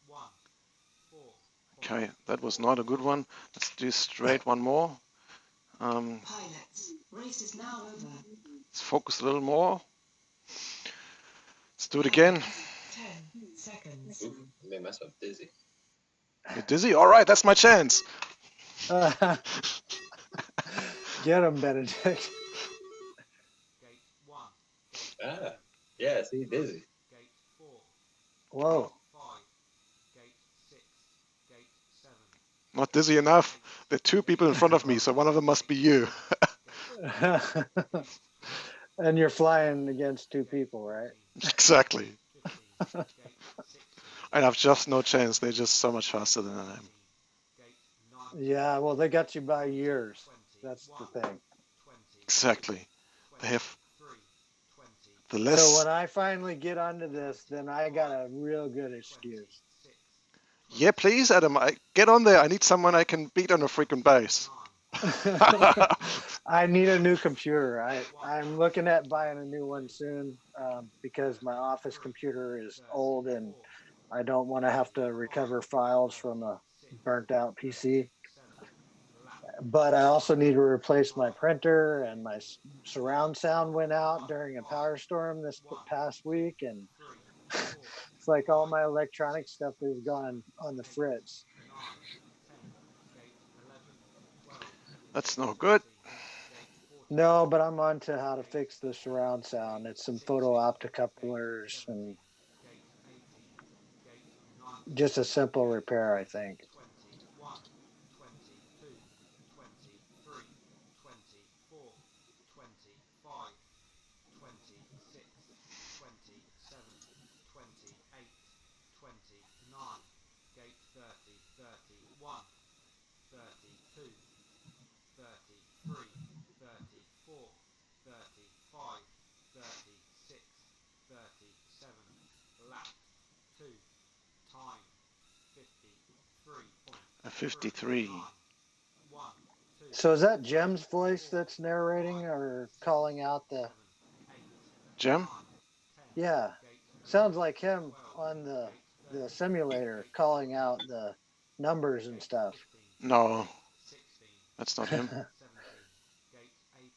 [SPEAKER 4] 1,
[SPEAKER 1] Okay, that was not a good
[SPEAKER 4] 4.5,
[SPEAKER 1] one. Let's do straight one more.
[SPEAKER 5] Pilots, race is now over.
[SPEAKER 1] Let's focus a little more. Let's do it again.
[SPEAKER 5] Pilots, 10 seconds.
[SPEAKER 6] Oof, I may mess up Dizzy.
[SPEAKER 1] You're dizzy? All right, that's my chance.
[SPEAKER 2] Get him, Benedict.
[SPEAKER 4] Gate 1, Gate 2,
[SPEAKER 6] Ah, yeah, see, Dizzy.
[SPEAKER 4] Gate 4,
[SPEAKER 2] Whoa.
[SPEAKER 4] Gate 5, Gate 6, Gate 7,
[SPEAKER 1] Not dizzy enough. There are two people in front of me, so one of them must be you.
[SPEAKER 2] And you're flying against two people, right?
[SPEAKER 1] Exactly.
[SPEAKER 4] 15, Gate 16,
[SPEAKER 1] And I've just no chance. They're just so much faster than I am.
[SPEAKER 4] Gate 19,
[SPEAKER 2] Yeah, well, they got you by years.
[SPEAKER 4] 20,
[SPEAKER 2] That's
[SPEAKER 4] 1,
[SPEAKER 2] the thing.
[SPEAKER 4] 20,
[SPEAKER 1] Exactly. They have
[SPEAKER 4] 23, 20,
[SPEAKER 1] the
[SPEAKER 2] So
[SPEAKER 1] less.
[SPEAKER 2] when I finally get onto this, then I got a real good excuse.
[SPEAKER 4] 26,
[SPEAKER 1] Yeah, please, Adam. Get on there. I need someone I can beat on a freaking base.
[SPEAKER 4] 9,
[SPEAKER 2] I need a new computer. I'm looking at buying a new one soon because my office computer is old and I don't want to have to recover files from a burnt out PC. But I also need to replace my printer, and my surround sound went out during a power storm this past week, and it's like all my electronic stuff is gone on the fritz.
[SPEAKER 4] 9, 10, Gate 11, 12,
[SPEAKER 1] That's no good.
[SPEAKER 4] Gate 14,
[SPEAKER 2] No, but I'm on to how to fix the surround sound. It's some photo optic couplers and
[SPEAKER 4] Gate 18, Gate 19,
[SPEAKER 2] just a simple repair, I think.
[SPEAKER 4] 21, 22, 23, 24, 25, 26, 27, 28, 29, Gate 30, 31, 32, 33, 34, 35, 36, 37, lap 2, time 53.9,
[SPEAKER 1] 53.
[SPEAKER 4] 1, 2,
[SPEAKER 2] So is that Jem's voice that's narrating or calling out
[SPEAKER 4] 7,
[SPEAKER 2] the?
[SPEAKER 4] 8,
[SPEAKER 1] Jem?
[SPEAKER 4] 9, 10,
[SPEAKER 2] Yeah,
[SPEAKER 4] Gate 11,
[SPEAKER 2] sounds like him
[SPEAKER 4] 12,
[SPEAKER 2] on the
[SPEAKER 4] Gate
[SPEAKER 2] the
[SPEAKER 4] 13,
[SPEAKER 2] simulator
[SPEAKER 4] Gate
[SPEAKER 2] calling
[SPEAKER 4] 14,
[SPEAKER 2] out the numbers and
[SPEAKER 4] Gate
[SPEAKER 2] stuff.
[SPEAKER 4] 15,
[SPEAKER 1] No,
[SPEAKER 4] Gate 16,
[SPEAKER 1] that's not him.
[SPEAKER 4] Gate 17, Gate 18,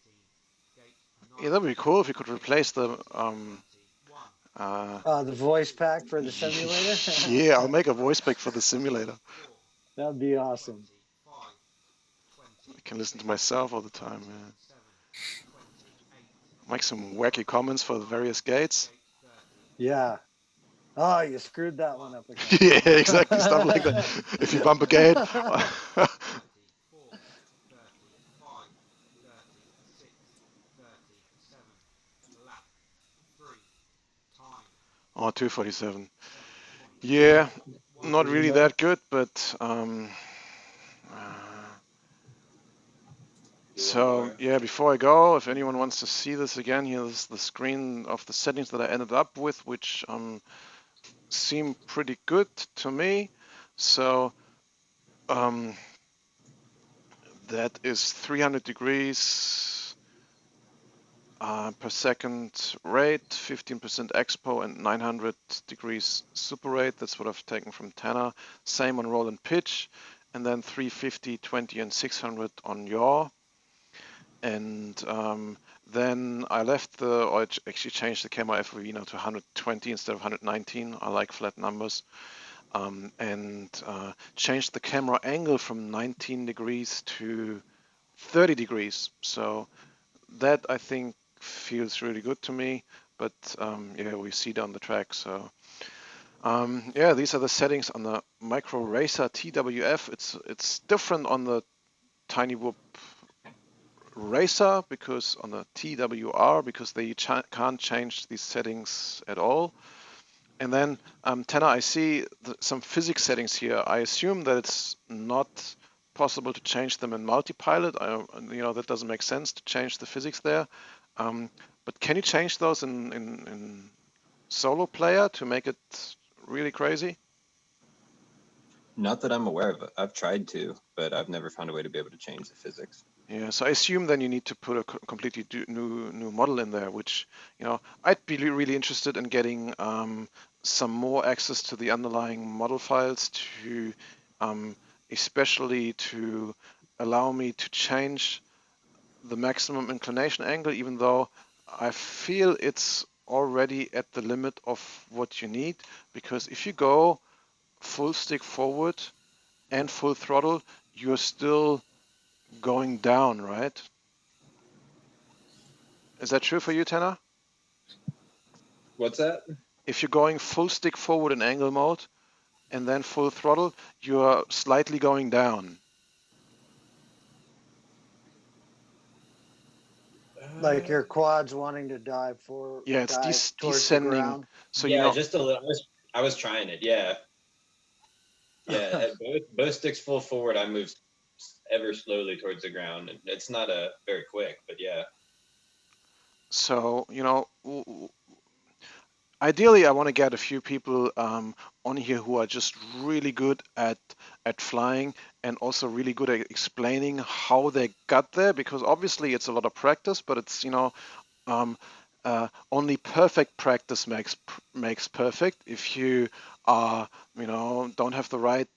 [SPEAKER 4] Gate
[SPEAKER 1] Yeah, that'd
[SPEAKER 4] 19,
[SPEAKER 1] be cool if you could
[SPEAKER 4] Gate
[SPEAKER 1] replace the
[SPEAKER 4] 20, 21,
[SPEAKER 1] uh
[SPEAKER 2] The voice
[SPEAKER 4] 22,
[SPEAKER 2] pack for the simulator.
[SPEAKER 4] 23,
[SPEAKER 1] yeah, I'll make a voice pack for the
[SPEAKER 4] 24,
[SPEAKER 1] simulator.
[SPEAKER 2] That'd be awesome.
[SPEAKER 4] 25,
[SPEAKER 1] I can listen to myself all the time, yeah.
[SPEAKER 4] 27, 28,
[SPEAKER 1] Make some wacky comments for the
[SPEAKER 4] 29,
[SPEAKER 1] various gates.
[SPEAKER 4] Gate 30,
[SPEAKER 2] Yeah. Oh, you screwed that one up again.
[SPEAKER 1] Yeah, exactly, stuff like that. If you bump a gate.
[SPEAKER 4] 34, 35, 36, 37, lap 3, time
[SPEAKER 1] Oh, 247.
[SPEAKER 4] 7.1,
[SPEAKER 1] Yeah,
[SPEAKER 4] 1,
[SPEAKER 1] not really
[SPEAKER 2] Nope.
[SPEAKER 1] that good, but so
[SPEAKER 6] Doable.
[SPEAKER 1] yeah, before I go, if anyone wants to see this again, here's the screen of the settings that I ended up with, which seem pretty good to me. So um, that is 300 degrees per second rate, 15% expo, and 900 degrees super rate. That's what I've taken from Tanner. Same on roll and pitch, and then 350, 20, and 600 on yaw. And then I left or actually changed the camera FOV now to 120 instead of 119. I like flat numbers. And changed the camera angle from 19 degrees to 30 degrees. So that I think feels really good to me. But yeah, we see down the track. So yeah, these are the settings on the Micro Racer TWF. It's different on the Tiny Whoop Racer because on the TWR because they can't change these settings at all. And then Tanner, I see some physics settings here. I assume that it's not possible to change them in multi-pilot. That doesn't make sense to change the physics there. But can you change those in solo player to make it really crazy?
[SPEAKER 6] Not that I'm aware of. I've tried to, but I've never found a way to be able to change the physics.
[SPEAKER 1] Yeah, so I assume then you need to put a completely new model in there, which I'd be really interested in getting some more access to the underlying model files to especially to allow me to change the maximum inclination angle, even though I feel it's already at the limit of what you need, because if you go full stick forward and full throttle, you're still going down, right? Is that true for you, Tanner?
[SPEAKER 6] What's that?
[SPEAKER 1] If you're going full stick forward in angle mode and then full throttle, you're slightly going down.
[SPEAKER 2] Like your quads wanting to dive
[SPEAKER 1] Yeah, it's
[SPEAKER 2] towards the
[SPEAKER 1] descending.
[SPEAKER 2] ground.
[SPEAKER 1] So,
[SPEAKER 6] Yeah, just a little. I was trying it. Yeah, yeah. At both sticks full forward, I move ever slowly towards the ground. It's not a very quick, but yeah.
[SPEAKER 1] so ideally, I want to get a few people on here who are just really good at flying and also really good at explaining how they got there, because obviously it's a lot of practice, but it's um, only perfect practice makes perfect. If you are don't have the right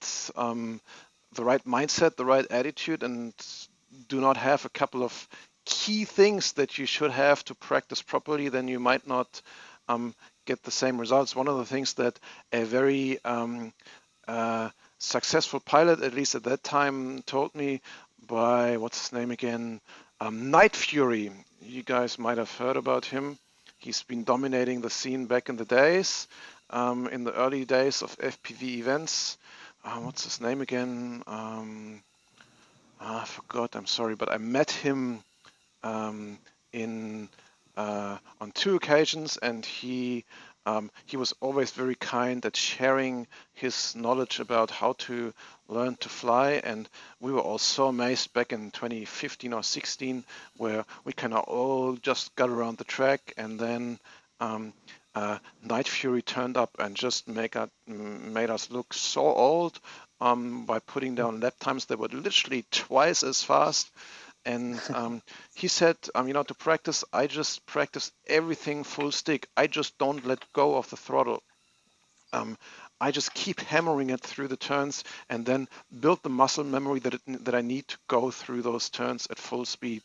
[SPEAKER 1] mindset, the right attitude, and do not have a couple of key things that you should have to practice properly, then you might not get the same results. One of the things that a very uh, successful pilot, at least at that time, told me by, what's his name again? Night Fury. You guys might have heard about him. He's been dominating the scene back in the days, in the early days of FPV events. What's his name again? I forgot. I'm sorry, but I met him in on 2 occasions, and he was always very kind at sharing his knowledge about how to learn to fly. And we were all so amazed back in 2015 or 16, where we kind of all just got around the track, and then Night Fury turned up and just made us look so old by putting down lap times that were literally twice as fast. And he said, to practice, I just practice everything full stick. I just don't let go of the throttle. Um, I just keep hammering it through the turns and then build the muscle memory that I need to go through those turns at full speed.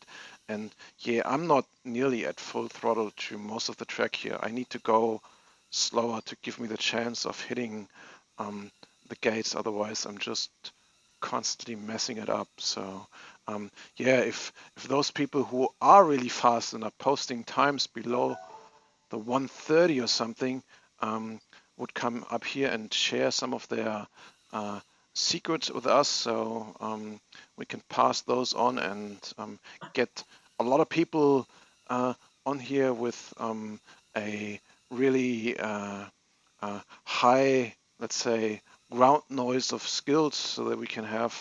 [SPEAKER 1] And yeah, I'm not nearly at full throttle to most of the track here. I need to go slower to give me the chance of hitting the gates. Otherwise, I'm just constantly messing it up. So yeah, if those people who are really fast and are posting times below the 130 or something would come up here and share some of their uh, secrets with us, so we can pass those on and get a lot of people on here with a really high, let's say, ground noise of skills, so that we can have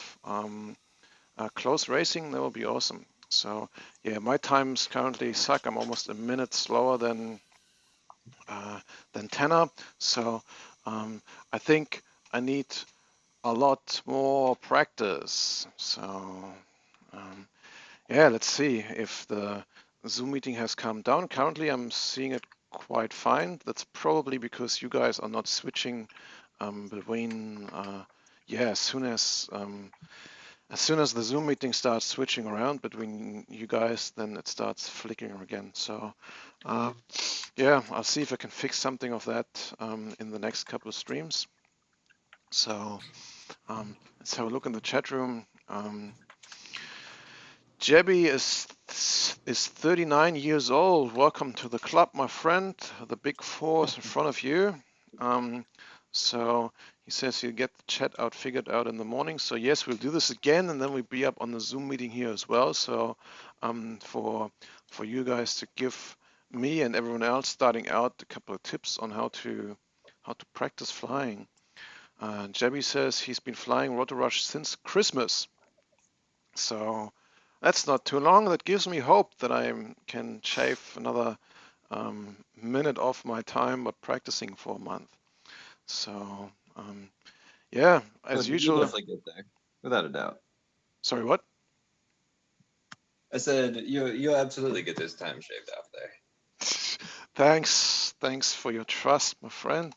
[SPEAKER 1] close racing. That will be awesome. So yeah, my times currently suck. I'm almost a minute slower than Tanner. So I think I need a lot more practice. So yeah, let's see if the Zoom meeting has come down. Currently, I'm seeing it quite fine. That's probably because you guys are not switching between. Yeah, as soon as the Zoom meeting starts switching around between you guys, then it starts flickering again. So yeah, I'll see if I can fix something of that in the next couple of streams. So let's have a look in the chat room. Jebby is 39 years old. Welcome to the club, my friend. The big four is in front of you. So he says he'll get the chat figured out in the morning. So yes, we'll do this again, and then we'll be up on the Zoom meeting here as well. So for you guys to give me and everyone else starting out a couple of tips on how to practice flying. Jebby says he's been flying Rotor Rush since Christmas. So that's not too long. That gives me hope that I can shave another minute off my time by practicing for a month. So yeah, as
[SPEAKER 6] You'll
[SPEAKER 1] usual.
[SPEAKER 6] definitely get there, without a doubt.
[SPEAKER 1] Sorry, what?
[SPEAKER 6] I said you'll absolutely get this time shaved off there.
[SPEAKER 1] Thanks for your trust, my friend.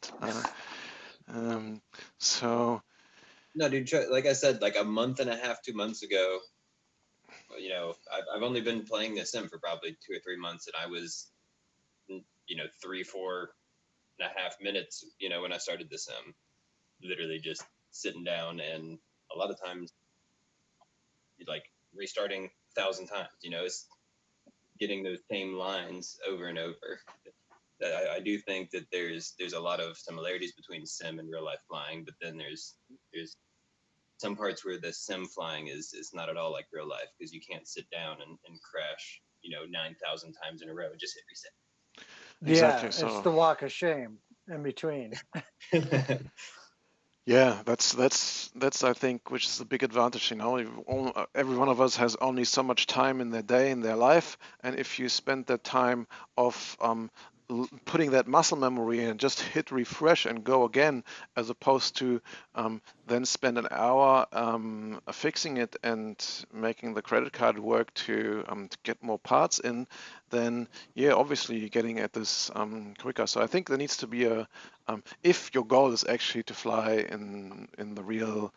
[SPEAKER 1] So
[SPEAKER 6] No, dude, like I said, like a month and a half, 2 months ago, I've only been playing this sim for probably 2 or 3 months, and I was, 3-4.5 minutes, when I started the sim, literally just sitting down, and a lot of times like restarting 1,000 times, it's getting those same lines over and over. I do think that there's a lot of similarities between sim and real life flying, but then there's some parts where the sim flying is not at all like real life, because you can't sit down and crash 9,000 times in a row and just hit reset.
[SPEAKER 1] Exactly.
[SPEAKER 2] Yeah, it's
[SPEAKER 1] So
[SPEAKER 2] the walk of shame in between.
[SPEAKER 1] yeah, that's I think which is the big advantage. Every one of us has only so much time in their day in their life, and if you spend that time of putting that muscle memory in and just hit refresh and go again, as opposed to then spend an hour fixing it and making the credit card work to get more parts in, then yeah, obviously you're getting at this quicker. So I think there needs to be if your goal is actually to fly in the real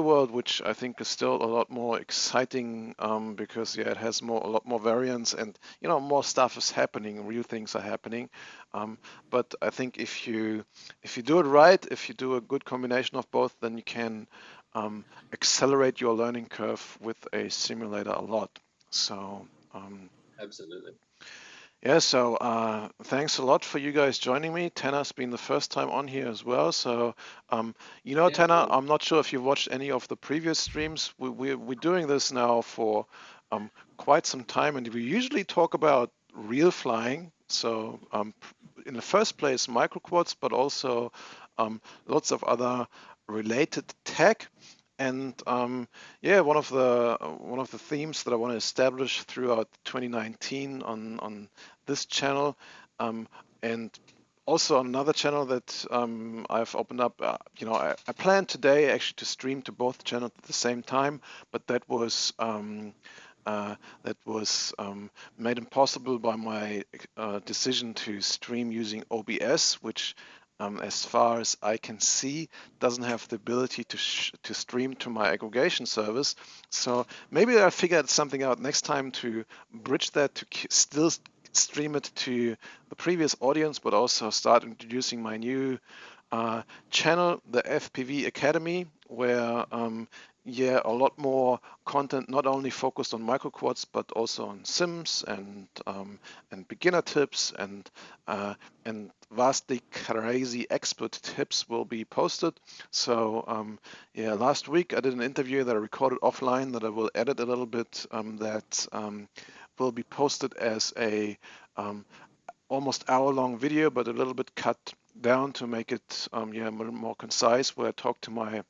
[SPEAKER 1] world, which I think is still a lot more exciting because yeah, it has a lot more variance, and more stuff is happening, real things are happening. But I think if you do it right, if you do a good combination of both, then you can accelerate your learning curve with a simulator a lot. So.
[SPEAKER 6] Absolutely.
[SPEAKER 1] Yeah, so thanks a lot for you guys joining me. Tanner's been the first time on here as well. So,
[SPEAKER 6] Yeah,
[SPEAKER 1] Tanner,
[SPEAKER 6] absolutely.
[SPEAKER 1] I'm not sure if you've watched any of the previous streams. We're doing this now for quite some time, and we usually talk about real flying. So, in the first place, microquads, but also lots of other related tech. And yeah, one of the themes that I want to establish throughout 2019 on this channel, and also another channel that I've opened up. I planned today actually to stream to both channels at the same time, but that was made impossible by my decision to stream using OBS, which, as far as I can see, doesn't have the ability to stream to my aggregation service. So maybe I'll figure something out next time to bridge that to still stream it to the previous audience, but also start introducing my new channel, the FPV Academy, where yeah, a lot more content, not only focused on microquads, but also on sims and beginner tips and vastly crazy expert tips will be posted. So yeah, last week I did an interview that I recorded offline that I will edit a little bit that will be posted as a almost hour-long video, but a little bit cut down to make it yeah, a little more concise. Where I talked to my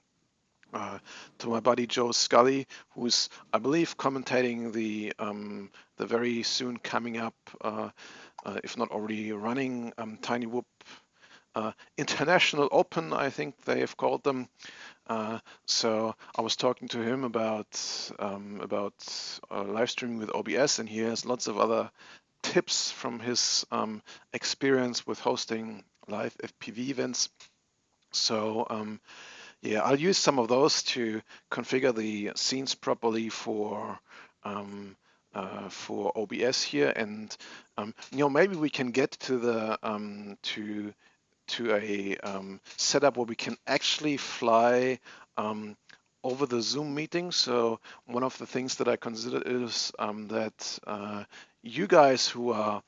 [SPEAKER 1] buddy Joe Scully, who's I believe commentating the very soon coming up, if not already running, Tiny Whoop International Open, I think they have called them. So I was talking to him about live streaming with OBS, and he has lots of other tips from his experience with hosting live FPV events. So yeah, I'll use some of those to configure the scenes properly for OBS here, and maybe we can get to the to a setup where we can actually fly over the Zoom meeting. So one of the things that I consider is that you guys who are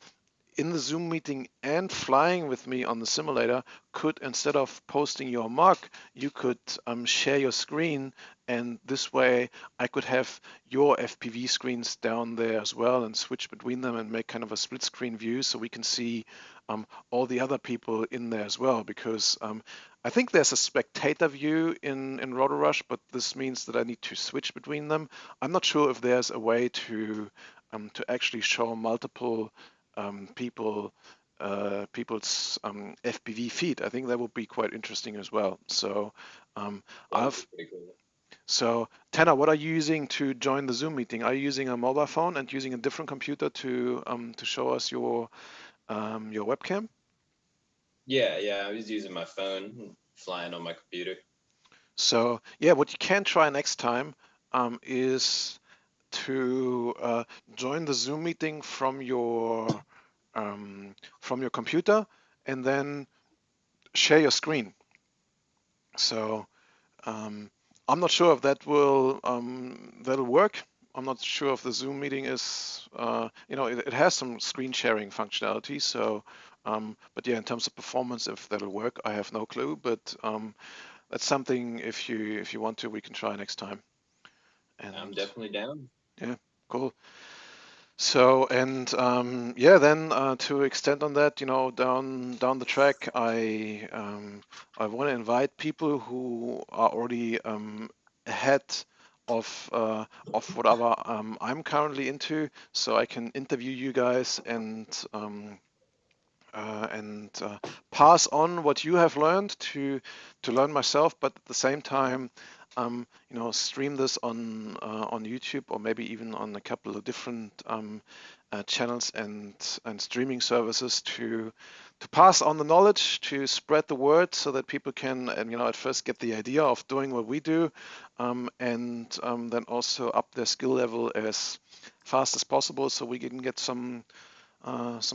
[SPEAKER 1] in the Zoom meeting and flying with me on the simulator could, instead of posting your mark, you could share your screen, and this way I could have your FPV screens down there as well and switch between them and make kind of a split screen view so we can see all the other people in there as well, because I think there's a spectator view in Rotor Rush, but this means that I need to switch between them. I'm not sure if there's a way to actually show multiple people's FPV feed. I think that would be quite interesting as well. So
[SPEAKER 6] That would
[SPEAKER 1] I've
[SPEAKER 6] be pretty cool.
[SPEAKER 1] so Tanner, what are you using to join the Zoom meeting? Are you using a mobile phone and using a different computer to show us your webcam?
[SPEAKER 6] Yeah, I was using my phone, flying on my computer.
[SPEAKER 1] So yeah, what you can try next time is to join the Zoom meeting from your from your computer and then share your screen. So I'm not sure if that'll work. I'm not sure if the Zoom meeting is, it has some screen sharing functionality. So, but yeah, in terms of performance, if that'll work, I have no clue. But that's something if you want to, we can try next time. And
[SPEAKER 6] I'm definitely down.
[SPEAKER 1] yeah, cool. So and yeah, then to extend on that, down the track, I want to invite people who are already ahead of whatever I'm currently into, so I can interview you guys and pass on what you have learned to learn myself, but at the same time, stream this on YouTube or maybe even on a couple of different channels and streaming services to pass on the knowledge, to spread the word, so that people can and at first get the idea of doing what we do, and then also up their skill level as fast as possible, so we can get some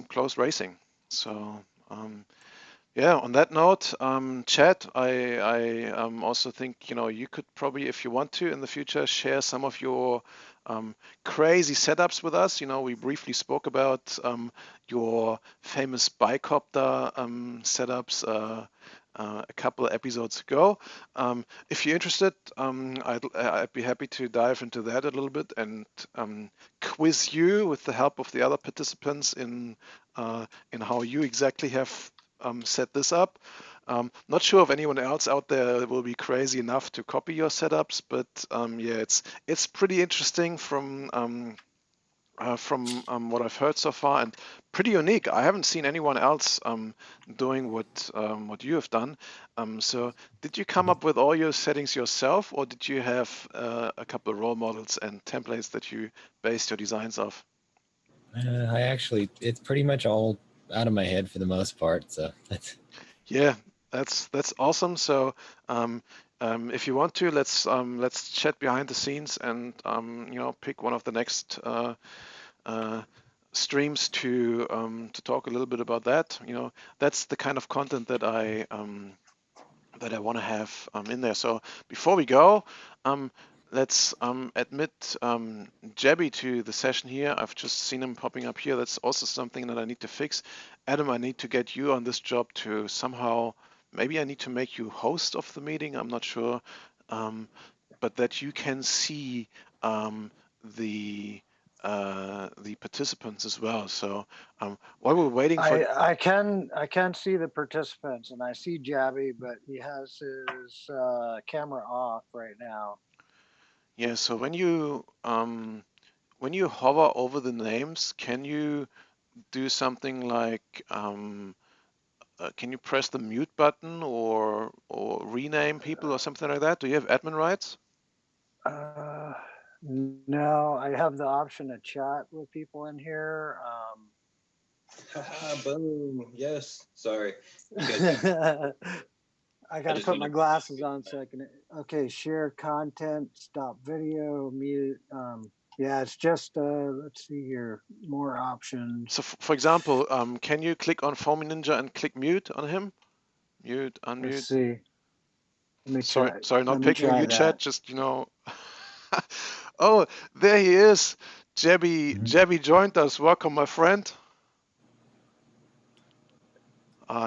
[SPEAKER 1] close racing. So yeah, on that note, Chad, I also think you could probably, if you want to in the future, share some of your crazy setups with us. We briefly spoke about your famous bicopter setups a couple of episodes ago. If you're interested, I'd be happy to dive into that a little bit and quiz you with the help of the other participants in how you exactly have set this up. Not sure if anyone else out there will be crazy enough to copy your setups, but yeah, it's pretty interesting from what I've heard so far, and pretty unique. I haven't seen anyone else doing what you have done. So, did you come up with all your settings yourself, or did you have a couple of role models and templates that you based your designs off?
[SPEAKER 3] It's pretty much all out of my head for the most part. So that's
[SPEAKER 1] Yeah, that's awesome. So, if you want to, let's chat behind the scenes and pick one of the next uh, streams to talk a little bit about that. That's the kind of content that I want to have in there. So before we go, um, let's admit Jebby to the session here. I've just seen him popping up here. That's also something that I need to fix. Adam, I need to get you on this job to somehow, maybe I need to make you host of the meeting. I'm not sure, um, but that you can see the the participants as well. So while we're waiting for
[SPEAKER 2] I can see the participants, and I see Jabby, but he has his camera off right now.
[SPEAKER 1] yeah, so when you hover over the names, can you do something like can you press the mute button or rename people or something like that? Do you have admin rights?
[SPEAKER 2] Uh, no, I have the option to chat with people in here.
[SPEAKER 6] Haha, boom. Yes. Sorry. You guys got me.
[SPEAKER 2] I
[SPEAKER 6] I
[SPEAKER 2] got to
[SPEAKER 6] just
[SPEAKER 2] put my
[SPEAKER 6] wanted
[SPEAKER 2] glasses
[SPEAKER 6] to.
[SPEAKER 2] on so I can. Okay, share content, stop video, mute. Yeah, it's just. Let's see here, more options.
[SPEAKER 1] So for example, can you click on Foamy Ninja and click mute on him? Mute,
[SPEAKER 2] Let's
[SPEAKER 1] unmute.
[SPEAKER 2] see. Let me
[SPEAKER 1] Sorry,
[SPEAKER 2] try.
[SPEAKER 1] sorry, not
[SPEAKER 2] Let me
[SPEAKER 1] picking on
[SPEAKER 2] try
[SPEAKER 1] you,
[SPEAKER 2] that.
[SPEAKER 1] chat. Just Oh, there he is. Jebby joined us. Welcome, my friend.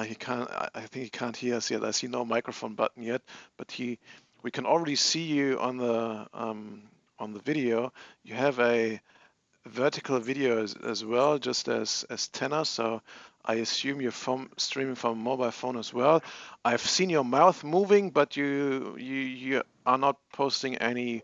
[SPEAKER 1] He can't. I think he can't hear us yet. I see no microphone button yet, but we can already see you on the video. You have a vertical video as well, just as Tenor. So I assume you're streaming from a mobile phone as well. I've seen your mouth moving, but you are not posting any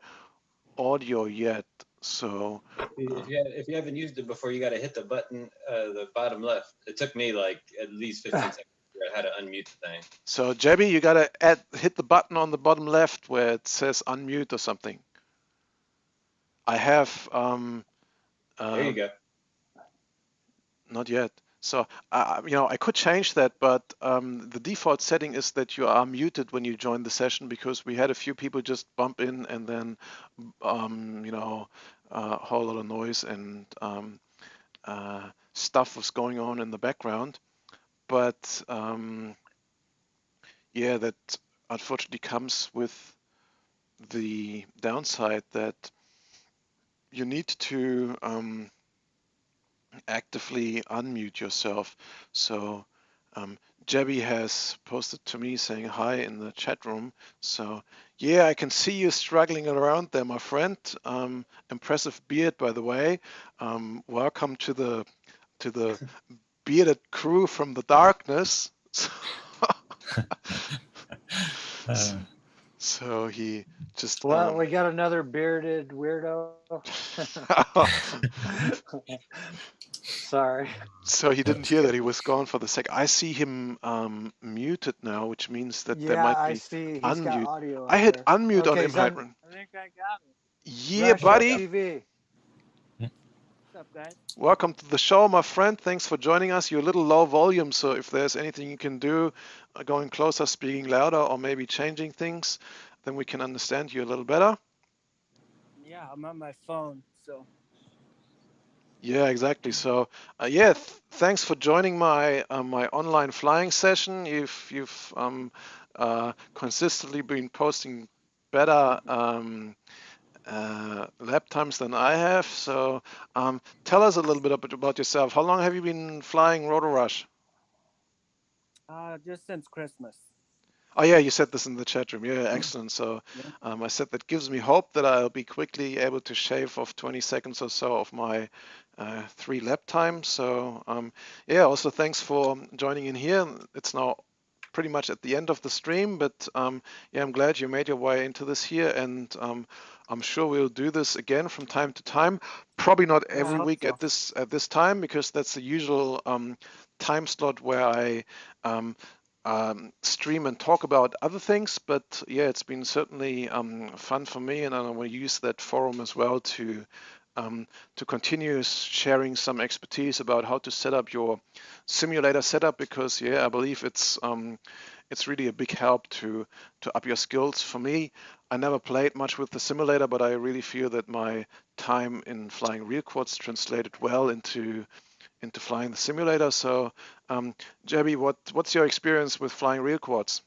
[SPEAKER 1] audio yet. So uh,
[SPEAKER 6] If you haven't used it before, you got to hit the button, the bottom left. It took me like at least 15 seconds to figure out how to unmute the thing.
[SPEAKER 1] so Jebby, you gotta hit the button on the bottom left where it says unmute or something. I have
[SPEAKER 6] There
[SPEAKER 1] uh,
[SPEAKER 6] you go.
[SPEAKER 1] not yet. So I could change that, but the default setting is that you are muted when you join the session because we had a few people just bump in and then a whole lot of noise and stuff was going on in the background. But yeah, that unfortunately comes with the downside that you need to actively unmute yourself. So Jebby has posted to me saying hi in the chat room. So yeah, I can see you struggling around there, my friend. Impressive beard, by the way. Welcome to the bearded crew from the darkness.
[SPEAKER 3] Uh,
[SPEAKER 1] So he just
[SPEAKER 2] Well, we got another bearded weirdo. Sorry.
[SPEAKER 1] so he
[SPEAKER 3] that
[SPEAKER 1] didn't
[SPEAKER 3] was
[SPEAKER 1] hear
[SPEAKER 3] good.
[SPEAKER 1] that he was gone for the sec. I see him muted now, which means that there
[SPEAKER 2] Yeah,
[SPEAKER 1] might
[SPEAKER 2] I
[SPEAKER 1] be
[SPEAKER 2] see. He's got
[SPEAKER 1] unmute.
[SPEAKER 2] audio
[SPEAKER 1] I
[SPEAKER 2] up
[SPEAKER 1] hit
[SPEAKER 2] there.
[SPEAKER 1] unmute on
[SPEAKER 2] Okay,
[SPEAKER 1] him,
[SPEAKER 2] he's on
[SPEAKER 1] Heidrun.
[SPEAKER 7] I think I got it.
[SPEAKER 1] Yeah,
[SPEAKER 2] Rush
[SPEAKER 6] There we go.
[SPEAKER 1] buddy.
[SPEAKER 2] FPV.
[SPEAKER 7] What's up, guys?
[SPEAKER 1] Welcome to the show, my friend. Thanks for joining us. You're a little low volume, so if there's anything you can do, going closer, speaking louder, or maybe changing things, then we can understand you a little better.
[SPEAKER 7] Yeah, I'm on my phone, so
[SPEAKER 1] Yeah, exactly. So, yeah, thanks for joining my online flying session. You've consistently been posting better lap times than I have. So, tell us a little bit about yourself. How long have you been flying Rotor Rush?
[SPEAKER 7] just since Christmas.
[SPEAKER 1] Oh yeah, you said this in the chat room. Yeah,
[SPEAKER 7] Yeah.
[SPEAKER 1] excellent. So I said that gives me hope that I'll be quickly able to shave off 20 seconds or so of my 3 lap time. So yeah, also thanks for joining in here. It's now pretty much at the end of the stream, but yeah, I'm glad you made your way into this here, and I'm sure we'll do this again from time to time. Probably not
[SPEAKER 7] Yeah, I
[SPEAKER 1] every
[SPEAKER 7] hope
[SPEAKER 1] week
[SPEAKER 7] so.
[SPEAKER 1] at this time because that's the usual time slot where I um, stream and talk about other things. But yeah, it's been certainly fun for me, and I want to use that forum as well um, to continue sharing some expertise about how to set up your simulator setup. Because yeah, I believe it's really a big help to up your skills. For me, I never played much with the simulator, but I really feel that my time in flying real quads translated well into flying the simulator. So, Jebby, what's your experience with flying real quads?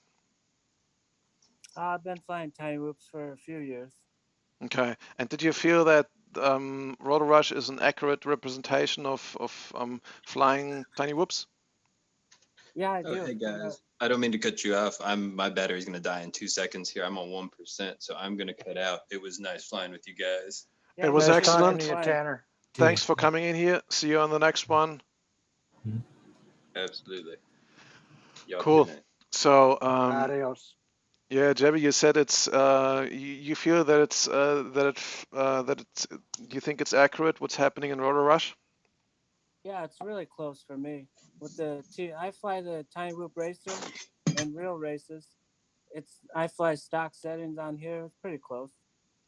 [SPEAKER 7] I've been flying tiny whoops for a few years.
[SPEAKER 1] Okay, and did you feel that Rotor Rush is an accurate representation of flying tiny whoops?
[SPEAKER 7] Yeah, I
[SPEAKER 6] Oh,
[SPEAKER 7] do.
[SPEAKER 6] hey guys. I don't mean to cut you off. My battery's gonna die in 2 seconds here. I'm on 1%, so I'm gonna cut out. It was nice flying with you guys.
[SPEAKER 7] Yeah,
[SPEAKER 1] It was
[SPEAKER 7] you
[SPEAKER 2] Nice
[SPEAKER 7] too.
[SPEAKER 2] talking
[SPEAKER 7] Nice
[SPEAKER 2] to
[SPEAKER 1] excellent.
[SPEAKER 2] you,
[SPEAKER 7] flying.
[SPEAKER 2] Tanner.
[SPEAKER 1] Thanks for coming in here. See you on the next one.
[SPEAKER 6] Absolutely. Y'all have a good
[SPEAKER 1] Cool.
[SPEAKER 6] night.
[SPEAKER 1] So,
[SPEAKER 2] Adios.
[SPEAKER 1] yeah, Jebby, you said it's you feel that it's that it's you think it's accurate what's happening in Rotor Rush?
[SPEAKER 7] Yeah, it's really close for me. With I fly the tiny whoop racer and real races. I fly stock settings on here. It's pretty close.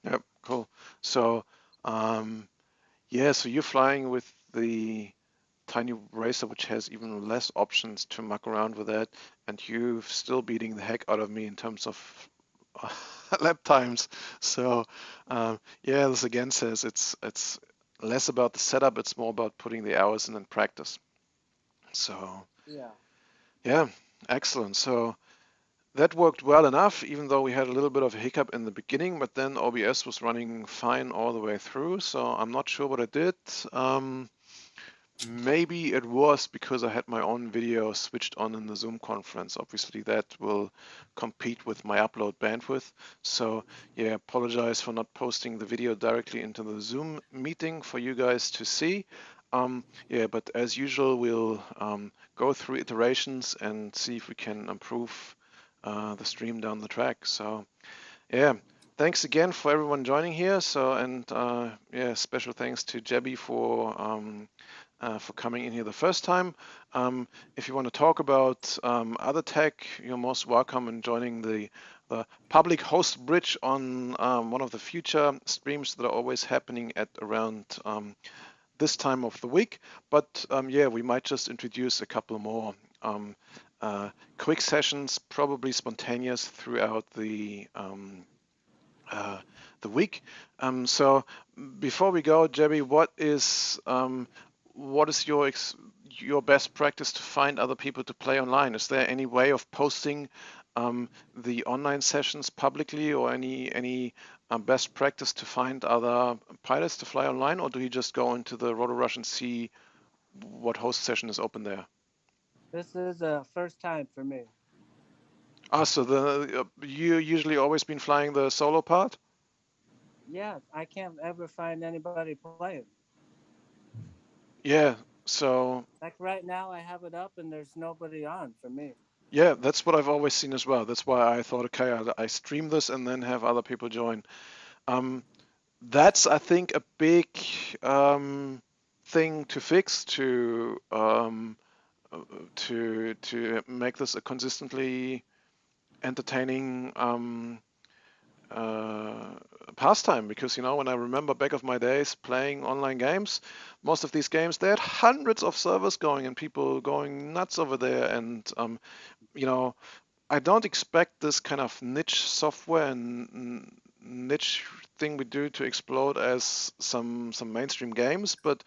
[SPEAKER 1] Yep, cool. So, yeah, so you're flying with the tiny racer, which has even less options to muck around with that, and you're still beating the heck out of me in terms of lap times. So, yeah, this again says it's less about the setup, it's more about putting the hours in practice. So,
[SPEAKER 7] Yeah.
[SPEAKER 1] yeah, excellent. So that worked well enough, even though we had a little bit of a hiccup in the beginning, but then OBS was running fine all the way through. So I'm not sure what I did. Maybe it was because I had my own video switched on in the Zoom conference. Obviously, that will compete with my upload bandwidth. So, yeah, apologize for not posting the video directly into the Zoom meeting for you guys to see. Yeah, but as usual, we'll go through iterations and see if we can improve the stream down the track. So, yeah, thanks again for everyone joining here. So, and yeah, special thanks to Jebby for coming in here the first time. If you want to talk about other tech, you're most welcome in joining the public host bridge on one of the future streams that are always happening at around this time of the week. But yeah, we might just introduce a couple more quick sessions, probably spontaneous throughout the week. So before we go, Jebby, what is your best practice to find other people to play online? Is there any way of posting the online sessions publicly, or any best practice to find other pilots to fly online, or do you just go into the Rotor Rush and see what host session is open there?
[SPEAKER 7] This is a first time for me.
[SPEAKER 1] Ah, so you usually always been flying the solo part?
[SPEAKER 7] Yeah, I can't ever find anybody playing.
[SPEAKER 1] Yeah. So
[SPEAKER 7] Like right now, I have it up and there's nobody on for me.
[SPEAKER 1] yeah, that's what I've always seen as well. That's why I thought, okay, I stream this and then have other people join. Um, that's, I think, a big thing to fix to make this a consistently entertaining uh, pastime. Because when I remember back of my days playing online games, most of these games they had hundreds of servers going and people going nuts over there, and you know I don't expect this kind of niche software and niche thing we do to explode as some mainstream games, but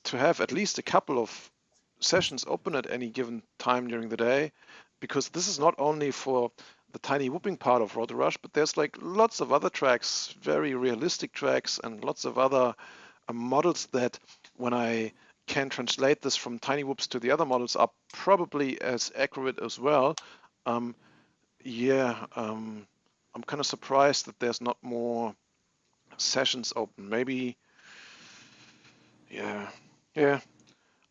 [SPEAKER 1] to have at least a couple of sessions open at any given time during the day, because this is not only for the tiny whooping part of Rotor Rush, but there's like lots of other tracks, very realistic tracks, and lots of other models that, when I can translate this from tiny whoops to the other models, are probably as accurate as well. Um, yeah, I'm kind of surprised that there's not more sessions open. Maybe, yeah, yeah.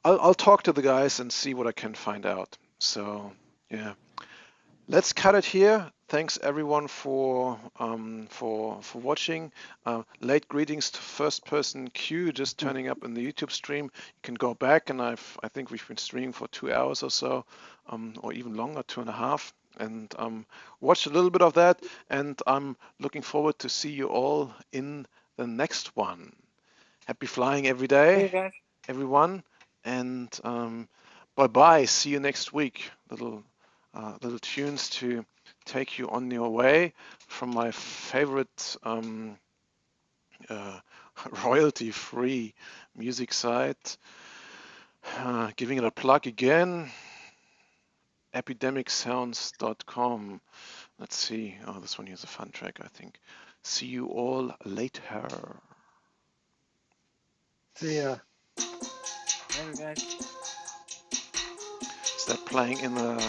[SPEAKER 1] I'll talk to the guys and see what I can find out. So, yeah. Let's cut it here. Thanks everyone for watching. Late greetings to first person Q just turning up in the YouTube stream. You can go back, and I think we've been streaming for 2 hours or so, or even longer, 2.5, and watch a little bit of that. And I'm looking forward to see you all in the next one. Happy flying every
[SPEAKER 7] See
[SPEAKER 1] day,
[SPEAKER 7] you guys.
[SPEAKER 1] everyone, and bye bye. See you next week. Little tunes to take you on your way from my favorite uh, royalty-free music site. Giving it a plug again, epidemicsounds.com. Let's see. Oh, this one here is a fun track, I think. See you all later.
[SPEAKER 2] See ya.
[SPEAKER 7] Later, guys.
[SPEAKER 1] Is that playing in the